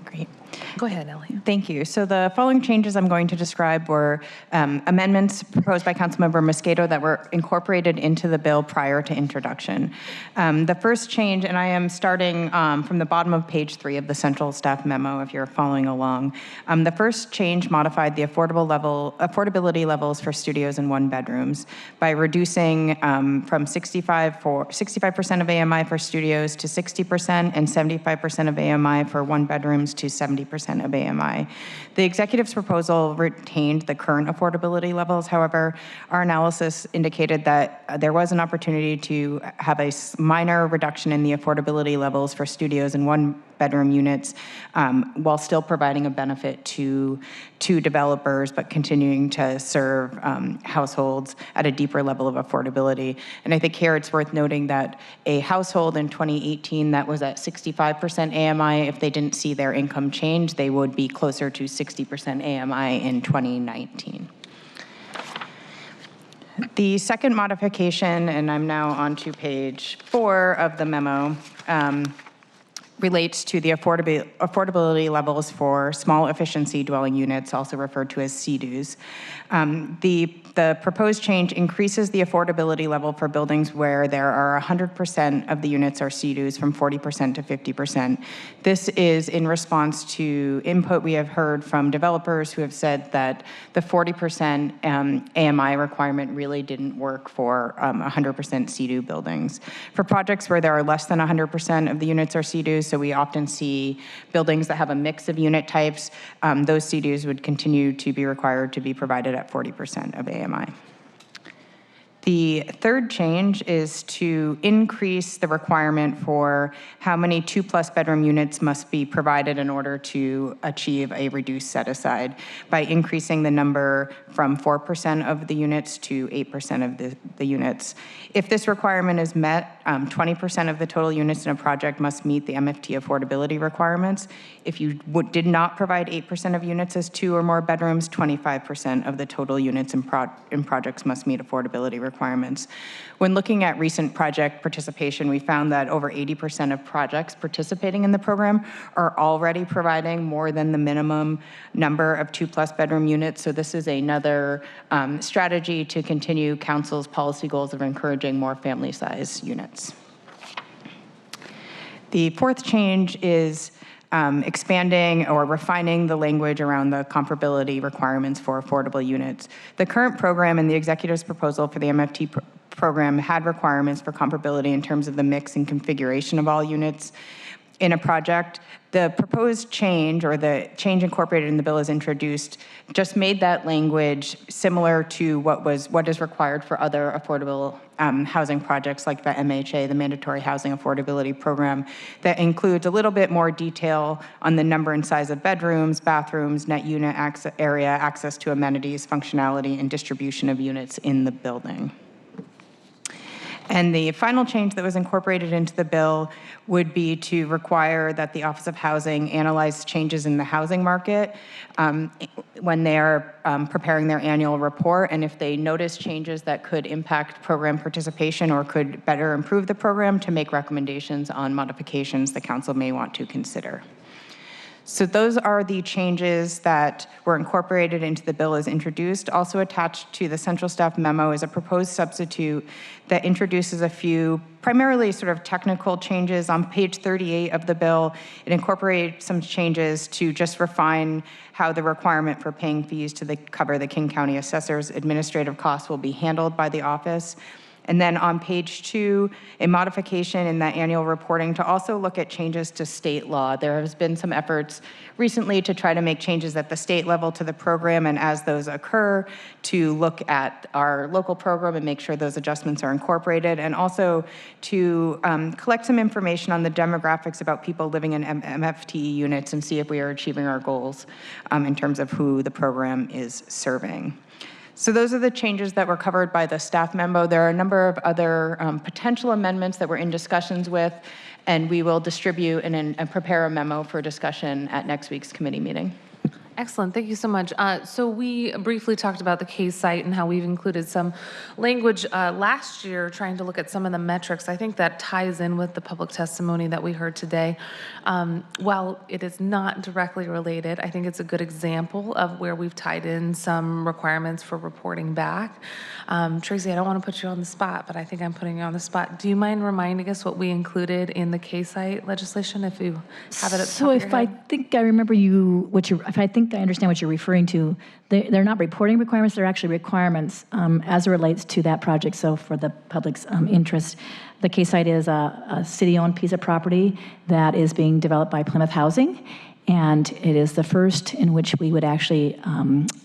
Great. Go ahead, Ellie. Thank you. So the following changes I'm going to describe were amendments proposed by Councilmember Mosquito that were incorporated into the bill prior to introduction. The first change, and I am starting from the bottom of page 3 of the central staff memo if you're following along. The first change modified the affordability levels for studios and one bedrooms by reducing from 65% of AMI for studios to 60% and 75% of AMI for one bedrooms to 70% of AMI. The executive's proposal retained the current affordability levels. However, our analysis indicated that there was an opportunity to have a minor reduction in the affordability levels for studios and one-bedroom units while still providing a benefit to developers, but continuing to serve households at a deeper level of affordability. And I think here it's worth noting that a household in 2018 that was at 65% AMI, if they didn't see their income change, they would be closer to 60% AMI in 2019. The second modification, and I'm now on to page 4 of the memo, relates to the affordability levels for small efficiency dwelling units, also referred to as CDUs. The proposed change increases the affordability level for buildings where there are 100% of the units are CDUs from 40% to 50%. This is in response to input we have heard from developers who have said that the 40% AMI requirement really didn't work for 100% CDU buildings. For projects where there are less than 100% of the units are CDUs, so we often see buildings that have a mix of unit types, those CDUs would continue to be required to be provided at 40% of AMI. The third change is to increase the requirement for how many 2+ bedroom units must be provided in order to achieve a reduced set aside by increasing the number from 4% of the units to 8% of the units. If this requirement is met, 20% of the total units in a project must meet the MFT affordability requirements. If you did not provide 8% of units as 2 or more bedrooms, 25% of the total units in projects must meet affordability requirements. When looking at recent project participation, we found that over 80% of projects participating in the program are already providing more than the minimum number of 2+ bedroom units. So this is another strategy to continue council's policy goals of encouraging more family size units. The fourth change is expanding or refining the language around the comparability requirements for affordable units. The current program and the executive's proposal for the MFT program had requirements for comparability in terms of the mix and configuration of all units in a project. The proposed change, or the change incorporated in the bill as introduced, just made that language similar to what is required for other affordable housing projects like the MHA, the Mandatory Housing Affordability Program, that includes a little bit more detail on the number and size of bedrooms, bathrooms, net unit area, access to amenities, functionality, and distribution of units in the building. And the final change that was incorporated into the bill would be to require that the Office of Housing analyze changes in the housing market when they are preparing their annual report, and if they notice changes that could impact program participation or could better improve the program, to make recommendations on modifications the council may want to consider. So those are the changes that were incorporated into the bill as introduced. Also attached to the central staff memo is a proposed substitute that introduces a few primarily sort of technical changes. On page 38 of the bill, it incorporates some changes to just refine how the requirement for paying fees to cover the King County Assessor's administrative costs will be handled by the office. And then on page 2, a modification in that annual reporting to also look at changes to state law. There has been some efforts recently to try to make changes at the state level to the program, and as those occur, to look at our local program and make sure those adjustments are incorporated, and also to collect some information on the demographics about people living in MFT units and see if we are achieving our goals in terms of who the program is serving. So those are the changes that were covered by the staff memo. There are a number of other potential amendments that we're in discussions with, and we will distribute and prepare a memo for discussion at next week's committee meeting. Excellent, thank you so much. So we briefly talked about the case site and how we've included some language last year trying to look at some of the metrics. I think that ties in with the public testimony that we heard today. While it is not directly related, I think it's a good example of where we've tied in some requirements for reporting back. Tracy, I don't want to put you on the spot, but I think I'm putting you on the spot. Do you mind reminding us what we included in the case site legislation if you have it at the So top of your if I head? think I remember if I think I understand what you're referring to, they're not reporting requirements, they're actually requirements as it relates to that project. So for the public's interest, the case site is a city-owned piece of property that is being developed by Plymouth Housing. And it is the first in which we would actually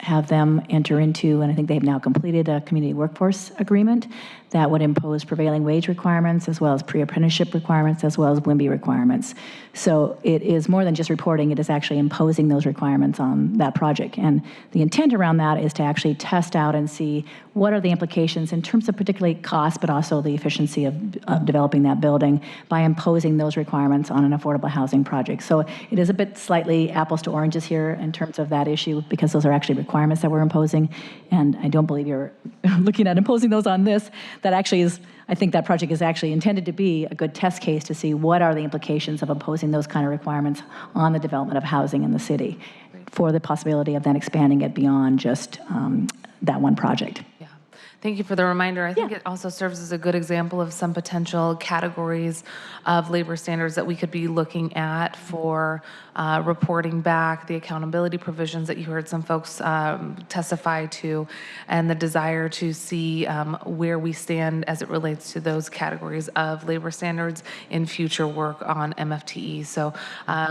have them enter into, and I think they've now completed a community workforce agreement that would impose prevailing wage requirements as well as pre-apprenticeship requirements as well as WIMBY requirements. So it is more than just reporting, it is actually imposing those requirements on that project. And the intent around that is to actually test out and see what are the implications in terms of particularly cost, but also the efficiency of developing that building by imposing those requirements on an affordable housing project. So it is a bit slightly apples to oranges here in terms of that issue because those are actually requirements that we're imposing. And I don't believe you're looking at imposing those on this. That actually is, I think that project is actually intended to be a good test case to see what are the implications of imposing those kind of requirements on the development of housing in the city for the possibility of then expanding it beyond just that one project. Thank you for the reminder. I think it also serves as a good example of some potential categories of labor standards that we could be looking at for reporting back, the accountability provisions that you heard some folks testify to, and the desire to see where we stand as it relates to those categories of labor standards in future work on MFTE. So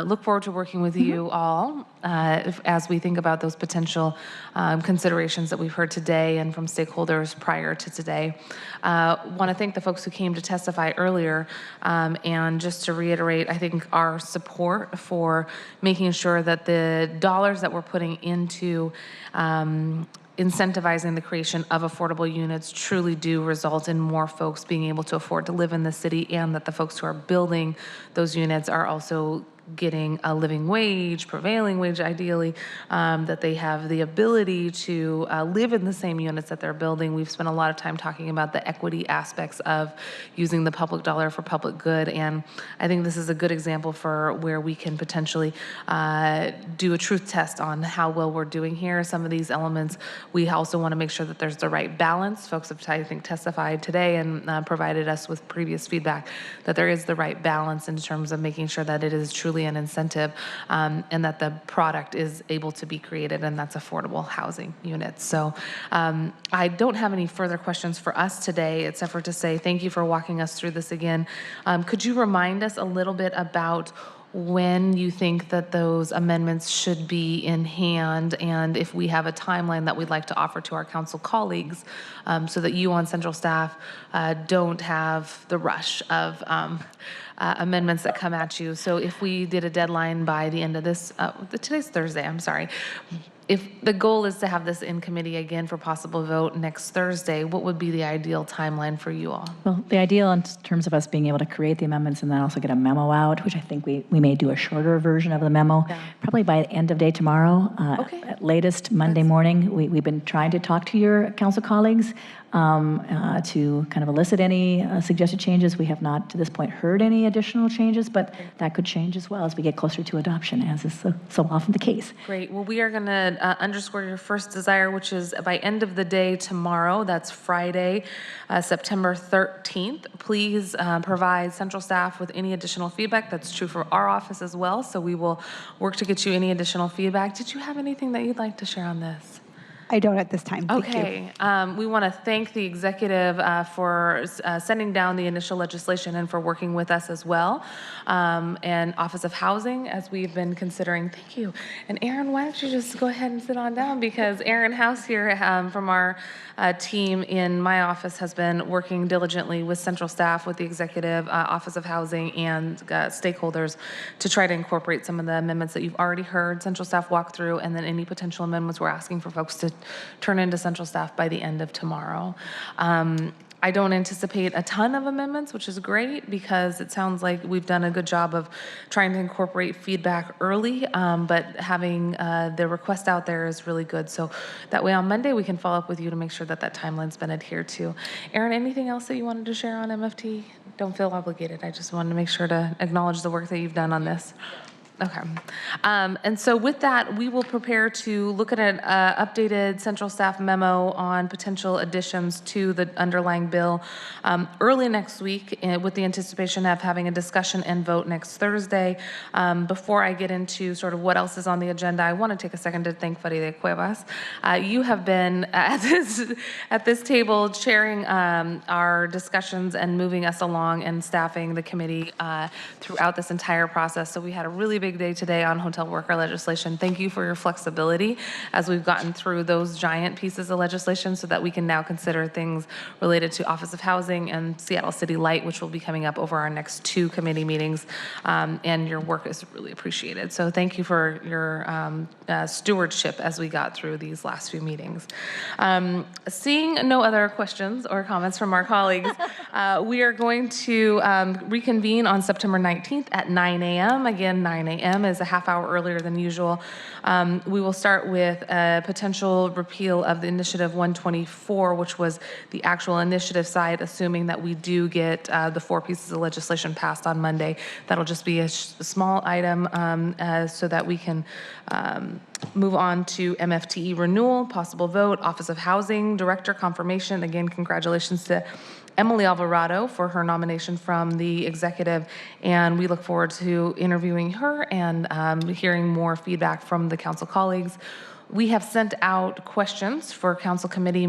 look forward to working with you all as we think about those potential considerations that we've heard today and from stakeholders prior to today. Want to thank the folks who came to testify earlier, and just to reiterate, I think our support for making sure that the dollars that we're putting into incentivizing the creation of affordable units truly do result in more folks being able to afford to live in the city, and that the folks who are building those units are also getting a living wage, prevailing wage ideally, that they have the ability to live in the same units that they're building. We've spent a lot of time talking about the equity aspects of using the public dollar for public good, and I think this is a good example for where we can potentially do a truth test on how well we're doing here. Some of these elements, we also want to make sure that there's the right balance. Folks have, I think, testified today and provided us with previous feedback that there is the right balance in terms of making sure that it is truly an incentive and that the product is able to be created, and that's affordable housing units. So I don't have any further questions for us today, except for to say thank you for walking us through this again. Could you remind us a little bit about when you think that those amendments should be in hand, and if we have a timeline that we'd like to offer to our council colleagues so that you on central staff don't have the rush of amendments that come at you. So if we did a deadline by the end of this, today's Thursday, I'm sorry. If the goal is to have this in committee again for possible vote next Thursday, what would be the ideal timeline for you all? Well, the ideal in terms of us being able to create the amendments and then also get a memo out, which I think we may do a shorter version of the memo, probably by the end of day tomorrow, at latest Monday morning. We've been trying to talk to your council colleagues to kind of elicit any suggested changes. We have not, to this point, heard any additional changes, but that could change as well as we get closer to adoption, as is so often the case. Great. Well, we are going to underscore your first desire, which is by end of the day tomorrow. That's Friday, September 13th. Please provide central staff with any additional feedback. That's true for our office as well. So we will work to get you any additional feedback. Did you have anything that you'd like to share on this? I don't at this time. Thank you. Okay. We want to thank the executive for sending down the initial legislation and for working with us as well. And Office of Housing, as we've been considering. Thank you. And Aaron, why don't you just go ahead and sit on down, because Aaron House here from our team in my office has been working diligently with central staff, with the executive, Office of Housing, and stakeholders to try to incorporate some of the amendments that you've already heard central staff walk through, and then any potential amendments we're asking for folks to turn into central staff by the end of tomorrow. I don't anticipate a ton of amendments, which is great because it sounds like we've done a good job of trying to incorporate feedback early, but having the request out there is really good. So that way on Monday, we can follow up with you to make sure that that timeline's been adhered to. Erin, anything else that you wanted to share on MFT? Don't feel obligated. I just wanted to make sure to acknowledge the work that you've done on this. Okay. And so with that, we will prepare to look at an updated central staff memo on potential additions to the underlying bill early next week with the anticipation of having a discussion and vote next Thursday. Before I get into sort of what else is on the agenda, I want to take a second to thank Faride Cuevas. You have been at this table chairing our discussions and moving us along and staffing the committee throughout this entire process. So we had a really big day today on hotel worker legislation. Thank you for your flexibility as we've gotten through those giant pieces of legislation so that we can now consider things related to Office of Housing and Seattle City Light, which will be coming up over our next 2 committee meetings. And your work is really appreciated. So thank you for your stewardship as we got through these last few meetings. Seeing no other questions or comments from our colleagues, we are going to reconvene on September 19th at 9 a.m. Again, 9 a.m. is a half hour earlier than usual. We will start with a potential repeal of the Initiative 124, which was the actual initiative side, assuming that we do get the 4 pieces of legislation passed on Monday. That'll just be a small item so that we can move on to MFTE renewal, possible vote, Office of Housing Director confirmation. Again, congratulations to Emily Alvarado for her nomination from the executive, and we look forward to interviewing her and hearing more feedback from the council colleagues. We have sent out questions for council committee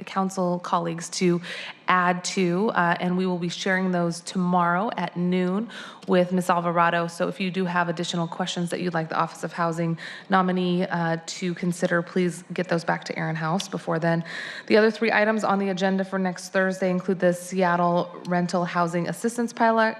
council colleagues to add to, and we will be sharing those tomorrow at noon with Ms. Alvarado. So if you do have additional questions that you'd like the Office of Housing nominee to consider, please get those back to Aaron House before then. The other 3 items on the agenda for next Thursday include the Seattle Rental Housing Assistance Pilot,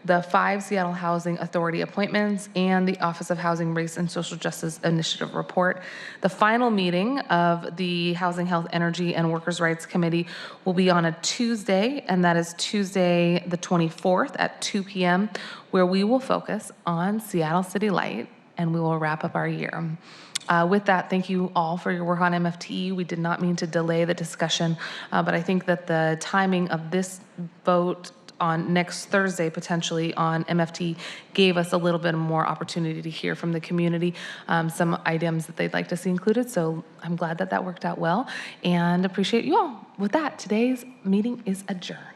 the 5 Seattle Housing Authority appointments, and the Office of Housing Race and Social Justice Initiative report. The final meeting of the Housing, Health, Energy, and Workers' Rights Committee will be on a Tuesday, and that is Tuesday the 24th at 2 p.m., where we will focus on Seattle City Light, and we will wrap up our year. With that, thank you all for your work on MFTE. We did not mean to delay the discussion, but I think that the timing of this vote on next Thursday, potentially on MFT, gave us a little bit more opportunity to hear from the community some items that they'd like to see included. So I'm glad that that worked out well and appreciate you all. With that, today's meeting is adjourned.